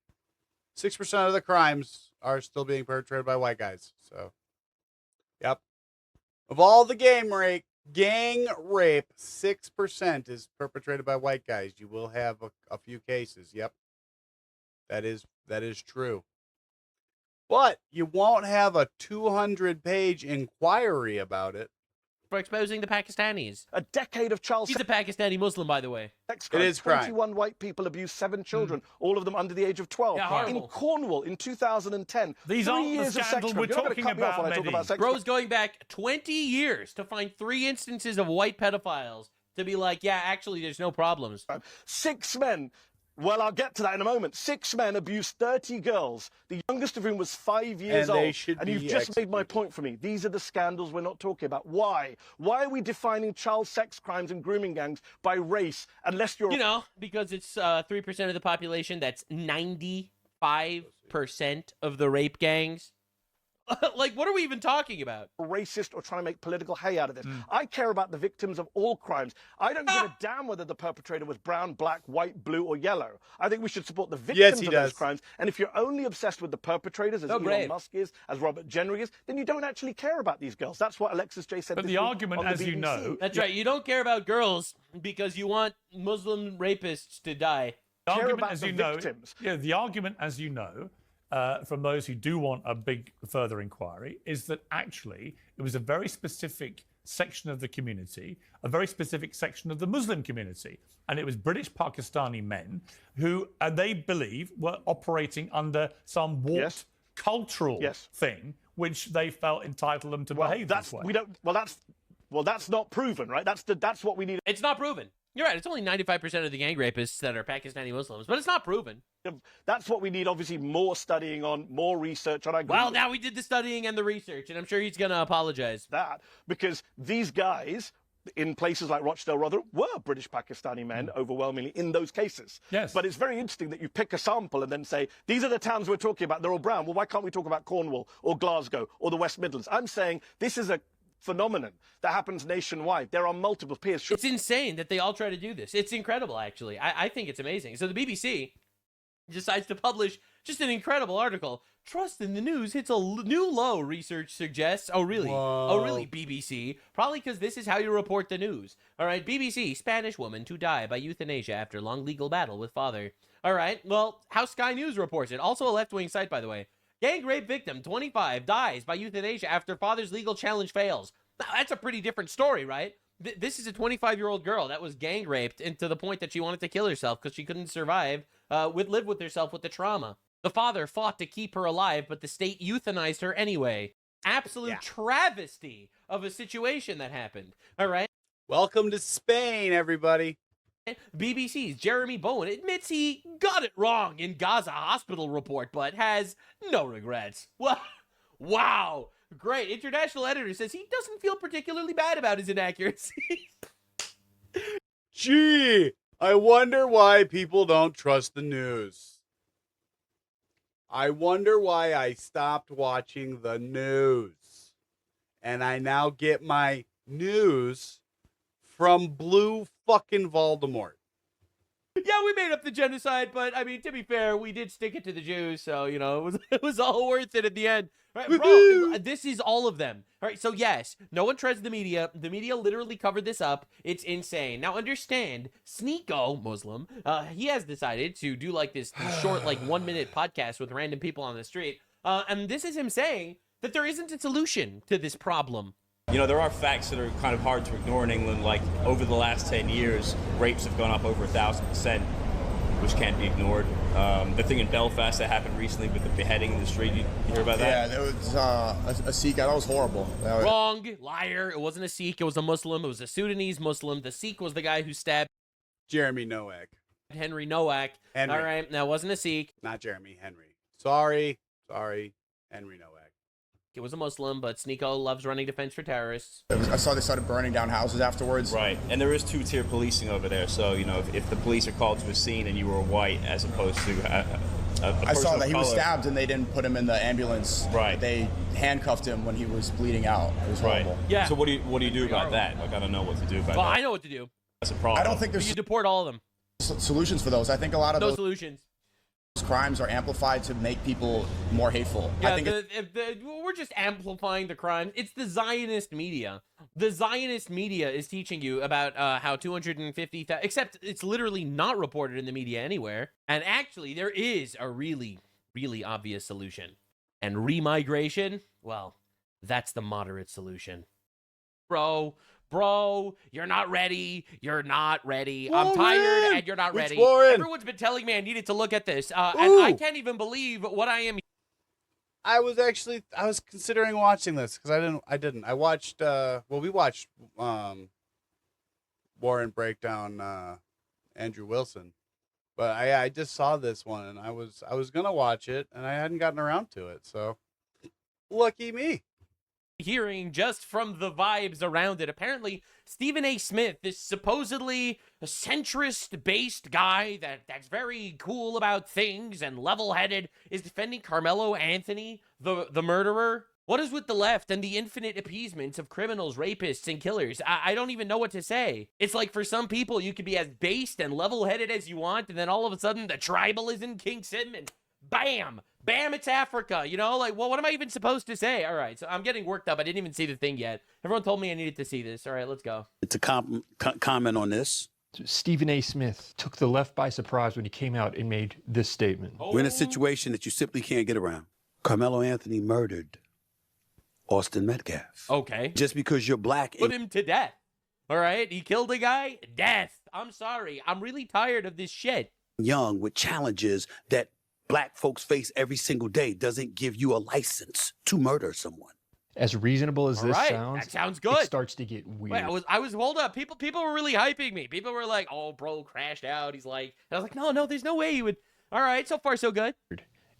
6% of the crimes are still being perpetrated by white guys. So, yep. Of all the gang rape, 6% is perpetrated by white guys. You will have a few cases. Yep. That is true. But you won't have a 200-page inquiry about it. For exposing the Pakistanis. A decade of child sex. He's a Pakistani Muslim, by the way. It is crime. 21 white people abused 7 children, all of them under the age of 12. Yeah, in Cornwall in 2010. These 3 aren't years the of sex scandal we're crimes. talking about, Bro's going back 20 years to find 3 instances of white pedophiles to be like, yeah, actually, there's no problems. 6 men. Well, I'll get to that in a moment. 6 men abused 30 girls, the youngest of whom was 5 years And they old. should And be you've just made my point for me. These are the scandals we're not talking about. Why? Why are we defining child sex crimes and grooming gangs by race unless you're... You know, because it's 3% of the population. That's 95% of the rape gangs. Like, what are we even talking about? Racist or trying to make political hay out of this. I care about the victims of all crimes. I don't give a damn whether the perpetrator was brown, black, white, blue, or yellow. I think we should support the victims of those crimes. And if you're only obsessed with the perpetrators, as Elon Musk is, as Robert Jenner is, then you don't actually care about these girls. That's what Alexis J said. But the argument, as you know, that's right. You don't care about girls because you want Muslim rapists to die. The argument, as you know, the argument, as you know, from those who do want a big further inquiry, is that actually it was a very specific section of the community, a very specific section of the Muslim community, and it was British Pakistani men who they believe were operating under some warped cultural thing, which they felt entitled them to behave this way. That's not proven, right? That's what we need. It's not proven. You're right. It's only 95% of the gang rapists that are Pakistani Muslims, but it's not proven. That's what we need, obviously, more studying on, more research on. Well, now we did the studying and the research, and I'm sure he's going to apologize. Because these guys in places like Rochdale, Rotherham, were British Pakistani men overwhelmingly in those cases. Yes. But it's very interesting that you pick a sample and then say, these are the towns we're talking about. They're all brown. Well, why can't we talk about Cornwall or Glasgow or the West Midlands? I'm saying this is a phenomenon that happens nationwide. There are multiple peers. It's insane that they all try to do this. It's incredible, actually. I think it's amazing. So the BBC decides to publish just an incredible article. Trust in the news hits a new low, research suggests. Oh, really? Whoa. Oh, really, BBC? Probably because this is how you report the news. All right, BBC, Spanish woman to die by euthanasia after long legal battle with father. All right, well, how Sky News reports it. Also a left-wing site, by the way. Gang rape victim, 25, dies by euthanasia after father's legal challenge fails. Now, that's a pretty different story, right? This is a 25-year-old girl that was gang raped and to the point that she wanted to kill herself because she couldn't survive, live with herself with the trauma. The father fought to keep her alive, but the state euthanized her anyway. Absolute travesty of a situation that happened. All right? Welcome to Spain, everybody. BBC's Jeremy Bowen admits he got it wrong in Gaza hospital report, but has no regrets. Wow. Great. International editor says he doesn't feel particularly bad about his inaccuracies. Gee, I wonder why people don't trust the news. I wonder why I stopped watching the news. And I now get my news from blue fucking Voldemort. Yeah, we made up the genocide, but I mean, to be fair, we did stick it to the Jews, so you know it was all worth it at the end. All right, bro, this is all of them. All right, so yes, no one trusts the media. The media literally covered this up. It's insane. Now understand, Sneeko, Muslim, he has decided to do like this short, like 1-minute podcast with random people on the street, and this is him saying that there isn't a solution to this problem. You know, there are facts that are kind of hard to ignore in England, like over the last 10 years, rapes have gone up over 1,000%, which can't be ignored. The thing in Belfast that happened recently with the beheading in the street, you hear about that? Yeah, there was a Sikh guy. That was horrible. Wrong, liar. It wasn't a Sikh. It was a Muslim. It was a Sudanese Muslim. The Sikh was the guy who stabbed Jeremy Nowak. Henry Nowak. Henry. All right, now it wasn't a Sikh. Not Jeremy, Henry. Sorry, Henry Nowak. It was a Muslim, but Sneeko loves running defense for terrorists. I saw they started burning down houses afterwards. Right, and there is two-tier policing over there. So, you know, if the police are called to a scene and you were white as opposed to I saw that he was stabbed and they didn't put him in the ambulance. Right. They handcuffed him when he was bleeding out. It was horrible. Yeah. So what do you do about that? Like, I don't know what to do about that. Well, I know what to do. That's a problem. I don't think there's... You deport all of them. solutions for those. I think a lot of No those solutions. crimes are amplified to make people more hateful. Yeah, I think we're just amplifying the crimes. It's the Zionist media. The Zionist media is teaching you about how 250,000, except it's literally not reported in the media anywhere. And actually, there is a really, really obvious solution. And remigration, well, that's the moderate solution. Bro, you're not ready. You're not ready. I'm tired and you're not ready. Everyone's been telling me I needed to look at this. And I can't even believe what I am. I was considering watching this because I didn't. I watched, we watched Warren break down Andrew Wilson. But I just saw this one and I was going to watch it and I hadn't gotten around to it. So lucky me. Hearing just from the vibes around it. Apparently, Stephen A. Smith, this supposedly a centrist-based guy that's very cool about things and level-headed, is defending Carmelo Anthony, the murderer. What is with the left and the infinite appeasement of criminals, rapists, and killers? I don't even know what to say. It's like for some people, you can be as based and level-headed as you want, and then all of a sudden, the tribalism kicks in, and bam! Bam, it's Africa, you know? Like, well, what am I even supposed to say? All right, so I'm getting worked up. I didn't even see the thing yet. Everyone told me I needed to see this. All right, let's go. To comment on this. Stephen A. Smith took the left by surprise when he came out and made this statement. We're in a situation that you simply can't get around. Carmelo Anthony murdered Austin Metcalf. Okay. Just because you're black. Put him to death. All right, he killed a guy. Death. I'm sorry. I'm really tired of this shit. Young with challenges that black folks face every single day doesn't give you a license to murder someone. As reasonable as this that sounds good. it starts to get weird. Wait, I was hold up. People were really hyping me. People were like, "Oh, bro, crashed out." He's like, and I was like, "No, there's no way he would." All right, so far so good.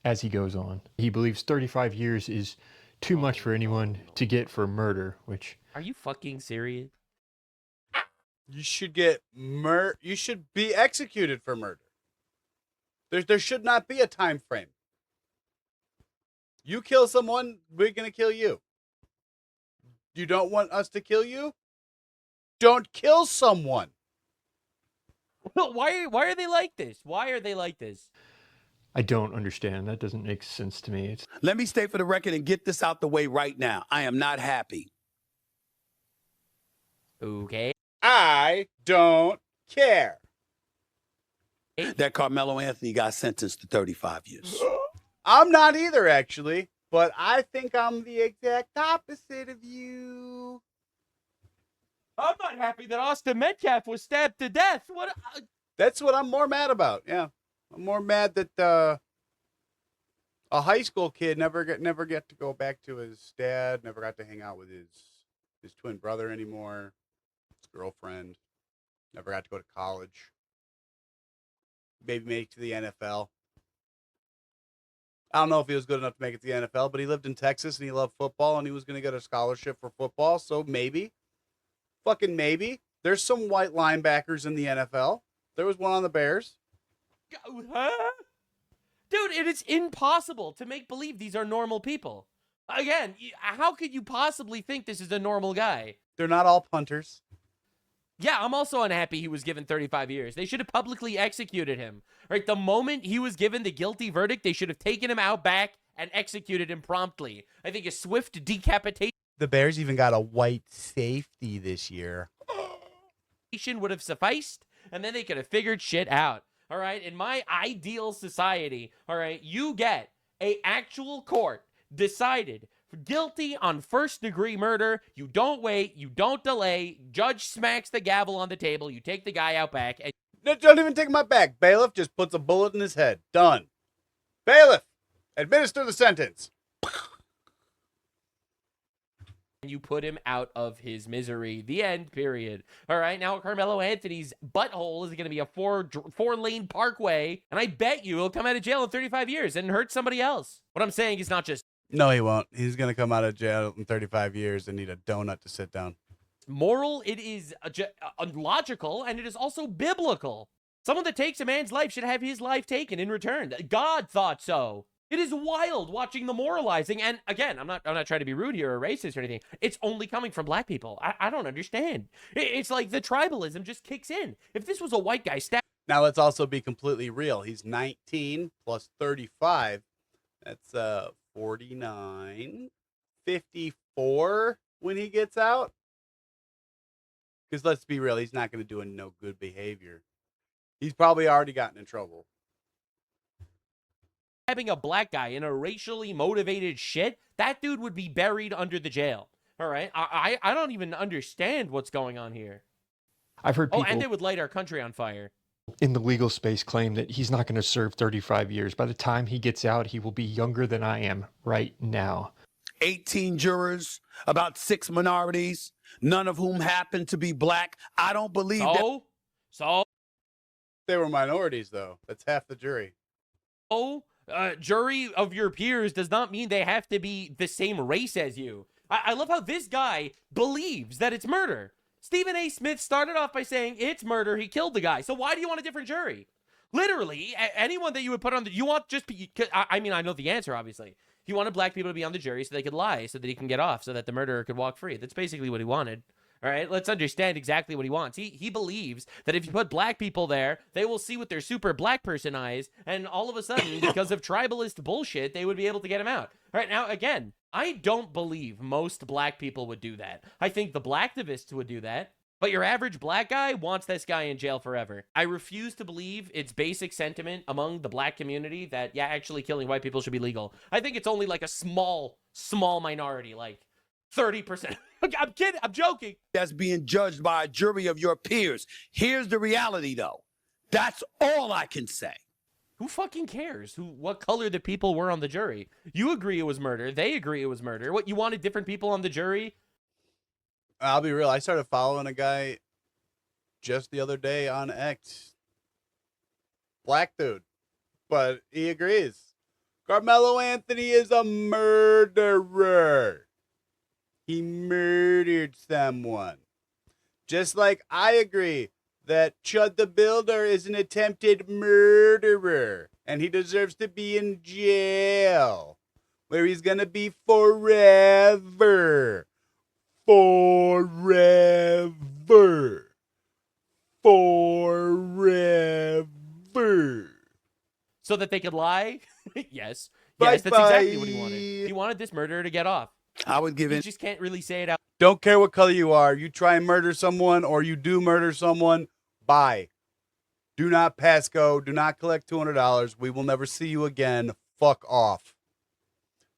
As he goes on, he believes 35 years is too much for anyone to get for murder. Which are you fucking serious? You should get You should be executed for murder. There should not be a time frame. You kill someone, we're going to kill you. You don't want us to kill you? Don't kill someone. Why are they like this? Why are they like this? I don't understand. That doesn't make sense to me. Let me state for the record and get this out the way right now. I am not happy. Okay. I don't care that Carmelo Anthony got sentenced to 35 years. I'm not either, actually, but I think I'm the exact opposite of you. I'm not happy that Austin Metcalf was stabbed to death. That's what I'm more mad about. Yeah, I'm more mad that a high school kid never get to go back to his dad, never got to hang out with his twin brother anymore, his girlfriend, never got to go to college. Maybe make it to the NFL. I don't know if he was good enough to make it to the NFL, but he lived in Texas and he loved football and he was going to get a scholarship for football. So maybe, fucking maybe, there's some white linebackers in the NFL. There was one on the Bears. Huh? Dude, it is impossible to make believe these are normal people. Again, how could you possibly think this is a normal guy? They're not all punters. Yeah, I'm also unhappy he was given 35 years. They should have publicly executed him. Right, the moment he was given the guilty verdict, they should have taken him out back and executed him promptly. I think a swift decapitation. The Bears even got a white safety this year. Would have sufficed, and then they could have figured shit out. All right, in my ideal society, all right, you get a actual court decided guilty on first-degree murder. You don't wait. You don't delay. Judge smacks the gavel on the table. You take the guy out back. And don't even take him out back. Bailiff just puts a bullet in his head. Done. Bailiff, administer the sentence. you put him out of his misery. The end, period. All right, now Carmelo Anthony's butthole is going to be a four-lane parkway, and I bet you he'll come out of jail in 35 years and hurt somebody else. What I'm saying is not just... No, he won't. He's going to come out of jail in 35 years and need a donut to sit down. Moral, it is logical, and it is also biblical. Someone that takes a man's life should have his life taken in return. God thought so. It is wild watching the moralizing, and again, I'm not trying to be rude here or racist or anything. It's only coming from black people. I don't understand. It's like the tribalism just kicks in. If this was a white guy Now, let's also be completely real. He's 19 plus 35. That's 49, 54 when he gets out. Because let's be real, he's not going to do no good behavior. He's probably already gotten in trouble. Having a black guy in a racially motivated shit, that dude would be buried under the jail. All right? I don't even understand what's going on here. I've heard people... Oh, and they would light our country on fire. In the legal space claim that he's not going to serve 35 years. By the time he gets out, he will be younger than I am right now. 18 jurors, about 6 minorities, none of whom happen to be black. I don't believe that. So? They were minorities, though. That's half the jury. Jury of your peers does not mean they have to be the same race as you. I love how this guy believes that it's murder. Stephen A. Smith started off by saying it's murder. He killed the guy. So why do you want a different jury? Literally, anyone that you would put on the... You want just... I mean, I know the answer, obviously. He wanted black people to be on the jury so they could lie, so that he can get off, so that the murderer could walk free. That's basically what he wanted. All right, let's understand exactly what he wants. He believes that if you put black people there, they will see with their super black person eyes, and all of a sudden, because of tribalist bullshit, they would be able to get him out. All right, now, again, I don't believe most black people would do that. I think the blacktivists would do that. But your average black guy wants this guy in jail forever. I refuse to believe it's basic sentiment among the black community that, yeah, actually killing white people should be legal. I think it's only like a small minority, like 30%. I'm kidding. I'm joking. That's being judged by a jury of your peers. Here's the reality, though. That's all I can say. Who fucking cares what color the people were on the jury? You agree it was murder. They agree it was murder. What, you wanted different people on the jury? I'll be real. I started following a guy just the other day on X. Black dude. But he agrees. Carmelo Anthony is a murderer. He murdered someone. Just like I agree that Chud the Builder is an attempted murderer. And he deserves to be in jail. Where he's going to be forever. Forever. So that they could lie? Yes. Yes, that's exactly what he wanted. He wanted this murderer to get off. I would give it. You just can't really say it out. Don't care what color you are. You try and murder someone or you do murder someone, bye. Do not pass go. Do not collect $200. We will never see you again. Fuck off.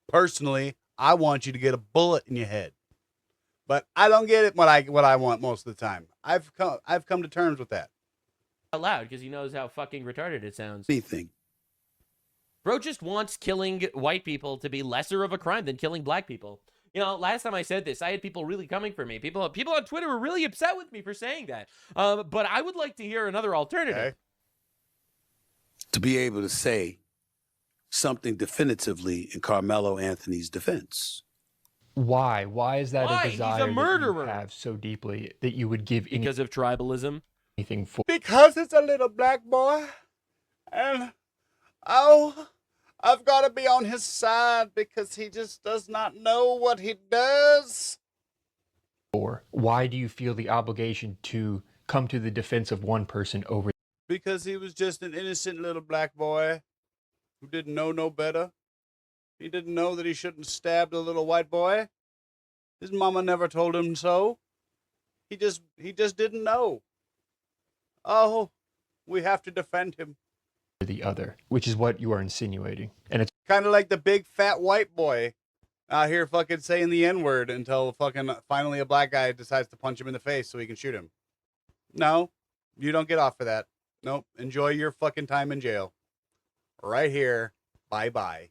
Personally, I want you to get a bullet in your head. But I don't get it what I want most of the time. I've come to terms with that. Out loud because he knows how fucking retarded it sounds. Anything. Bro just wants killing white people to be lesser of a crime than killing black people. You know, last time I said this, I had people really coming for me. People on Twitter were really upset with me for saying that. But I would like to hear another alternative. Okay. To be able to say something definitively in Carmelo Anthony's defense. Why? Why is that a desire He's a murderer. that you have so deeply that you would give because of tribalism? Anything for? Because it's a little black boy, and I've got to be on his side because he just does not know what he does. Or why do you feel the obligation to come to the defense of one person over? Because he was just an innocent little black boy who didn't know no better. He didn't know that he shouldn't stab the little white boy. His mama never told him so. He just didn't know. Oh, we have to defend him. The other, which is what you are insinuating. And it's kind of like the big fat white boy out here fucking saying the N-word until fucking finally a black guy decides to punch him in the face so he can shoot him. No, you don't get off for that. Nope. Enjoy your fucking time in jail. Right here. Bye-bye.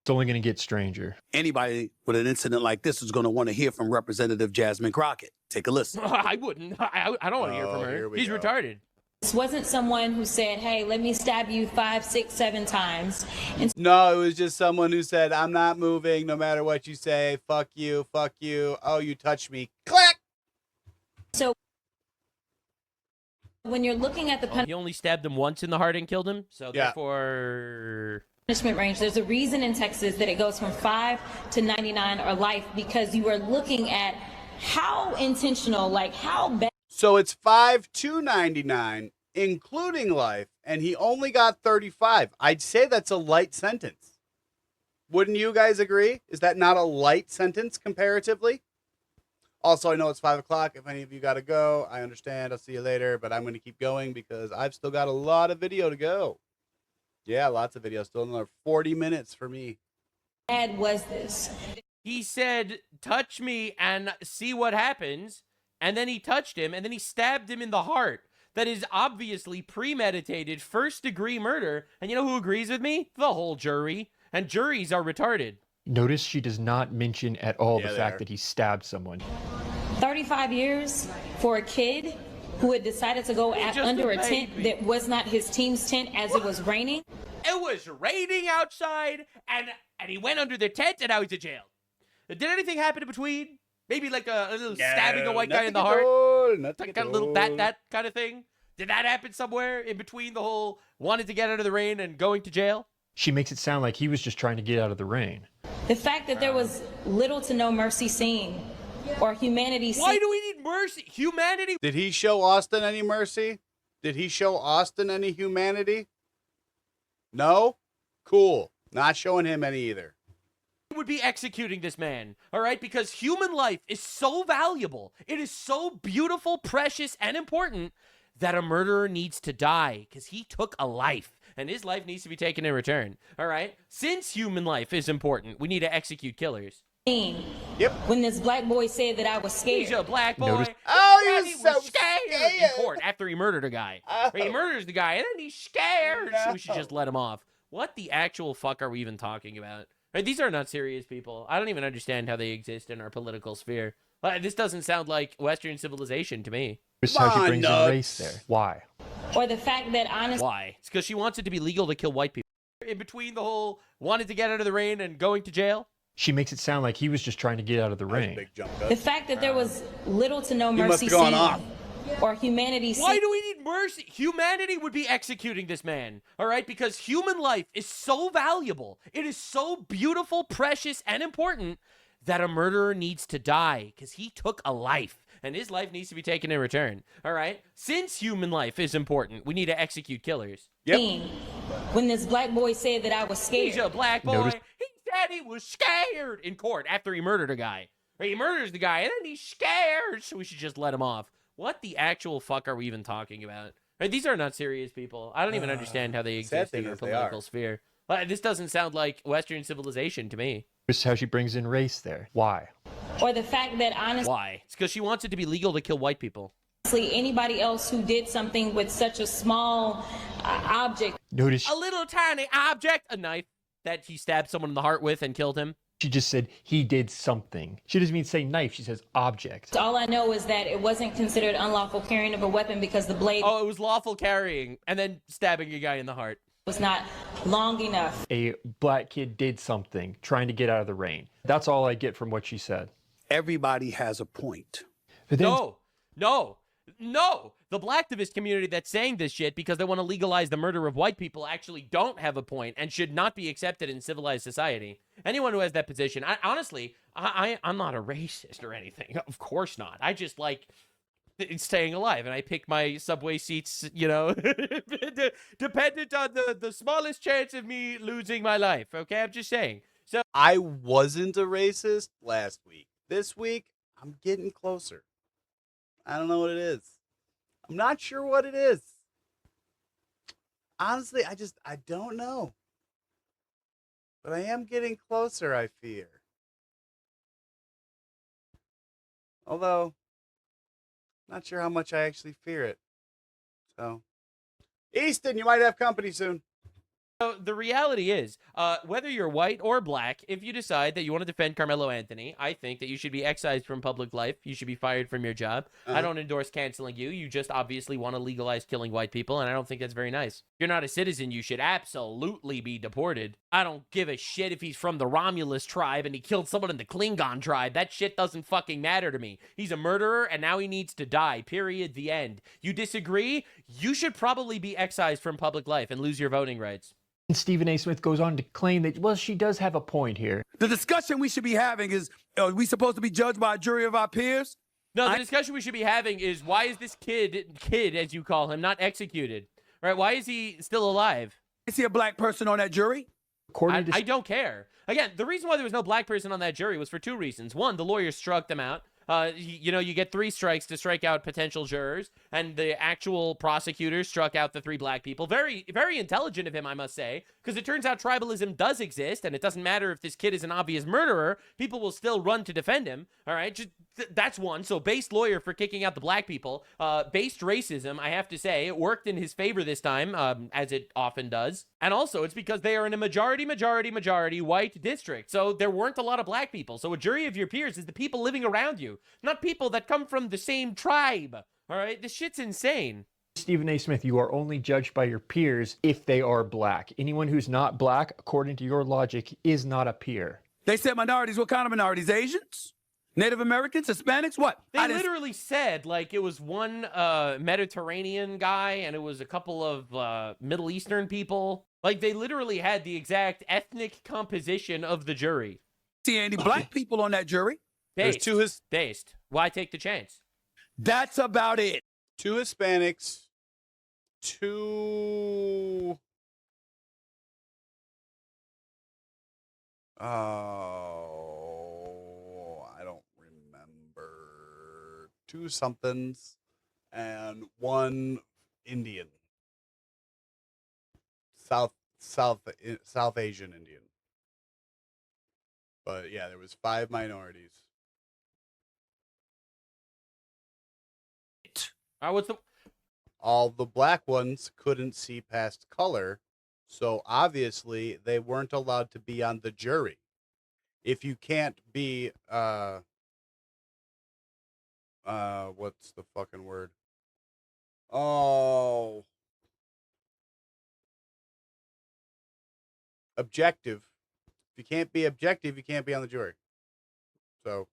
It's only going to get stranger. Anybody with an incident like this is going to want to hear from Representative Jasmine Crockett. Take a listen. I wouldn't. I don't want to hear from her. He's retarded. This wasn't someone who said, hey, let me stab you 5, 6, 7 times. No, it was just someone who said, I'm not moving no matter what you say. Fuck you. Fuck you. Oh, you touched me. Click! So when you're looking at the he only stabbed him once in the heart and killed him. So therefore... punishment range, there's a reason in Texas that it goes from 5 to 99 or life because you are looking at how intentional, like how bad. So it's 5 to 99 including life, and he only got 35. I'd say that's a light sentence. Wouldn't you guys agree? Is that not a light sentence comparatively? Also, I know it's 5 o'clock. If any of you got to go, I understand. I'll see you later, but I'm going to keep going because I've still got a lot of video to go. Yeah, lots of video. Still another 40 minutes for me. Bad was this? He said, touch me and see what happens. And then he touched him and then he stabbed him in the heart. That is obviously premeditated first-degree murder. And you know who agrees with me? The whole jury. And juries are retarded. Notice she does not mention at all the fact that he stabbed someone. 35 years for a kid who had decided to go under a tent that was not his team's tent as it was raining. It was raining outside, and he went under the tent, and now he's in jail. Did anything happen in between? Maybe like a little stabbing a white guy in the heart? Like a little that kind of thing? Did that happen somewhere in between the whole wanted to get out of the rain and going to jail? She makes it sound like he was just trying to get out of the rain. The fact that there was little to no mercy seen or humanity seen. Why do we need mercy? Humanity? Did he show Austin any mercy? Did he show Austin any humanity? No? Cool. Not showing him any either. Would be executing this man, all right? Because human life is so valuable. It is so beautiful, precious, and important that a murderer needs to die because he took a life. And his life needs to be taken in return, all right? Since human life is important, we need to execute killers. Yep. When this black boy said that I was scared. He's a black boy. Oh, he was scared in court after he murdered a guy. He murders the guy, and then he's scared. So we should just let him off. What the actual fuck are we even talking about? Right, these are not serious people. I don't even understand how they exist in our political sphere. This doesn't sound like Western civilization to me. This is how she brings in race there. Why? Or the fact that honestly. Why? It's because she wants it to be legal to kill white people. In between the whole wanted to get out of the rain and going to jail. She makes it sound like he was just trying to get out of the rain. Big jump, the fact that there was little to no mercy must have gone seen off. or humanity seen. Why do we need mercy? Humanity would be executing this man, all right? Because human life is so valuable. It is so beautiful, precious, and important that a murderer needs to die because he took a life. And his life needs to be taken in return, all right? Since human life is important, we need to execute killers. Yep. When this black boy said that I was scared. He's a black boy. He said he was scared in court after he murdered a guy. He murders the guy, and then he's scared, so we should just let him off. What the actual fuck are we even talking about? Right, these are not serious people. I don't even understand how they exist in our political sphere. This doesn't sound like Western civilization to me. This is how she brings in race there. Why? Or the fact that honestly. Why? It's because she wants it to be legal to kill white people. Anybody else who did something with such a small object. Notice a little tiny object, a knife that he stabbed someone in the heart with and killed him. She just said he did something. She doesn't even say knife. She says object. All I know is that it wasn't considered unlawful carrying of a weapon because the blade. Oh, it was lawful carrying and then stabbing a guy in the heart. Was not long enough. A black kid did something, trying to get out of the rain. That's all I get from what she said. Everybody has a point. But then, No! The blacktivist community that's saying this shit because they want to legalize the murder of white people actually don't have a point and should not be accepted in civilized society. Anyone who has that position, I'm not a racist or anything. Of course not. I just like staying alive, and I pick my subway seats, you know, dependent on the smallest chance of me losing my life, okay? I'm just saying. So I wasn't a racist last week. This week, I'm getting closer. I don't know what it is. I'm not sure what it is. Honestly, I don't know. But I am getting closer, I fear. Although, not sure how much I actually fear it. So, Easton, you might have company soon. So the reality is, whether you're white or black, if you decide that you want to defend Carmelo Anthony, I think that you should be excised from public life. You should be fired from your job. I don't endorse canceling you. You just obviously want to legalize killing white people, and I don't think that's very nice. If you're not a citizen, you should absolutely be deported. I don't give a shit if he's from the Romulus tribe and he killed someone in the Klingon tribe. That shit doesn't fucking matter to me. He's a murderer, and now he needs to die. Period. The end. You disagree? You should probably be excised from public life and lose your voting rights. And Stephen A. Smith goes on to claim that, well, she does have a point here. The discussion we should be having is, are we supposed to be judged by a jury of our peers? No, the discussion we should be having is why is this kid, as you call him, not executed? Right? Why is he still alive? Is he a black person on that jury? I don't care. Again, the reason why there was no black person on that jury was for two reasons. One, the lawyers struck them out. You get 3 strikes to strike out potential jurors, and the actual prosecutor struck out the 3 black people. Very, very intelligent of him, I must say, because it turns out tribalism does exist, and it doesn't matter if this kid is an obvious murderer, people will still run to defend him. All right, that's one. So based lawyer for kicking out the black people. Based racism, I have to say, it worked in his favor this time, as it often does. And also, it's because they are in a majority white district. So there weren't a lot of black people. So a jury of your peers is the people living around you, not people that come from the same tribe. All right? This shit's insane. Stephen A. Smith, you are only judged by your peers if they are black. Anyone who's not black, according to your logic, is not a peer. They said minorities. What kind of minorities? Asians? Native Americans? Hispanics? What? They literally said, like, it was one Mediterranean guy and it was a couple of Middle Eastern people. Like, they literally had the exact ethnic composition of the jury. See any black people on that jury? Based. Why take the chance? That's about it. 2 Hispanics, 2... Oh, I don't remember. 2 somethings and 1 Indian. South Asian Indian. But yeah, there was 5 minorities. All the black ones couldn't see past color, so obviously they weren't allowed to be on the jury. If you can't be what's the fucking word? Oh, objective. If you can't be objective, you can't be on the jury. So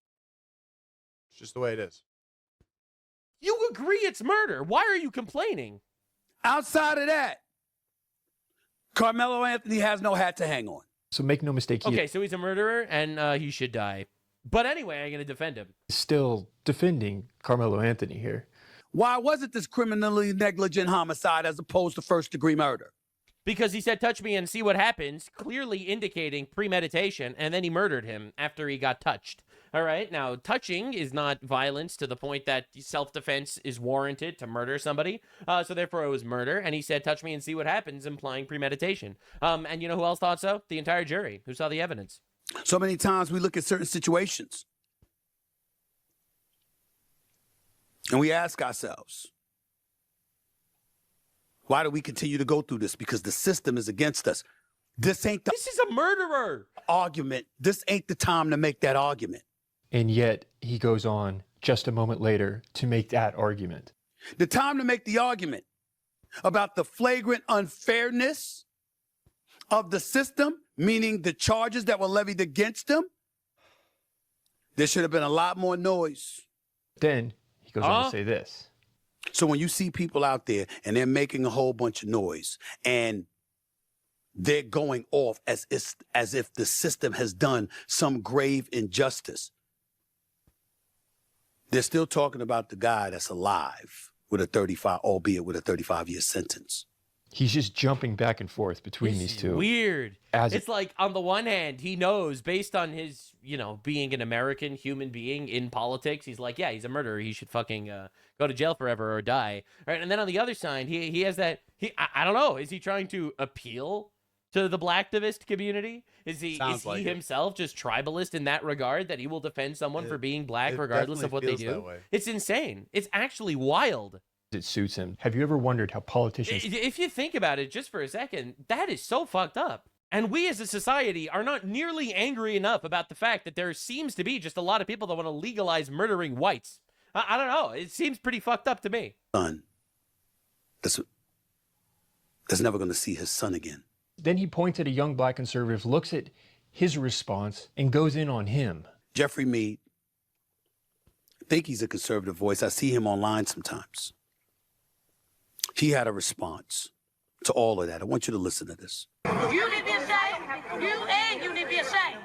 it's just the way it is. You agree it's murder. Why are you complaining? Outside of that, Carmelo Anthony has no hat to hang on. So make no mistake. Okay, so he's a murderer and he should die. But anyway, I'm going to defend him. Still defending Carmelo Anthony here. Why wasn't this criminally negligent homicide as opposed to first-degree murder? Because he said, touch me and see what happens, clearly indicating premeditation, and then he murdered him after he got touched. All right, now, touching is not violence to the point that self-defense is warranted to murder somebody, so therefore it was murder, and he said, touch me and see what happens, implying premeditation. And you know who else thought so? The entire jury, who saw the evidence. So many times we look at certain situations, and we ask ourselves, why do we continue to go through this? Because the system is against us. This is a murderer. Argument. This ain't the time to make that argument. And yet he goes on just a moment later to make that argument. The time to make the argument about the flagrant unfairness of the system, meaning the charges that were levied against him, there should have been a lot more noise. Then he goes on to say this. So when you see people out there and they're making a whole bunch of noise and they're going off as if the system has done some grave injustice, they're still talking about the guy that's alive with a 35-year sentence. He's just jumping back and forth between these two. Weird. It's like, on the one hand, he knows, based on his, being an American human being in politics, he's like, yeah, he's a murderer. He should fucking go to jail forever or die. All right, and then on the other side, he has that, I don't know, is he trying to appeal to the blacktivist community? Is he himself just tribalist in that regard, that he will defend someone for being black regardless of what they do? It's insane. It's actually wild. It suits him. Have you ever wondered how politicians... If you think about it just for a second, that is so fucked up. And we as a society are not nearly angry enough about the fact that there seems to be just a lot of people that want to legalize murdering whites. I don't know. It seems pretty fucked up to me. Son, that's never going to see his son again. Then he points at a young black conservative, looks at his response, and goes in on him. Jeffrey Mead, I think he's a conservative voice. I see him online sometimes. He had a response to all of that. I want you to listen to this. You need to be ashamed. You need to be ashamed.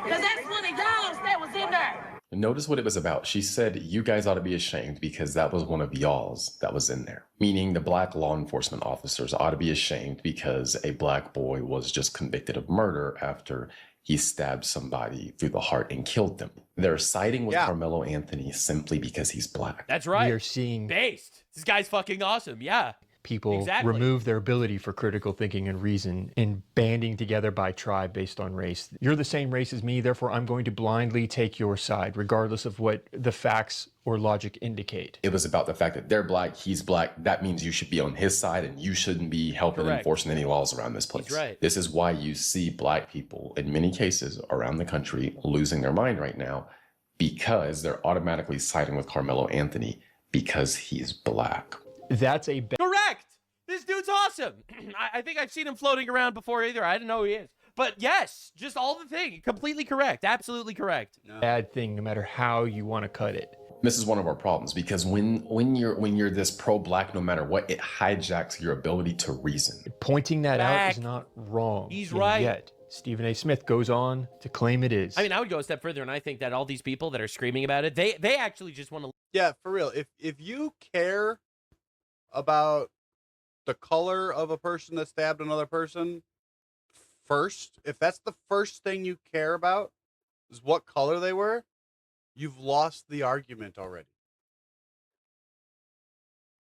Because that's $20 that was in there. Notice what it was about. She said, you guys ought to be ashamed because that was one of y'all's that was in there. Meaning the black law enforcement officers ought to be ashamed because a black boy was just convicted of murder after he stabbed somebody through the heart and killed them. They're siding with Carmelo Anthony simply because he's black. That's right. We are seeing based. This guy's fucking awesome. Yeah. people remove their ability for critical thinking and reason and banding together by tribe based on race. You're the same race as me, therefore I'm going to blindly take your side, regardless of what the facts or logic indicate. It was about the fact that they're black, he's black. That means you should be on his side and you shouldn't be helping enforcing any laws around this place. He's right. This is why you see black people in many cases around the country losing their mind right now because they're automatically siding with Carmelo Anthony because he's black. That's a correct. This dude's awesome. I think I've seen him floating around before either. I didn't know who he is. But yes, just all the thing. Completely correct. Absolutely correct. bad thing, no matter how you want to cut it. This is one of our problems because when you're this pro-black, no matter what, it hijacks your ability to reason. Pointing that out is not wrong. He's and right. Yet Stephen A. Smith goes on to claim it is. I mean, I would go a step further, and I think that all these people that are screaming about it, they actually just want to. Yeah, for real. If you care about the color of a person that stabbed another person first, if that's the first thing you care about is what color they were, you've lost the argument already.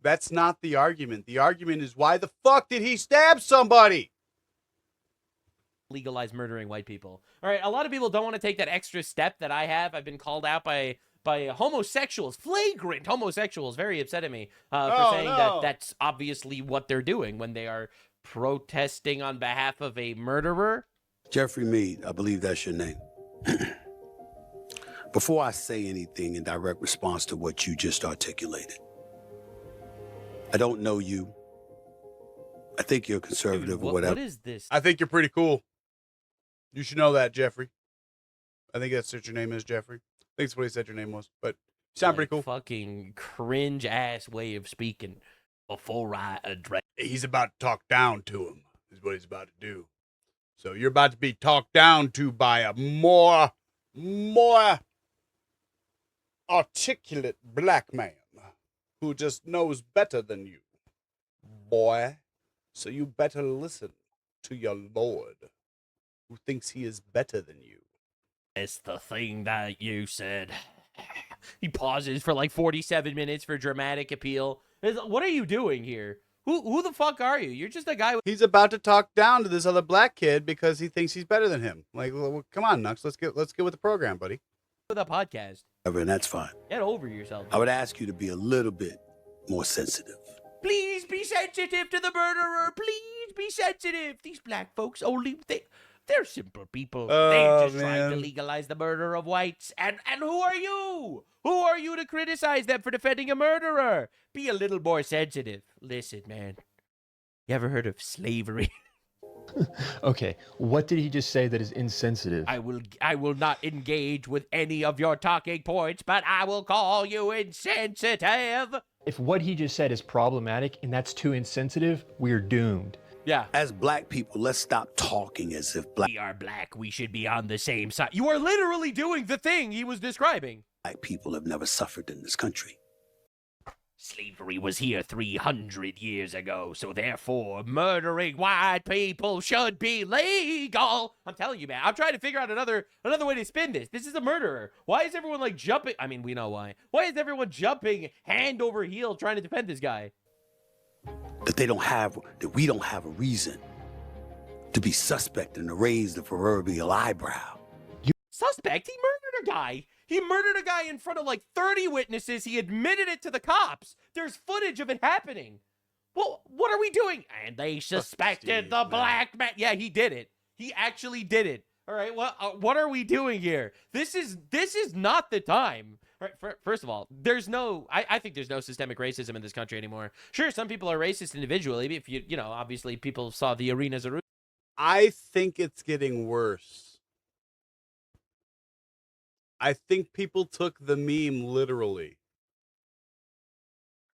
That's not the argument. The argument is, why the fuck did he stab somebody? Legalize murdering white people. All right, a lot of people don't want to take that extra step that I have. I've been called out by homosexuals, flagrant homosexuals, very upset at me for saying that that's obviously what they're doing when they are protesting on behalf of a murderer. Jeffrey Mead, I believe that's your name. Before I say anything in direct response to what you just articulated, I don't know you. I think you're conservative or whatever. What is this? I think you're pretty cool. You should know that, Jeffrey. I think that's what your name is, Jeffrey. I think that's what he said your name was, but you sound pretty cool. Fucking cringe ass way of speaking before I address. He's about to talk down to him, is what he's about to do. So you're about to be talked down to by a more articulate black man who just knows better than you, boy. So you better listen to your lord, who thinks he is better than you. It's the thing that you said. He pauses for like 47 minutes for dramatic appeal. What are you doing here? Who the fuck are you? You're just a guy. He's about to talk down to this other black kid because he thinks he's better than him. Like, well, come on, Nux. Let's get with the program, buddy. With a podcast. And that's fine. Get over yourself. I would ask you to be a little bit more sensitive. Please be sensitive to the murderer. Please be sensitive. These black folks they're simple people. They're just trying to legalize the murder of whites. And who are you? Who are you to criticize them for defending a murderer? Be a little more sensitive. Listen, man. You ever heard of slavery? Okay, what did he just say that is insensitive? I will not engage with any of your talking points, but I will call you insensitive. If what he just said is problematic and that's too insensitive, we're doomed. Yeah. As black people, let's stop talking as if black. We are black. We should be on the same side. You are literally doing the thing he was describing. Black people have never suffered in this country. Slavery was here 300 years ago, so therefore murdering white people should be legal. I'm telling you, man. I'm trying to figure out another way to spin this. This is a murderer. Why is everyone like jumping? I mean, we know why. Why is everyone jumping hand over heel trying to defend this guy? That we don't have a reason to be suspect and to raise the proverbial eyebrow. Suspect? He murdered a guy. He murdered a guy in front of like 30 witnesses. He admitted it to the cops. There's footage of it happening. Well, what are we doing? And they suspected the black man. Yeah, he did it. He actually did it. All right, well, what are we doing here? This is not the time. All right, first of all, I think there's no systemic racism in this country anymore. Sure, some people are racist individually. If you know, obviously people saw the arena as a root. I think it's getting worse. I think people took the meme literally.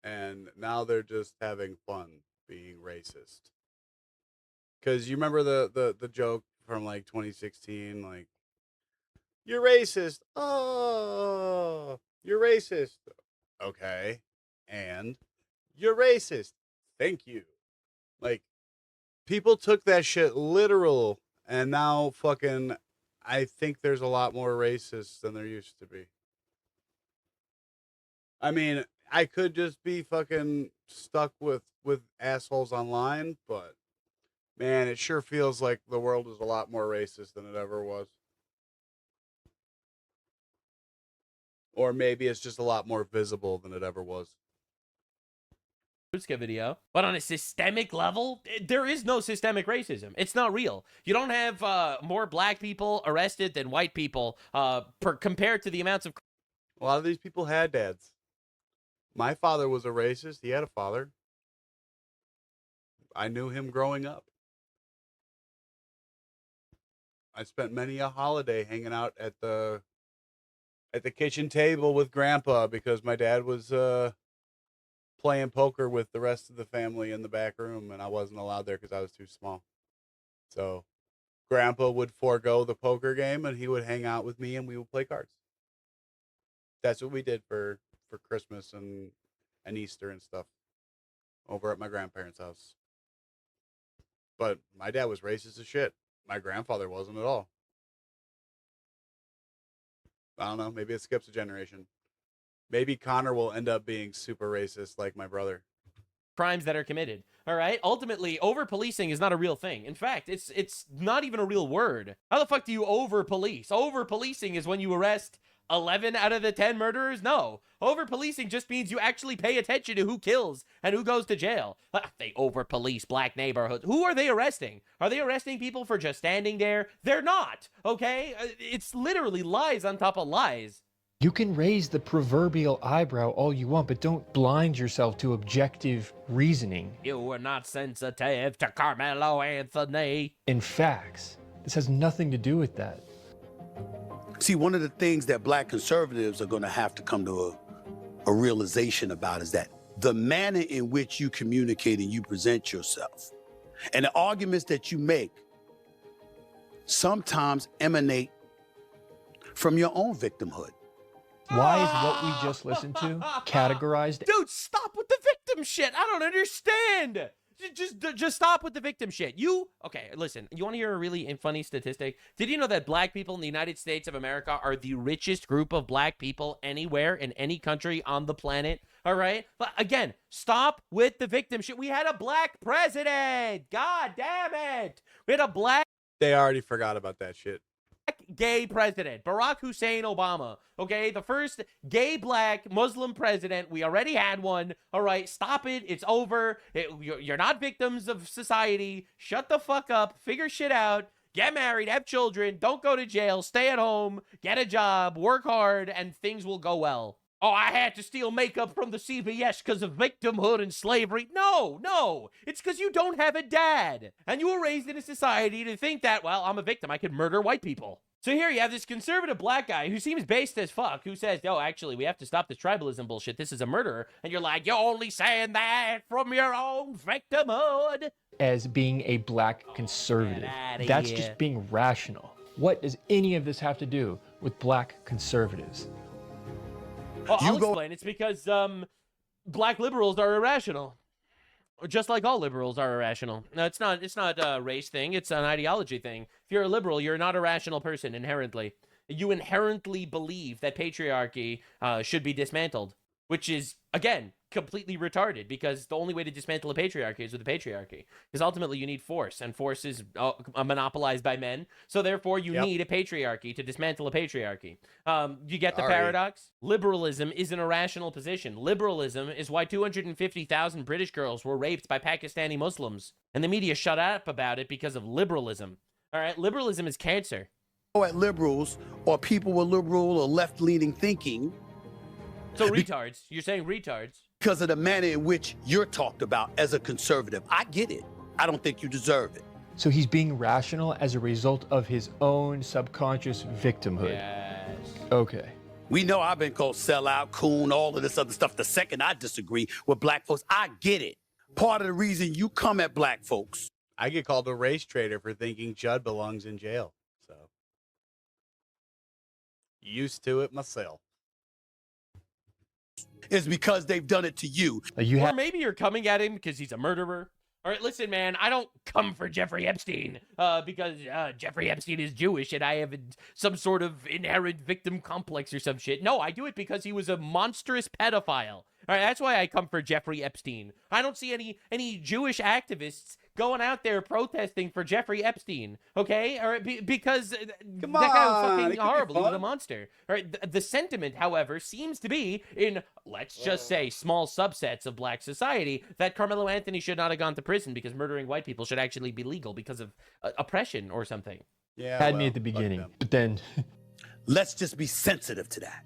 And now they're just having fun being racist. Because you remember the joke from like 2016, like, You're racist. Oh, you're racist. Okay. And you're racist. Thank you. Like, people took that shit literal, and now fucking, I think there's a lot more racists than there used to be. I mean, I could just be fucking stuck with assholes online, but man, it sure feels like the world is a lot more racist than it ever was. Or maybe it's just a lot more visible than it ever was. Video, but on a systemic level, there is no systemic racism. It's not real. You don't have more black people arrested than white people compared to the amounts of. A lot of these people had dads. My father was a racist. He had a father. I knew him growing up. I spent many a holiday hanging out at the kitchen table with Grandpa because my dad was playing poker with the rest of the family in the back room, and I wasn't allowed there because I was too small. So Grandpa would forego the poker game, and he would hang out with me, and we would play cards. That's what we did for Christmas and Easter and stuff over at my grandparents' house. But my dad was racist as shit. My grandfather wasn't at all. I don't know. Maybe it skips a generation. Maybe Connor will end up being super racist like my brother. Crimes that are committed. All right. Ultimately, over policing is not a real thing. In fact, it's not even a real word. How the fuck do you over police? Over policing is when you arrest 11 out of the 10 murderers? No. Over policing just means you actually pay attention to who kills and who goes to jail. They over police black neighborhoods. Who are they arresting? Are they arresting people for just standing there? They're not. Okay. It's literally lies on top of lies. You can raise the proverbial eyebrow all you want, but don't blind yourself to objective reasoning. You were not sensitive to Carmelo Anthony. In facts, this has nothing to do with that. See, one of the things that black conservatives are going to have to come to a realization about is that the manner in which you communicate and you present yourself and the arguments that you make sometimes emanate from your own victimhood. Why is what we just listened to categorized? Dude, stop with the victim shit. I don't understand. Just stop with the victim shit. Okay, listen, you want to hear a really funny statistic? Did you know that black people in the United States of America are the richest group of black people anywhere in any country on the planet? All right? But again, stop with the victim shit. We had a black president. God damn it. We had a black. They already forgot about that shit. Gay president, Barack Hussein Obama. Okay, the first gay black Muslim president. We already had one. All right, stop it. It's over. You're not victims of society. Shut the fuck up. Figure shit out. Get married. Have children. Don't go to jail. Stay at home. Get a job. Work hard, and things will go well. Oh, I had to steal makeup from the CVS because of victimhood and slavery. No. It's because you don't have a dad. And you were raised in a society to think that, well, I'm a victim. I could murder white people. So here you have this conservative black guy who seems based as fuck, who says, yo, actually, we have to stop this tribalism bullshit. This is a murderer. And you're like, you're only saying that from your own victimhood. As being a black conservative. That's just being rational. What does any of this have to do with black conservatives? Well, I'll explain. It's because black liberals are irrational. Just like all liberals are irrational. No, it's not a race thing. It's an ideology thing. If you're a liberal, you're not a rational person inherently. You inherently believe that patriarchy should be dismantled, which is, again, completely retarded, because the only way to dismantle a patriarchy is with a patriarchy. Because ultimately you need force, and force is monopolized by men. So therefore you need a patriarchy to dismantle a patriarchy. You get the paradox? Liberalism is an irrational position. Liberalism is why 250,000 British girls were raped by Pakistani Muslims. And the media shut up about it because of liberalism. All right, liberalism is cancer. At liberals or people with liberal or left-leaning thinking. So retards. You're saying retards. Because of the manner in which you're talked about as a conservative. I get it. I don't think you deserve it. So he's being rational as a result of his own subconscious victimhood. Yes. Okay. We know I've been called sellout, coon, all of this other stuff. The second I disagree with black folks, I get it. Part of the reason you come at black folks. I get called a race traitor for thinking Judd belongs in jail. Used to it myself. Is because they've done it to you. Or maybe you're coming at him because he's a murderer. All right, listen, man, I don't come for Jeffrey Epstein because Jeffrey Epstein is Jewish and I have some sort of inherent victim complex or some shit. No, I do it because he was a monstrous pedophile. All right, that's why I come for Jeffrey Epstein. I don't see any Jewish activists going out there protesting for Jeffrey Epstein, okay? All right, because that guy was fucking horrible. He was a monster. All right, the sentiment, however, seems to be in, let's just say, small subsets of black society that Carmelo Anthony should not have gone to prison because murdering white people should actually be legal because of oppression or something. Yeah, had me at the beginning, but then let's just be sensitive to that.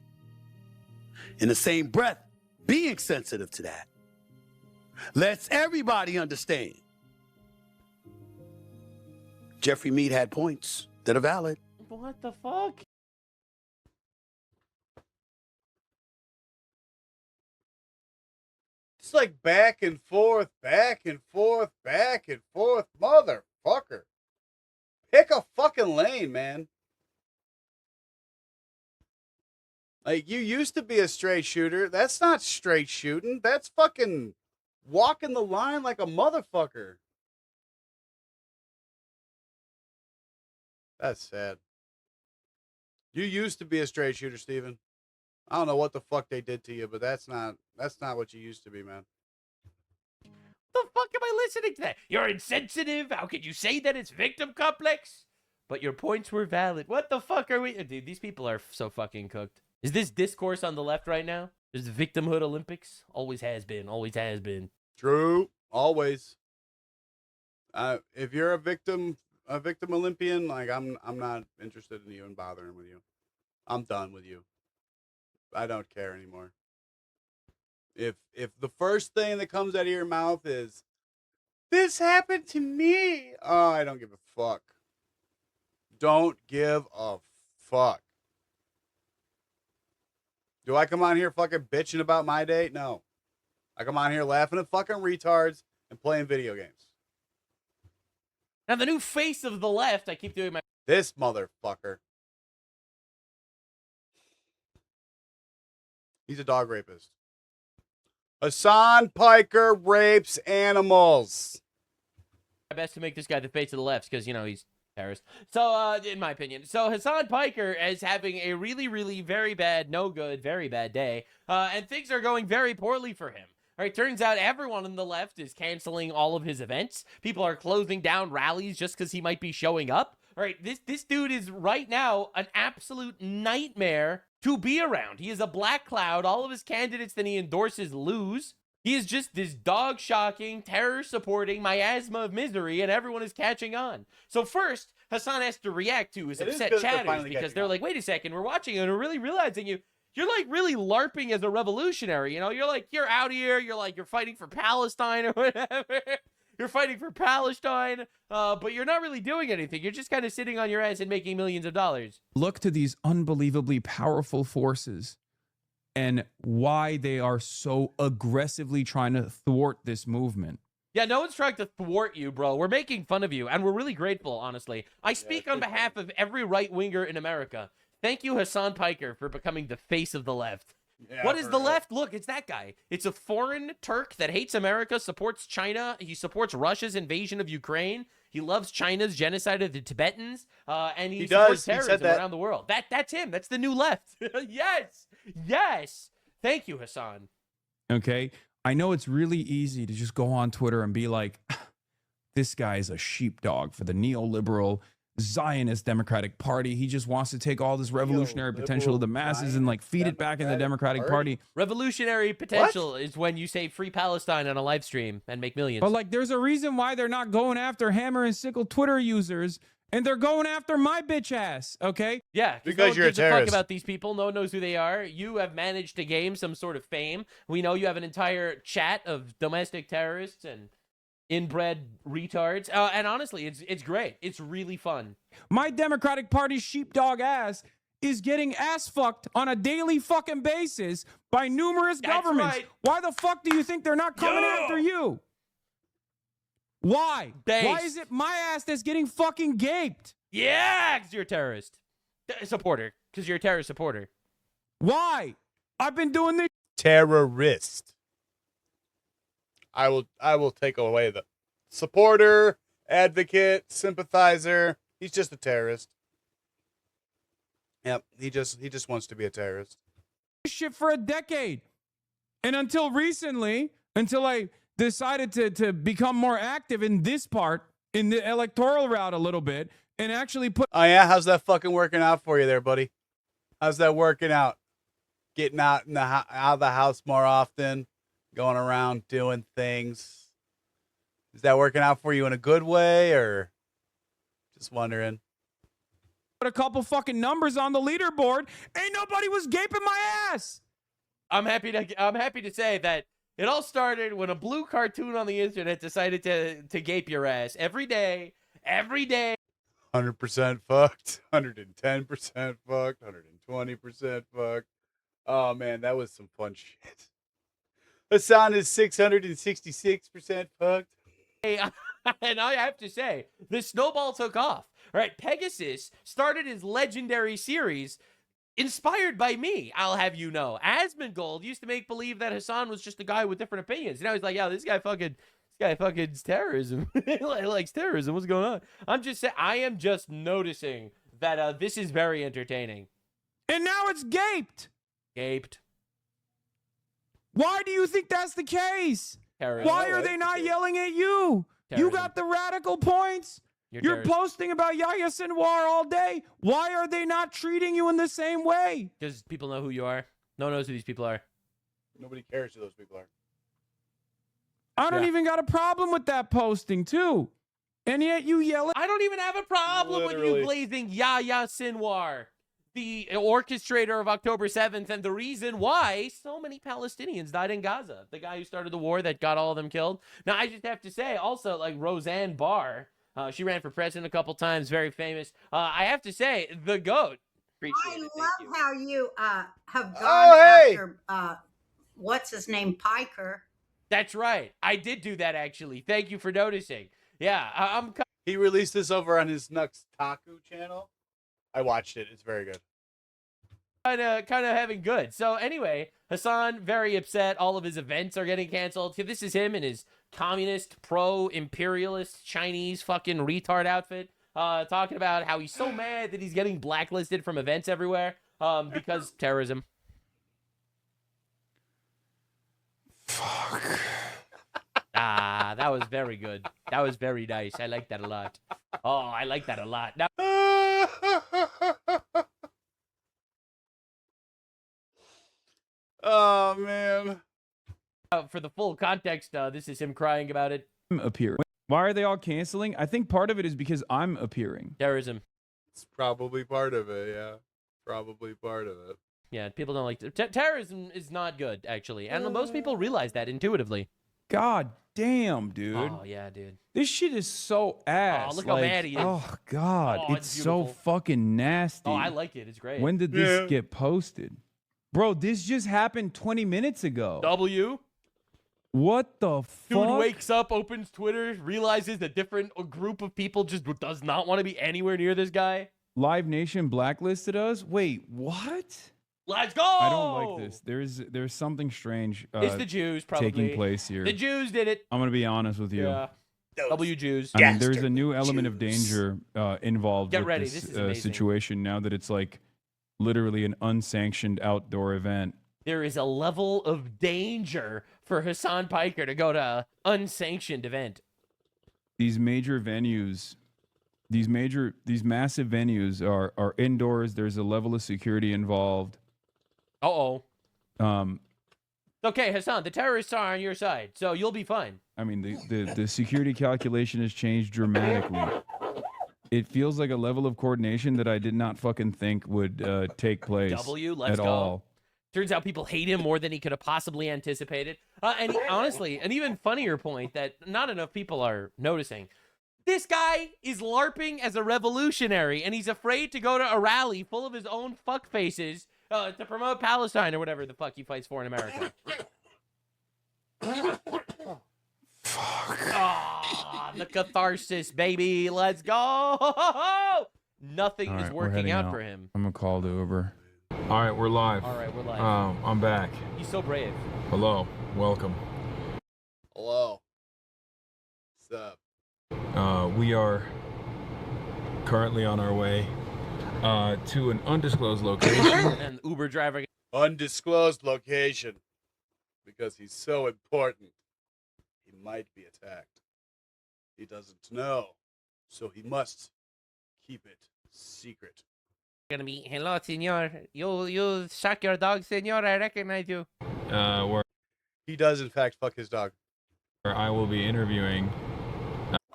In the same breath, being sensitive to that lets everybody understand Jeffrey Mead had points that are valid. What the fuck? It's like back and forth, back and forth, back and forth. Motherfucker. Pick a fucking lane, man. Like, you used to be a straight shooter. That's not straight shooting. That's fucking walking the line like a motherfucker. That's sad. You used to be a straight shooter, Steven. I don't know what the fuck they did to you, but that's not what you used to be, man. The fuck am I listening to that? You're insensitive. How could you say that it's victim complex? But your points were valid. What the fuck are we? Dude, these people are so fucking cooked. Is this discourse on the left right now? Is the victimhood Olympics? Always has been. Always has been. True. Always. If you're a victim Olympian, like I'm not interested in you and bothering with you. I'm done with you. I don't care anymore. If the first thing that comes out of your mouth is, this happened to me, oh, I don't give a fuck. Don't give a fuck. Do I come on here fucking bitching about my day? No. I come on here laughing at fucking retards and playing video games. Now, the new face of the left, I keep doing my... This motherfucker. He's a dog rapist. Hassan Piker rapes animals. My best to make this guy the face of the left because, you know, he's a terrorist. So, in my opinion. So, Hassan Piker is having a really, really very bad, no good, very bad day. And things are going very poorly for him. All right, turns out everyone on the left is canceling all of his events. People are closing down rallies just because he might be showing up. All right, this dude is right now an absolute nightmare to be around. He is a black cloud. All of his candidates that he endorses lose. He is just this dog-shocking, terror-supporting miasma of misery, and everyone is catching on. So first, Hassan has to react to his upset chatters because they're like, wait a second, we're watching and we're really realizing you're like really LARPing as a revolutionary, you know? You're out here, you're fighting for Palestine or whatever. You're fighting for Palestine, but you're not really doing anything. You're just kind of sitting on your ass and making millions of dollars. Look to these unbelievably powerful forces and why they are so aggressively trying to thwart this movement. Yeah, no one's trying to thwart you, bro. We're making fun of you, and we're really grateful, honestly. I speak on behalf of every right-winger in America. Thank you, Hassan Piker, for becoming the face of the left. Yeah, what is the left? Look, it's that guy. It's a foreign Turk that hates America, supports China. He supports Russia's invasion of Ukraine. He loves China's genocide of the Tibetans. And he supports terrorism around the world. That's him. That's the new left. Yes. Yes. Thank you, Hassan. Okay. I know it's really easy to just go on Twitter and be like, this guy is a sheepdog for the neoliberal Zionist Democratic Party. He just wants to take all this revolutionary potential of the masses and like feed it back in the Democratic Party. Revolutionary potential is when you say free Palestine on a live stream and make millions. But like, there's a reason why they're not going after hammer and sickle Twitter users, and they're going after my bitch ass. Okay? Yeah, because you're a terrorist. Fuck about these people. No one knows who they are. You have managed to gain some sort of fame. We know you have an entire chat of domestic terrorists and inbred retards, and honestly, it's great. It's really fun. My Democratic Party sheepdog ass is getting ass fucked on a daily fucking basis by numerous governments. Right. Why the fuck do you think they're not coming after you? Why? Why is it my ass that's getting fucking gaped? Yeah, 'cause you're a terrorist. Supporter, because you're a terrorist supporter. Why? I've been doing this. Terrorist. I will take away the supporter, advocate, sympathizer. He's just a terrorist. Yep, he just wants to be a terrorist. Shit for a decade. And until recently, until I decided to become more active in this part, in the electoral route a little bit, and actually put... Oh, yeah? How's that fucking working out for you there, buddy? How's that working out? Getting out of the house more often, going around doing things. Is that working out for you in a good way, or just wondering? Put a couple fucking numbers on the leaderboard. Ain't nobody was gaping my ass. I'm happy to say that it all started when a blue cartoon on the internet decided to gape your ass every day. 100% fucked, 110% fucked, 120% fucked. Oh man, that was some fun shit. Hassan is 666% fucked. Hey, and I have to say, the snowball took off. All right, Pegasus started his legendary series inspired by me, I'll have you know. Asmongold used to make believe that Hassan was just a guy with different opinions. Now he's like, yo, this guy fucking terrorism. He likes terrorism. What's going on? I'm just saying, I am just noticing that this is very entertaining. And now it's gaped. Why do you think that's the case? Terrorism. Why are they not yelling at you? Terrorism. You got the radical points. You're posting about Yahya Sinwar all day. Why are they not treating you in the same way? Because people know who you are. No one knows who these people are. Nobody cares who those people are. I don't even got a problem with that posting, too. And yet you yell at... I don't even have a problem with you blazing Yahya Sinwar, the orchestrator of October 7th, and the reason why so many Palestinians died in Gaza. The guy who started the war that got all of them killed. Now, I just have to say, also, like Roseanne Barr, she ran for president a couple times, very famous. I have to say, the GOAT. I love how you have gone after, what's his name, Piker. That's right. I did do that, actually. Thank you for noticing. Yeah, He released this over on his Nuxanor channel. I watched it. It's very good. Kind of having good. So anyway, Hassan, very upset. All of his events are getting canceled. This is him in his communist, pro-imperialist, Chinese fucking retard outfit, talking about how he's so mad that he's getting blacklisted from events everywhere because terrorism. Fuck. Ah, that was very good. That was very nice. I like that a lot. Oh, I like that a lot. Now oh, man. For the full context, this is him crying about it. Appear. Why are they all canceling? I think part of it is because I'm appearing. Terrorism. It's probably part of it, yeah. Probably part of it. Yeah, people don't like... terrorism is not good, actually. And most people realize that intuitively. God damn, dude. Oh, yeah, dude. This shit is so ass. Oh, look how mad he is. Oh, God. Oh, it's so fucking nasty. Oh, I like it. It's great. When did this get posted? Bro, this just happened 20 minutes ago. W? What the fuck? Dude wakes up, opens Twitter, realizes a different group of people just does not want to be anywhere near this guy. Live Nation blacklisted us? Wait, what? Let's go! I don't like this. There's something strange it's the Jews, probably. taking place here. The Jews did it. I'm going to be honest with you. Yeah. W Jews. I mean, there's a new element of danger involved with ready. this, This is amazing. situation now that it's like literally an unsanctioned outdoor event. There is a level of danger for Hassan Piker to go to an unsanctioned event. These major venues, these massive venues are indoors. There's a level of security involved. Uh-oh. Okay, Hassan, the terrorists are on your side, so you'll be fine. I mean, the security calculation has changed dramatically. It feels like a level of coordination that I did not fucking think would take place Let's at go. all. Turns out people hate him more than he could have possibly anticipated. And honestly, an even funnier point that not enough people are noticing. This guy is LARPing as a revolutionary, and he's afraid to go to a rally full of his own fuck faces to promote Palestine or whatever the fuck he fights for in America. Fuck. Oh, the catharsis, baby. Let's go. nothing All is right, we're working heading out for him. I'm gonna call the Uber. All right, we're live. All right, we're live. I'm back. He's so brave. Hello, welcome. Hello. What's up? We are currently on our way to an undisclosed location. And Uber driver. Undisclosed location. Because he's so important. He might be attacked. He doesn't know. So he must keep it secret. Gonna be, hello, senor. You suck your dog, senor. I recognize you. Where He does, in fact, fuck his dog. I will be interviewing.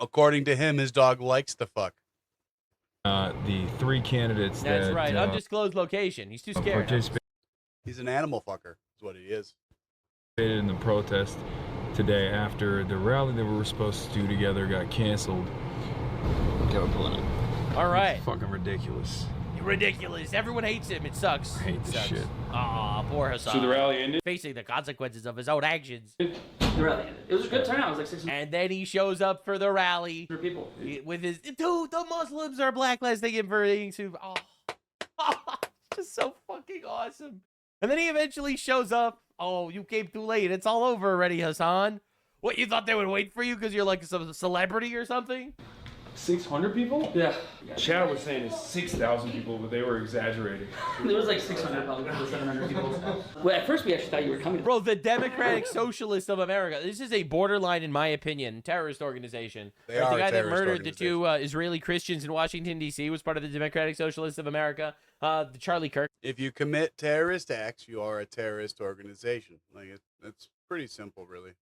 According to him, his dog likes to fuck. The 3 candidates That's that right. Undisclosed location. He's too scared. He's an animal fucker, is what he is. participated in the protest today after the rally that we were supposed to do together got canceled. Okay, we're pulling it. All right. Fucking ridiculous. Ridiculous. Everyone hates him. It sucks. I hate this shit. Aw, poor Hassan. So the rally ended? Facing the consequences of his own actions. The rally ended. It was a good turnout. It was like 600 And then he shows up for the rally. people. With his, dude, the Muslims are blacklisting him for being too. Oh, just so fucking awesome. And then he eventually shows up. Oh, you came too late. It's all over already, Hassan. What, you thought they would wait for you because you're like some celebrity or something? 600 people? Yeah. Chad was saying it's 6,000 people, but they were exaggerating. There was like 600, probably 700 people. Well, at first we actually thought you were coming. Bro, the Democratic Socialists of America. This is a borderline, in my opinion, terrorist organization. They Right, are the guy a that terrorist murdered the two Israeli Christians in Washington, D.C. was part of the Democratic Socialists of America. The Charlie Kirk. If you commit terrorist acts, you are a terrorist organization. Like it's pretty simple, really.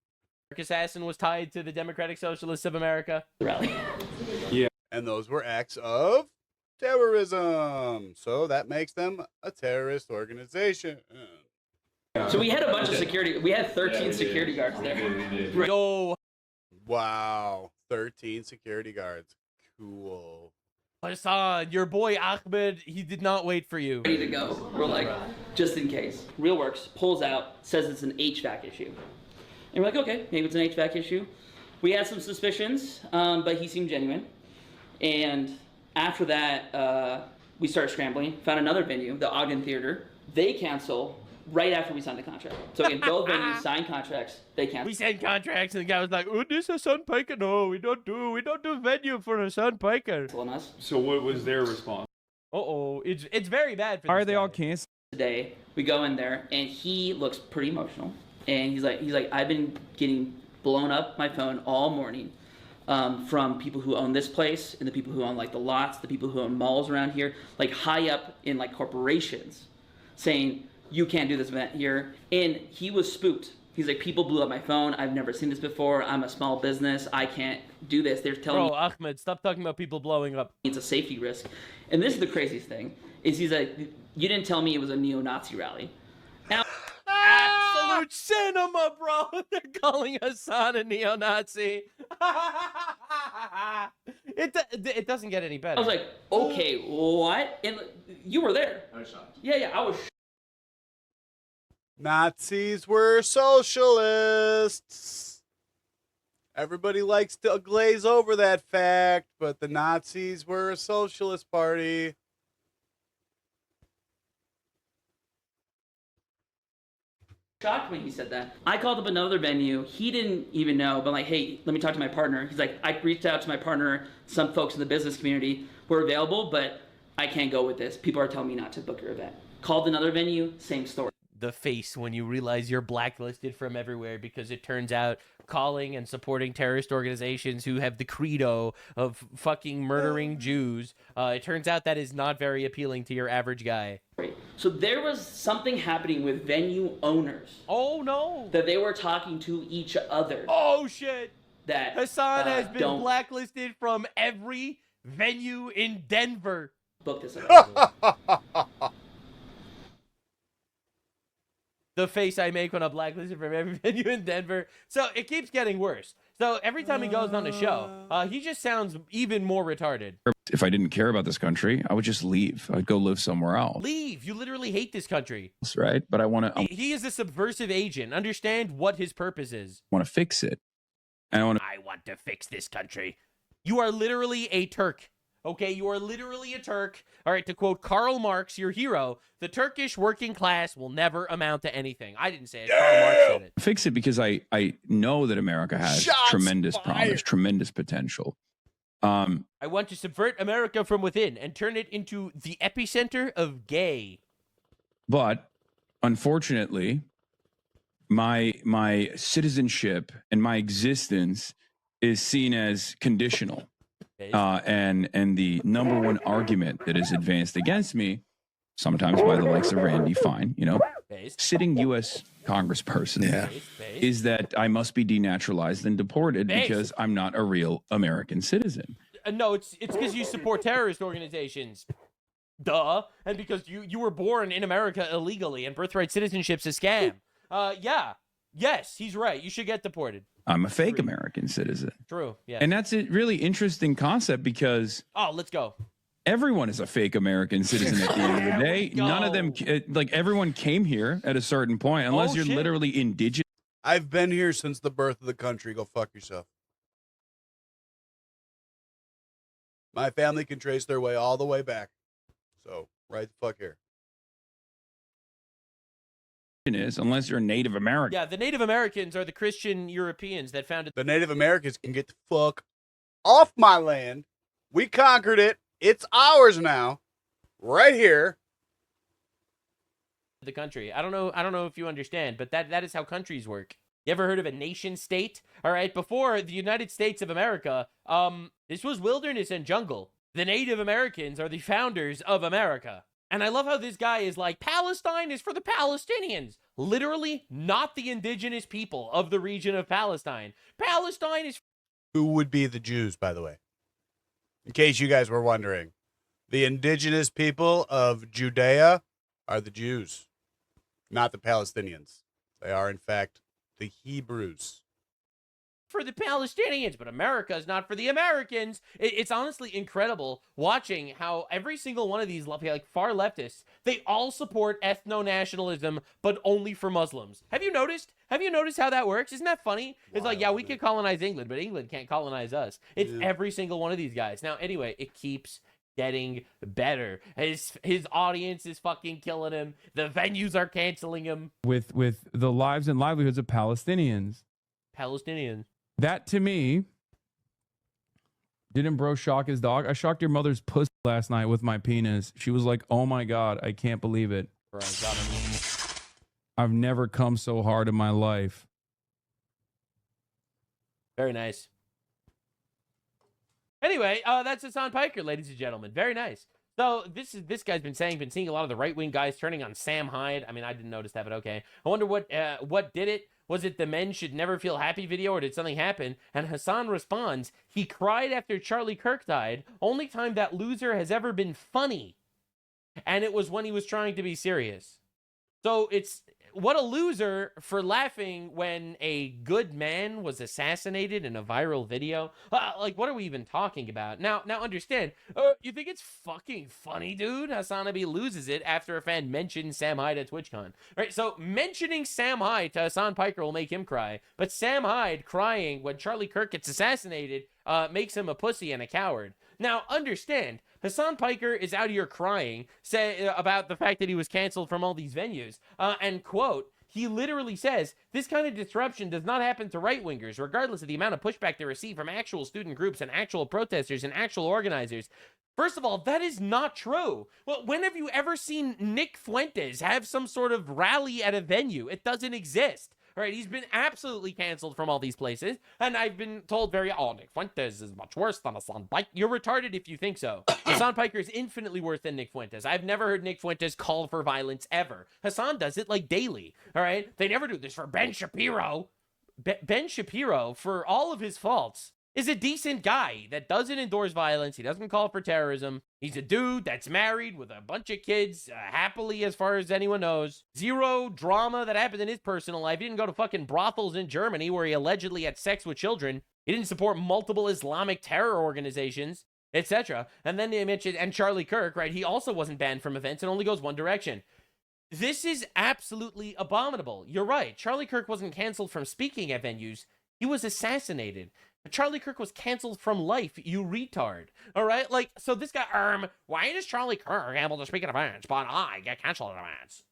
Assassin was tied to the Democratic Socialists of America. Rally. Yeah. And those were acts of terrorism. So that makes them a terrorist organization. So we had a bunch of security. We had 13 security guards there. Yo. Wow. 13 security guards. Cool. Hassan, your boy Ahmed, he did not wait for you. Ready to go. We're like, just in case. RealWorks pulls out, says it's an HVAC issue. And we're like, okay, maybe it's an HVAC issue. We had some suspicions, but he seemed genuine. And after that, we started scrambling, found another venue, the Ogden Theater. They cancel right after we signed the contract. So again, both venues signed contracts, they cancel. We signed contracts, and the guy was like, oh, this is Hassan Piker. No, we don't do venue for Hassan Piker. So what was their response? Uh-oh, it's very bad for Are this they guy. all canceled? Today, we go in there, and he looks pretty emotional. And he's like, I've been getting blown up my phone all morning from people who own this place and the people who own like the lots, the people who own malls around here, like high up in like corporations, saying you can't do this event here. And he was spooked. He's like, people blew up my phone. I've never seen this before. I'm a small business. I can't do this. They're telling me, Ahmed, stop talking about people blowing up. It's a safety risk. And this is the craziest thing, is he's like, you didn't tell me it was a neo-Nazi rally. Now, absolute cinema, bro. They're calling Hassan a neo-Nazi. It doesn't get any better. I was like, okay, what? And you were there. I was shocked. Yeah, I was shocked. Nazis were socialists. Everybody likes to glaze over that fact, but the Nazis were a socialist party. Shocked when he said that. I called up another venue. He didn't even know, but like, hey, let me talk to my partner. He's like, I reached out to my partner, some folks in the business community who are available, but I can't go with this. People are telling me not to book your event. Called another venue, same story. The face when you realize you're blacklisted from everywhere because it turns out calling and supporting terrorist organizations who have the credo of fucking murdering Jews, it turns out that is not very appealing to your average guy. So there was something happening with venue owners. Oh no! That they were talking to each other. Oh shit! That Hassan has been blacklisted from every venue in Denver. Book this up. The face I make when I'm blacklisted from every venue in Denver. So it keeps getting worse. So every time he goes on a show, he just sounds even more retarded. If I didn't care about this country, I would just leave. I'd go live somewhere else. Leave. You literally hate this country. Right? But I want to. He is a subversive agent. Understand what his purpose is. Want to fix it. And I want to fix this country. You are literally a Turk. Okay, you are literally a Turk. All right, to quote Karl Marx, your hero, the Turkish working class will never amount to anything. I didn't say it. Karl Marx said it. Fix it because I know that America has tremendous promise, tremendous potential. I want to subvert America from within and turn it into the epicenter of gay. But unfortunately, my citizenship and my existence is seen as conditional. And the number one argument that is advanced against me, sometimes by the likes of Randy Fine, sitting U.S. congressperson, is that I must be denaturalized and deported because I'm not a real American citizen. No, it's because you support terrorist organizations. Duh. And because you were born in America illegally and birthright citizenship's a scam. Yeah. Yes, he's right. You should get deported. I'm a fake American citizen. True, yeah. And that's a really interesting concept because... Oh, let's go. Everyone is a fake American citizen at the end of the day. None of them, like everyone came here at a certain point, unless you're literally indigenous. I've been here since the birth of the country. Go fuck yourself. My family can trace their way all the way back. So, right the fuck here. Is unless you're a Native American. Yeah, the Native Americans are the Christian Europeans that founded... The Native Americans can get the fuck off my land. We conquered it. It's ours now. Right here. The country. I don't know if you understand, but that is how countries work. You ever heard of a nation state? All right, before the United States of America, this was wilderness and jungle. The Native Americans are the founders of America. And I love how this guy is like, Palestine is for the Palestinians. Literally not the indigenous people of the region of Palestine. Palestine is... Who would be the Jews, by the way? In case you guys were wondering. The indigenous people of Judea are the Jews, not the Palestinians. They are, in fact, the Hebrews. For the Palestinians, but America is not for the Americans. It's honestly incredible watching how every single one of these like far leftists, they all support ethno-nationalism, but only for Muslims. Have you noticed? Have you noticed how that works? Isn't that funny? It's like, yeah, we can colonize England, but England can't colonize us. It's every single one of these guys. Now, anyway, it keeps getting better. His audience is fucking killing him. The venues are canceling him. With the lives and livelihoods of Palestinians. That, to me, didn't bro shock his dog? I shocked your mother's pussy last night with my penis. She was like, oh my God, I can't believe it. I've never come so hard in my life. Very nice. Anyway, that's Hassan Piker, ladies and gentlemen. Very nice. So this guy's been seeing a lot of the right-wing guys turning on Sam Hyde. I mean, I didn't notice that, but okay. I wonder what did it. Was it the men should never feel happy video, or did something happen? And Hassan responds, he cried after Charlie Kirk died. Only time that loser has ever been funny. And it was when he was trying to be serious. So it's, what a loser for laughing when a good man was assassinated in a viral video. Like, what are we even talking about? Now understand, you think it's fucking funny, dude? Hassan Abi loses it after a fan mentions Sam Hyde at TwitchCon. Right, so mentioning Sam Hyde to Hassan Piker will make him cry, but Sam Hyde crying when Charlie Kirk gets assassinated makes him a pussy and a coward. Now, understand, Hassan Piker is out here crying about the fact that he was canceled from all these venues. And, quote, he literally says, this kind of disruption does not happen to right-wingers, regardless of the amount of pushback they receive from actual student groups and actual protesters and actual organizers. First of all, that is not true. Well, when have you ever seen Nick Fuentes have some sort of rally at a venue? It doesn't exist. All right, he's been absolutely canceled from all these places, and I've been told Nick Fuentes is much worse than Hassan Piker. You're retarded if you think so. Hassan Piker is infinitely worse than Nick Fuentes. I've never heard Nick Fuentes call for violence ever. Hassan does it like daily, all right? They never do this for Ben Shapiro. Ben Shapiro, for all of his faults, is a decent guy that doesn't endorse violence. He doesn't call for terrorism. He's a dude that's married with a bunch of kids, happily as far as anyone knows. Zero drama that happened in his personal life. He didn't go to fucking brothels in Germany where he allegedly had sex with children. He didn't support multiple Islamic terror organizations, etc. And then they mentioned, and Charlie Kirk, right? He also wasn't banned from events and only goes one direction. This is absolutely abominable. You're right. Charlie Kirk wasn't canceled from speaking at venues. He was assassinated. Charlie Kirk was canceled from life, you retard. All right? Like, so this guy, why does Charlie Kirk able to speak at events, but I get canceled at events?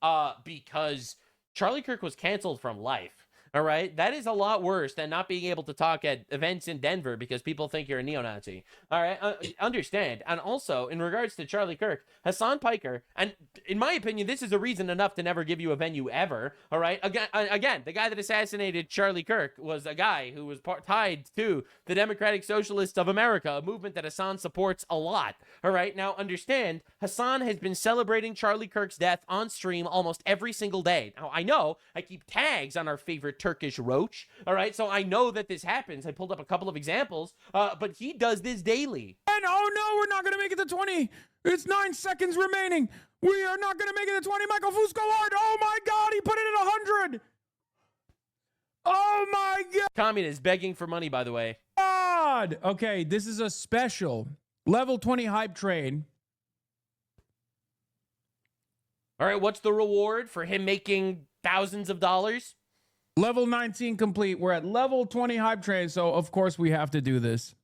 Because Charlie Kirk was canceled from life. All right? That is a lot worse than not being able to talk at events in Denver because people think you're a neo-Nazi. All right? Understand. And also, in regards to Charlie Kirk, Hassan Piker, and in my opinion, this is a reason enough to never give you a venue ever. All right? Again, the guy that assassinated Charlie Kirk was a guy who was tied to the Democratic Socialists of America, a movement that Hassan supports a lot. All right? Now, understand, Hassan has been celebrating Charlie Kirk's death on stream almost every single day. Now, I know I keep tags on our favorite Turkish roach, all right? So I know that this happens. I pulled up a couple of examples, but he does this daily. And oh no, we're not going to make it to 20. It's 9 seconds remaining. We are not going to make it to 20. Michael Fusco hard. Oh my God, he put it at 100. Oh my God. Communist begging for money, by the way. God. Okay, this is a special level 20 hype train. All right, what's the reward for him making thousands of dollars? Level 19 complete. We're at level 20 hype train, so of course we have to do this.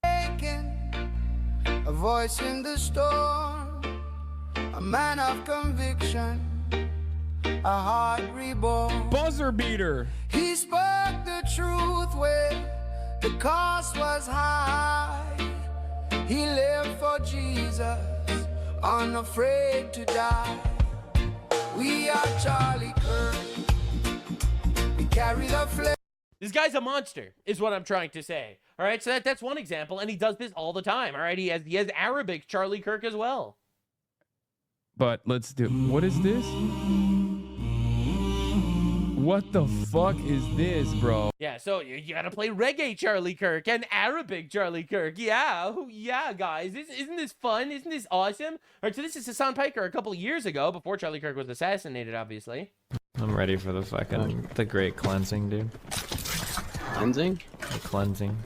A voice in the storm, a man of conviction, a heart reborn. Buzzer beater. He spoke the truth when the cost was high. He lived for Jesus, unafraid to die. We are Charlie Kirk. We carry the flame. This guy's a monster, is what I'm trying to say. All right, so that's one example, and he does this all the time. All right, he has Arabic Charlie Kirk as well. But let's do. What is this? What the fuck is this, bro? Yeah, so you gotta play reggae Charlie Kirk and Arabic Charlie Kirk. Yeah, yeah, guys. Isn't this fun? Isn't this awesome? All right, so this is Hassan Piker a couple of years ago, before Charlie Kirk was assassinated, obviously. I'm ready for the great cleansing, dude. Cleansing? The cleansing.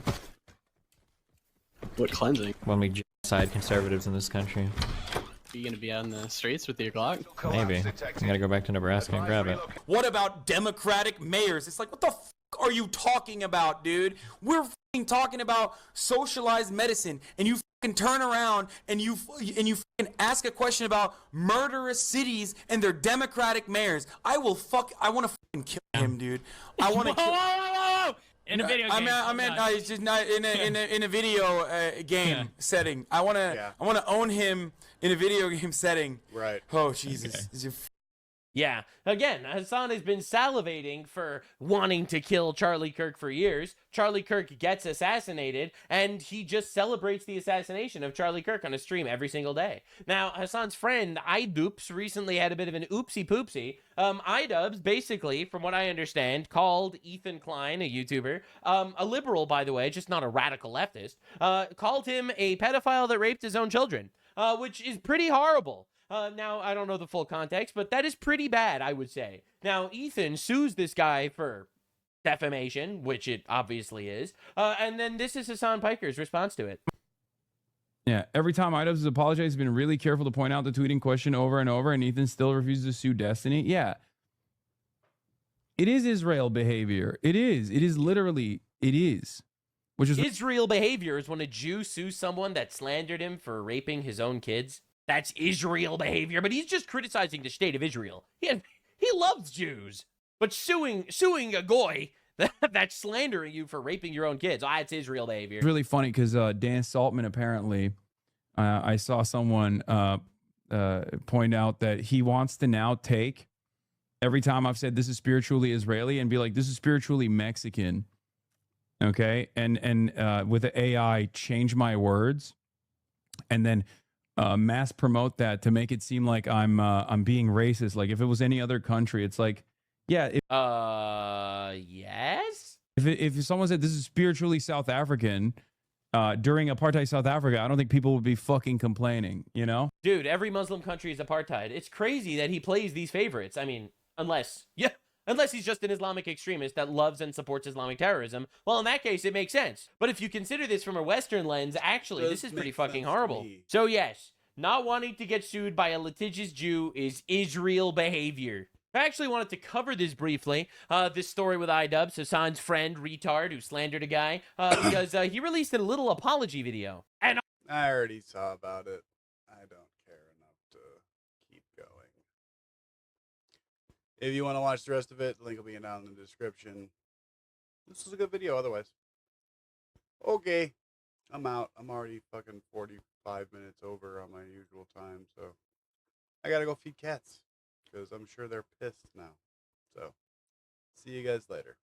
What cleansing? When we genocide conservatives in this country. Are you gonna be out in the streets with your Glock? Maybe. I gotta go back to Nebraska and grab it. What about Democratic mayors? It's like, what the f are you talking about, dude? We're f***ing talking about socialized medicine, and you f***ing turn around and you f***ing ask a question about murderous cities and their Democratic mayors. I want to f***ing kill him, dude. I want to kill. Whoa! In a video game. I meant it's just not in a video game setting. I want to own him in a video game setting. Right. Oh Jesus. Okay. Yeah. Again, Hassan has been salivating for wanting to kill Charlie Kirk for years. Charlie Kirk gets assassinated, and he just celebrates the assassination of Charlie Kirk on a stream every single day. Now, Hassan's friend, iDubbbz, recently had a bit of an oopsie-poopsie. iDubbbz, basically, from what I understand, called Ethan Klein, a YouTuber, a liberal, by the way, just not a radical leftist, called him a pedophile that raped his own children, which is pretty horrible. Now, I don't know the full context, but that is pretty bad, I would say. Now, Ethan sues this guy for defamation, which it obviously is, and then this is Hassan Piker's response to it. Yeah, every time iDubbbz has apologized, he's been really careful to point out the tweeting question over and over, and Ethan still refuses to sue Destiny. Yeah. It is Israel behavior. It is. It is literally, it is. Which is Israel behavior is when a Jew sues someone that slandered him for raping his own kids. That's Israel behavior, but he's just criticizing the state of Israel. He loves Jews, but suing a goy that's slandering you for raping your own kids, it's Israel behavior. It's really funny because Dan Saltman apparently, I saw someone point out that he wants to now take every time I've said this is spiritually Israeli and be like, this is spiritually Mexican. Okay, and with the AI, change my words, and then mass promote that to make it seem like I'm being racist. Like if it was any other country, it's like, yeah. Yes. If someone said this is spiritually South African during apartheid South Africa, I don't think people would be fucking complaining. You know, dude. Every Muslim country is apartheid. It's crazy that he plays these favorites. I mean, unless he's just an Islamic extremist that loves and supports Islamic terrorism. Well, in that case, it makes sense. But if you consider this from a Western lens, actually, this is pretty fucking horrible. So yes, not wanting to get sued by a litigious Jew is Israel behavior. I actually wanted to cover this briefly, this story with iDubbbz, Hassan's friend, retard, who slandered a guy, because he released a little apology video. And I already saw about it. I don't care enough to keep going. If you want to watch the rest of it, the link will be down in the description. This is a good video otherwise. Okay, I'm out. I'm already fucking 45 minutes over on my usual time, so I gotta go feed cats, because I'm sure they're pissed now. So, see you guys later.